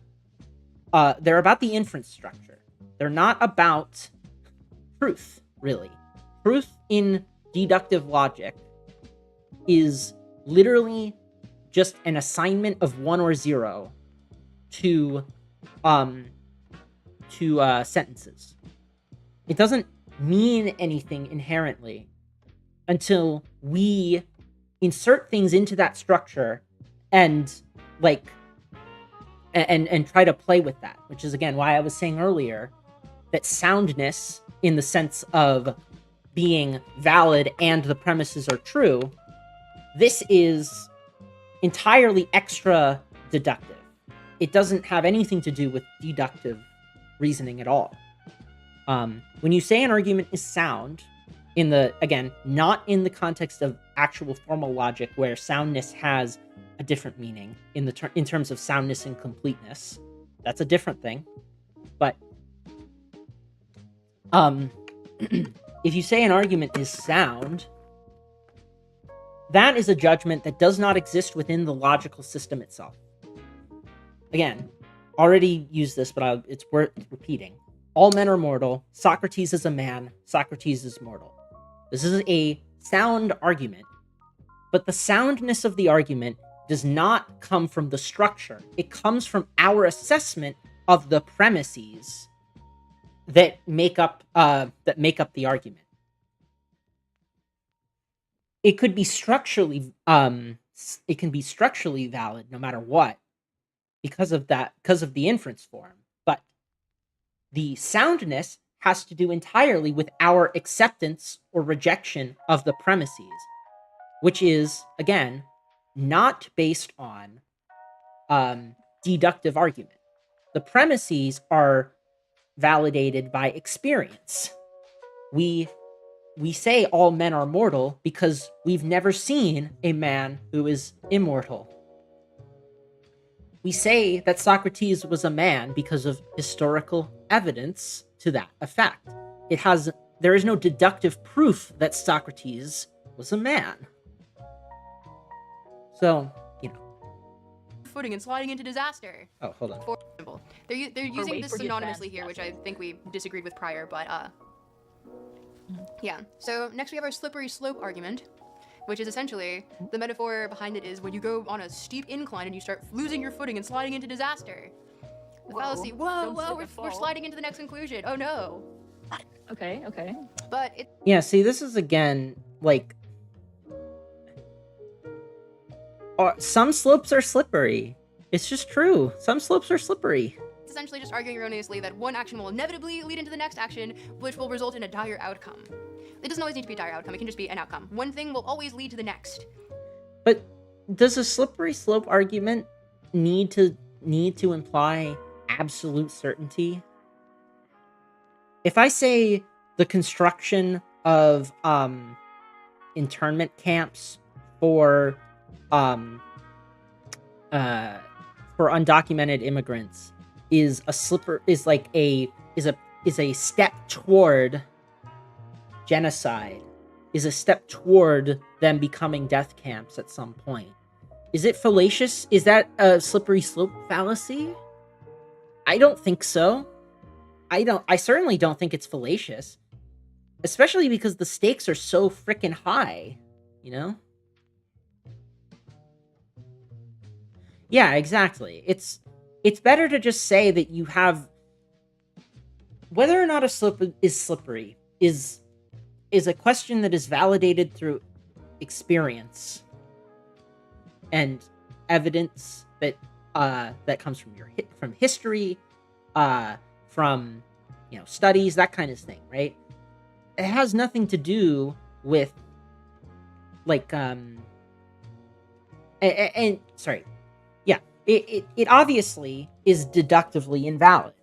They're about the inference structure. They're not about truth, really. Truth in deductive logic is literally just an assignment of 1 or 0 to sentences. It doesn't mean anything inherently until we insert things into that structure and and try to play with that, which is again why I was saying earlier that soundness in the sense of being valid and the premises are true, this is entirely extra deductive. It doesn't have anything to do with deductive reasoning at all. When you say an argument is sound, not in the context of actual formal logic where soundness has a different meaning in terms of soundness and completeness, that's a different thing. But if you say an argument is sound, that is a judgment that does not exist within the logical system itself. Again, already used this, but it's worth repeating. All men are mortal. Socrates is a man. Socrates is mortal. This is a sound argument, but the soundness of the argument does not come from the structure. It comes from our assessment of the premises that make up the argument. It could be structurally valid no matter what, because of the inference form. But the soundness has to do entirely with our acceptance or rejection of the premises, which is, again, not based on deductive argument. The premises are validated by experience. We say all men are mortal because we've never seen a man who is immortal. We say that Socrates was a man because of historical evidence to that effect. There is no deductive proof that Socrates was a man. So, footing and sliding into disaster. Oh, hold on. For example, they're using wait this for the synonymously advanced here, which I gases. think we disagreed with prior, but yeah. So next we have our slippery slope argument, which is essentially the metaphor behind it is when you go on a steep incline and you start losing your footing and sliding into disaster. The fallacy. Whoa, Don't whoa, slip we're and fall. sliding into the next conclusion. Oh no. Okay, okay. But it Yeah, see, this is again like some slopes are slippery. It's just true. Some slopes are slippery. it's essentially just arguing erroneously that one action will inevitably lead into the next action, which will result in a dire outcome. It doesn't always need to be a dire outcome, it can just be an outcome. One thing will always lead to the next. But does a slippery slope argument need to imply absolute certainty? If I say the construction of internment camps for undocumented immigrants is a step toward genocide, is a step toward them becoming death camps at some point. Is it fallacious? Is that a slippery slope fallacy? I don't think so. I certainly don't think it's fallacious. Especially because the stakes are so freaking high, you know? Yeah, exactly. It's better to just say that you have whether or not a slope is slippery is a question that is validated through experience and evidence that comes from from history, from studies, that kind of thing, right? It has nothing to do with like sorry. Yeah, it obviously is deductively invalid.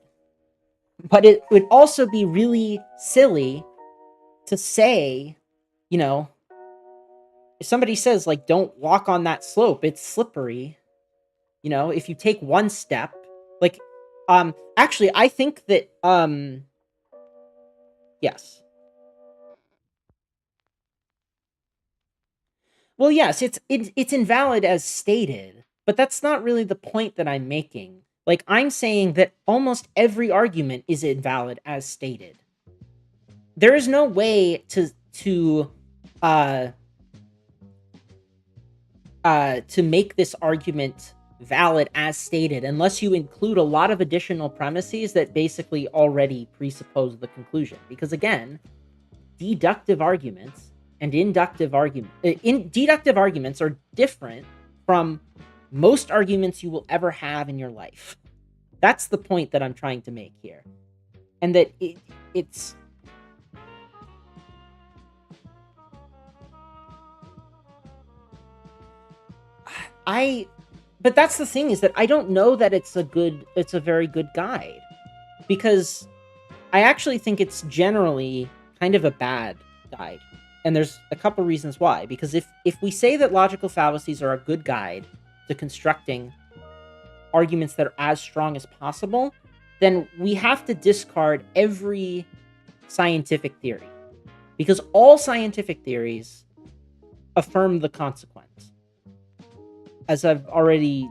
But it would also be really silly to say, if somebody says, like, don't walk on that slope, it's slippery. If you take one step, like, actually, I think that, yes. Well, yes, it's invalid as stated, but that's not really the point that I'm making. Like, I'm saying that almost every argument is invalid as stated. There is no way to make this argument valid as stated unless you include a lot of additional premises that basically already presuppose the conclusion. Because again, deductive arguments and deductive arguments are different from most arguments you will ever have in your life. That's the point that I'm trying to make here. And that it's but that's the thing, is that I don't know that it's a very good guide, because I actually think it's generally kind of a bad guide. And there's a couple reasons why. Because if we say that logical fallacies are a good guide to constructing arguments that are as strong as possible, then we have to discard every scientific theory. Because all scientific theories affirm the consequence, as I've already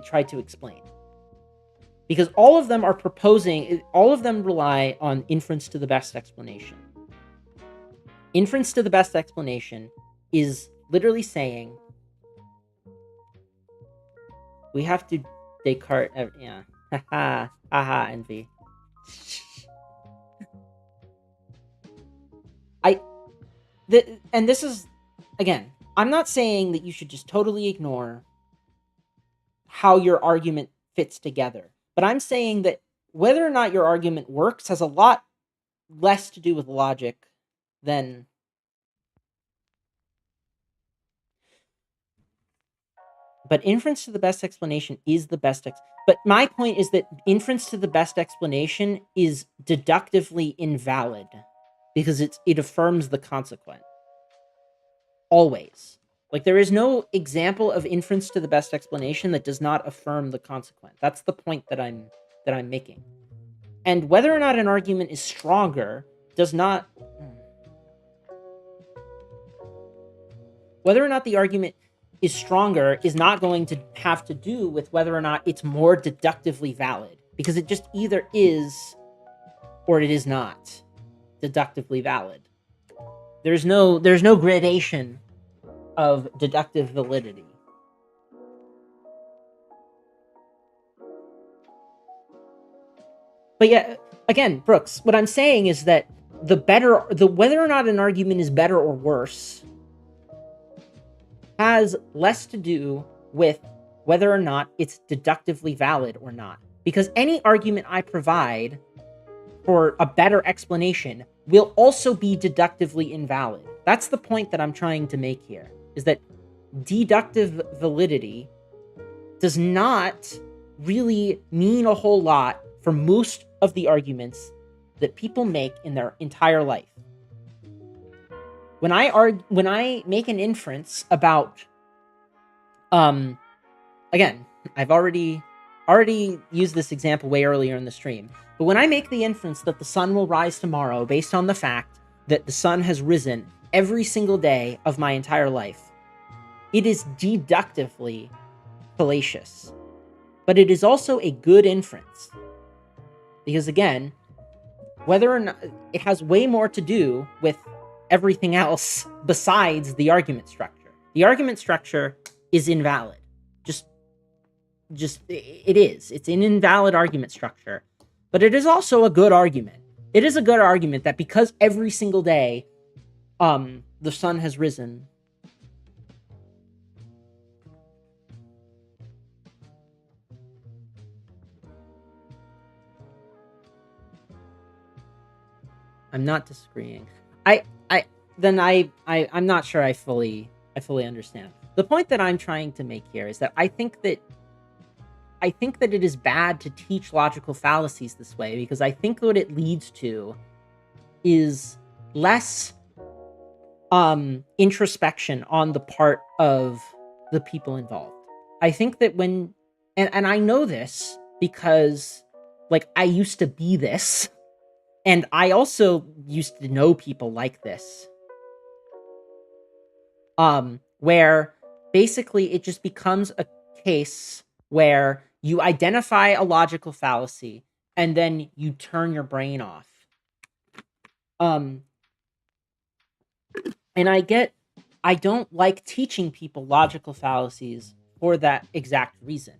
tried to explain. Because all of them rely on inference to the best explanation. Inference to the best explanation is literally saying we have to Descartes. Yeah. Haha, envy. And this is, again, I'm not saying that you should just totally ignore how your argument fits together. But I'm saying that whether or not your argument works has a lot less to do with logic than... But inference to the best explanation is the best... But my point is that inference to the best explanation is deductively invalid, because it affirms the consequent. Always. Like, there is no example of inference to the best explanation that does not affirm the consequent. That's the point that I'm making. And whether or not an argument is stronger does not... Whether or not the argument... is stronger is not going to have to do with whether or not it's more deductively valid, because it just either is or it is not deductively valid. There's no gradation of deductive validity. But yeah, again, Brooks, what I'm saying is that whether or not an argument is better or worse has less to do with whether or not it's deductively valid or not. Because any argument I provide for a better explanation will also be deductively invalid. That's the point that I'm trying to make here, is that deductive validity does not really mean a whole lot for most of the arguments that people make in their entire life. When I make an inference about, again, I've already used this example way earlier in the stream, but when I make the inference that the sun will rise tomorrow based on the fact that the sun has risen every single day of my entire life, it is deductively fallacious. But it is also a good inference. Because again, whether or not it has way more to do with everything else besides the argument structure. The argument structure is invalid. It is. It's an invalid argument structure. But it is also a good argument. It is a good argument that because every single day the sun has risen, I'm not disagreeing. I'm not sure I fully understand. The point that I'm trying to make here is that I think that it is bad to teach logical fallacies this way, because I think what it leads to is less introspection on the part of the people involved. I think that when and I know this because like I used to be this, and I also used to know people like this. Where basically it just becomes a case where you identify a logical fallacy and then you turn your brain off. And I don't like teaching people logical fallacies for that exact reason.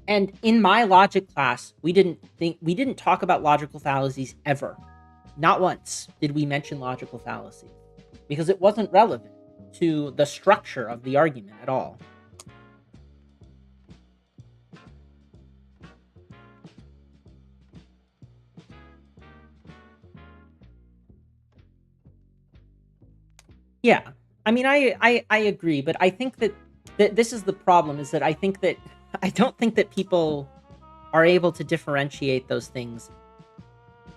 And in my logic class, we didn't talk about logical fallacies ever. Not once did we mention logical fallacy, because it wasn't relevant to the structure of the argument at all. Yeah, I mean, I agree, but I think that this is the problem, is that I don't think that people are able to differentiate those things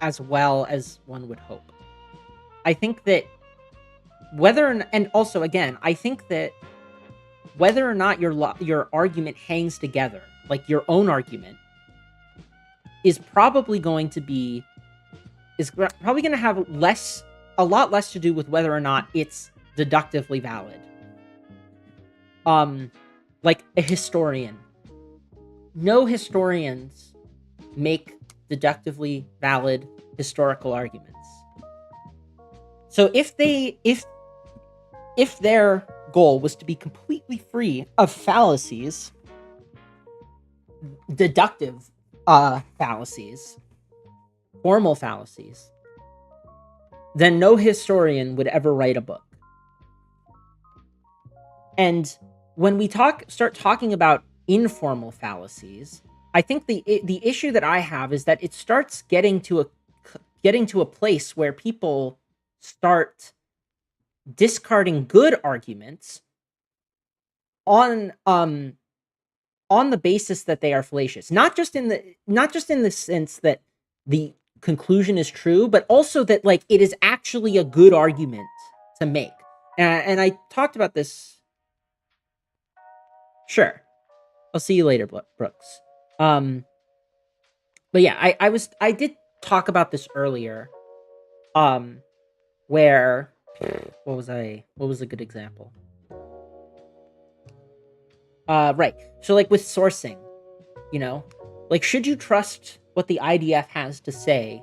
as well as one would hope. I think that and also again, I think that whether or not your argument hangs together, like your own argument, is probably going to have a lot less to do with whether or not it's deductively valid. Like a historian. No historians make deductively valid historical arguments. So if their goal was to be completely free of fallacies, deductive fallacies, formal fallacies, then no historian would ever write a book. And when we start talking about informal fallacies, I think the issue that I have is that it starts getting to a place where people start discarding good arguments on the basis that they are fallacious. Not just in the sense that the conclusion is true, but also that like it is actually a good argument to make. And I talked about this. Sure. I'll see you later, Brooks. But yeah, I did talk about this earlier. Where what was a good example? Right. So, like, with sourcing, you know, like, should you trust what the IDF has to say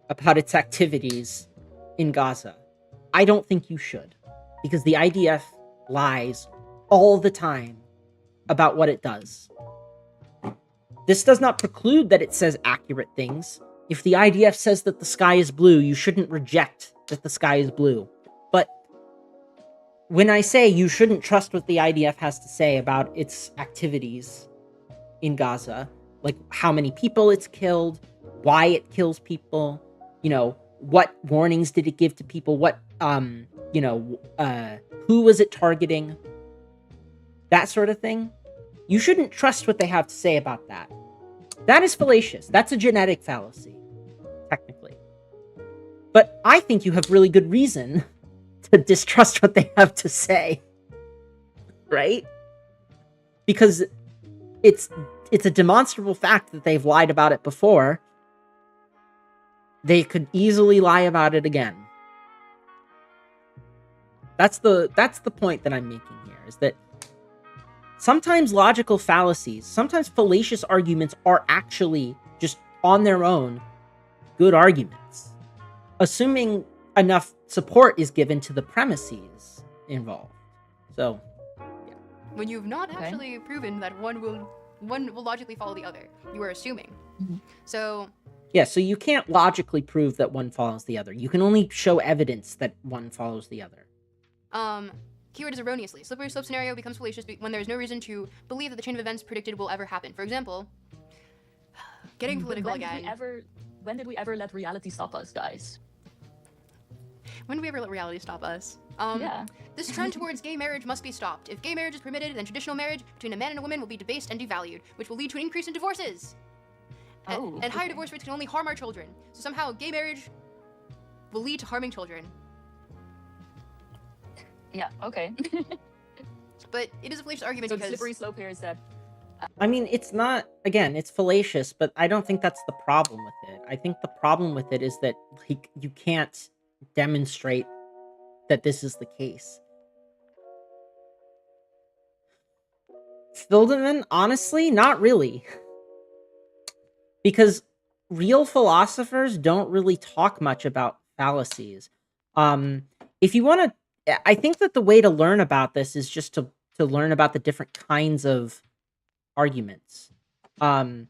about its activities in Gaza? I don't think you should, because the IDF lies all the time about what it does. This does not preclude that it says accurate things. If the IDF says that the sky is blue, you shouldn't reject that the sky is blue. But when I say you shouldn't trust what the IDF has to say about its activities in Gaza, like how many people it's killed, why it kills people, what warnings did it give to people, who was it targeting, that sort of thing. You shouldn't trust what they have to say about that. That is fallacious. That's a genetic fallacy, technically. But I think you have really good reason to distrust what they have to say, right? Because it's a demonstrable fact that they've lied about it before. They could easily lie about it again. That's the point that I'm making here, is that sometimes logical fallacies, sometimes fallacious arguments are actually just on their own good arguments, assuming enough support is given to the premises involved. So, yeah. When you've not actually proven that one will logically follow the other, you are assuming. Mm-hmm. So yeah, so you can't logically prove that one follows the other. You can only show evidence that one follows the other. Keyword is erroneously. Slippery slope scenario becomes fallacious when there is no reason to believe that the chain of events predicted will ever happen. For example, getting political again. When did we ever let reality stop us, guys? When did we ever let reality stop us? Yeah. This trend towards gay marriage must be stopped. If gay marriage is permitted, then traditional marriage between a man and a woman will be debased and devalued, which will lead to an increase in divorces. And higher divorce rates can only harm our children. So somehow gay marriage will lead to harming children. Yeah, okay. But it is a fallacious argument so because... the slippery slope here is that... I mean, it's not... Again, it's fallacious, but I don't think that's the problem with it. I think the problem with it is that you can't demonstrate that this is the case. Fildeman, honestly, not really. Because real philosophers don't really talk much about fallacies. If you want to... I think that the way to learn about this is just to learn about the different kinds of arguments. So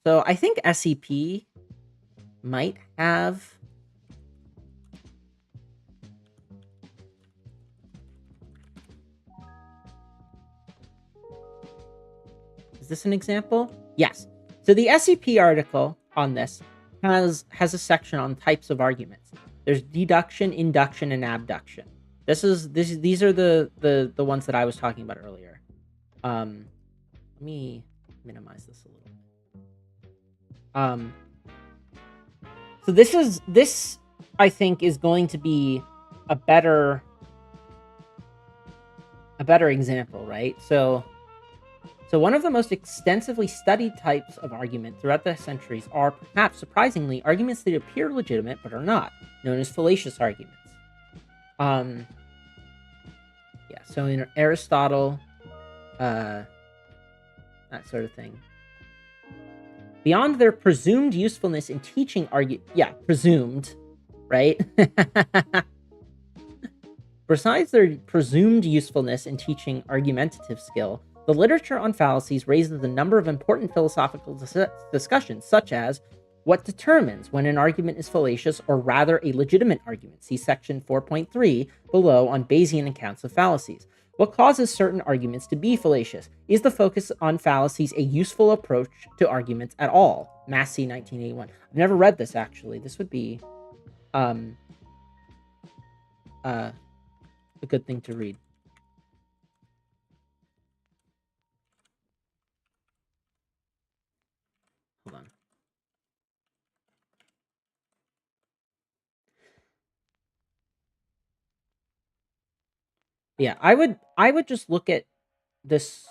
I think SEP might have... Is this an example? Yes. So the SEP article on this has a section on types of arguments. There's deduction, induction, and abduction. These are the ones that I was talking about earlier. Let me minimize this a little bit. So this I think is going to be a better example, right? So one of the most extensively studied types of argument throughout the centuries are, perhaps surprisingly, arguments that appear legitimate but are not, known as fallacious arguments. Yeah, so in Aristotle, that sort of thing. Beyond their presumed usefulness in teaching presumed, right? Besides their presumed usefulness in teaching argumentative skill, the literature on fallacies raises a number of important philosophical discussions, such as what determines when an argument is fallacious or rather a legitimate argument. See section 4.3 below on Bayesian accounts of fallacies. What causes certain arguments to be fallacious? Is the focus on fallacies a useful approach to arguments at all? Massey, 1981. I've never read this, actually. This would be a good thing to read. Hold on. Yeah, I would just look at this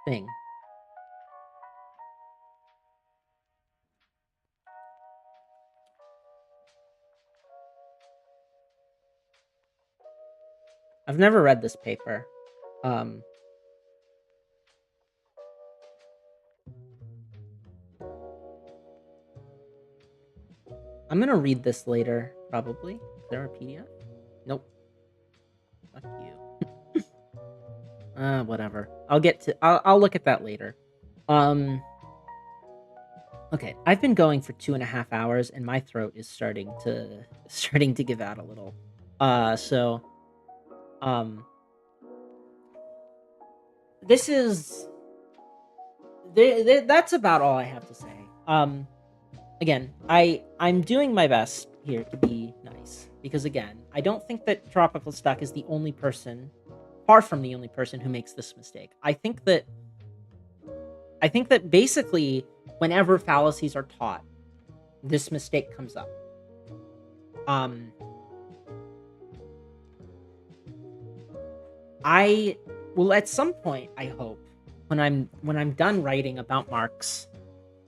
thing. I've never read this paper. I'm gonna read this later, probably. Is there a PDF? Nope. Fuck you. Whatever. I'll look at that later. Okay, I've been going for 2.5 hours, and my throat is starting to give out a little. This is that's about all I have to say. Again, I'm doing my best here to be nice because again, I don't think that Tropical Stuck is the only person, far from the only person who makes this mistake. I think that basically whenever fallacies are taught, this mistake comes up. I will at some point, I hope, when I'm done writing about Marx,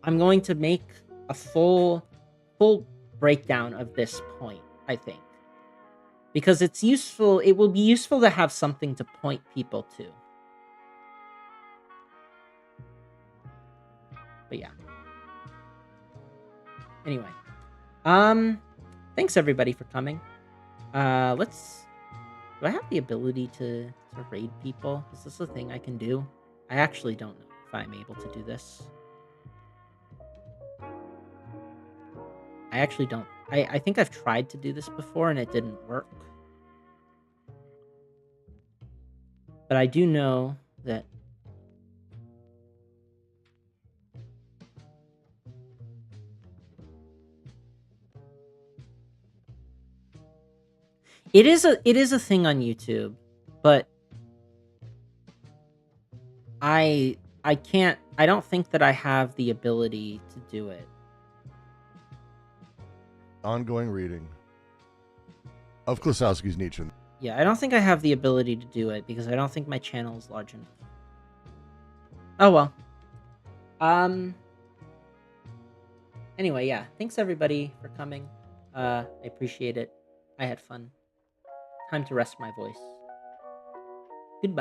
I'm going to make a full breakdown of this point, I think. Because it's useful, it will be useful to have something to point people to. But yeah. Anyway. Thanks everybody for coming. Do I have the ability to raid people? Is this a thing I can do? I actually don't know if I'm able to do this. I actually don't. I think I've tried to do this before and it didn't work. But I do know that it is a thing on YouTube, but I don't think that I have the ability to do it. Ongoing reading of Klosowski's Nietzsche. Yeah, I don't think I have the ability to do it because I don't think my channel is large enough. Oh well. Anyway, yeah. Thanks everybody for coming. I appreciate it. I had fun. Time to rest my voice. Goodbye.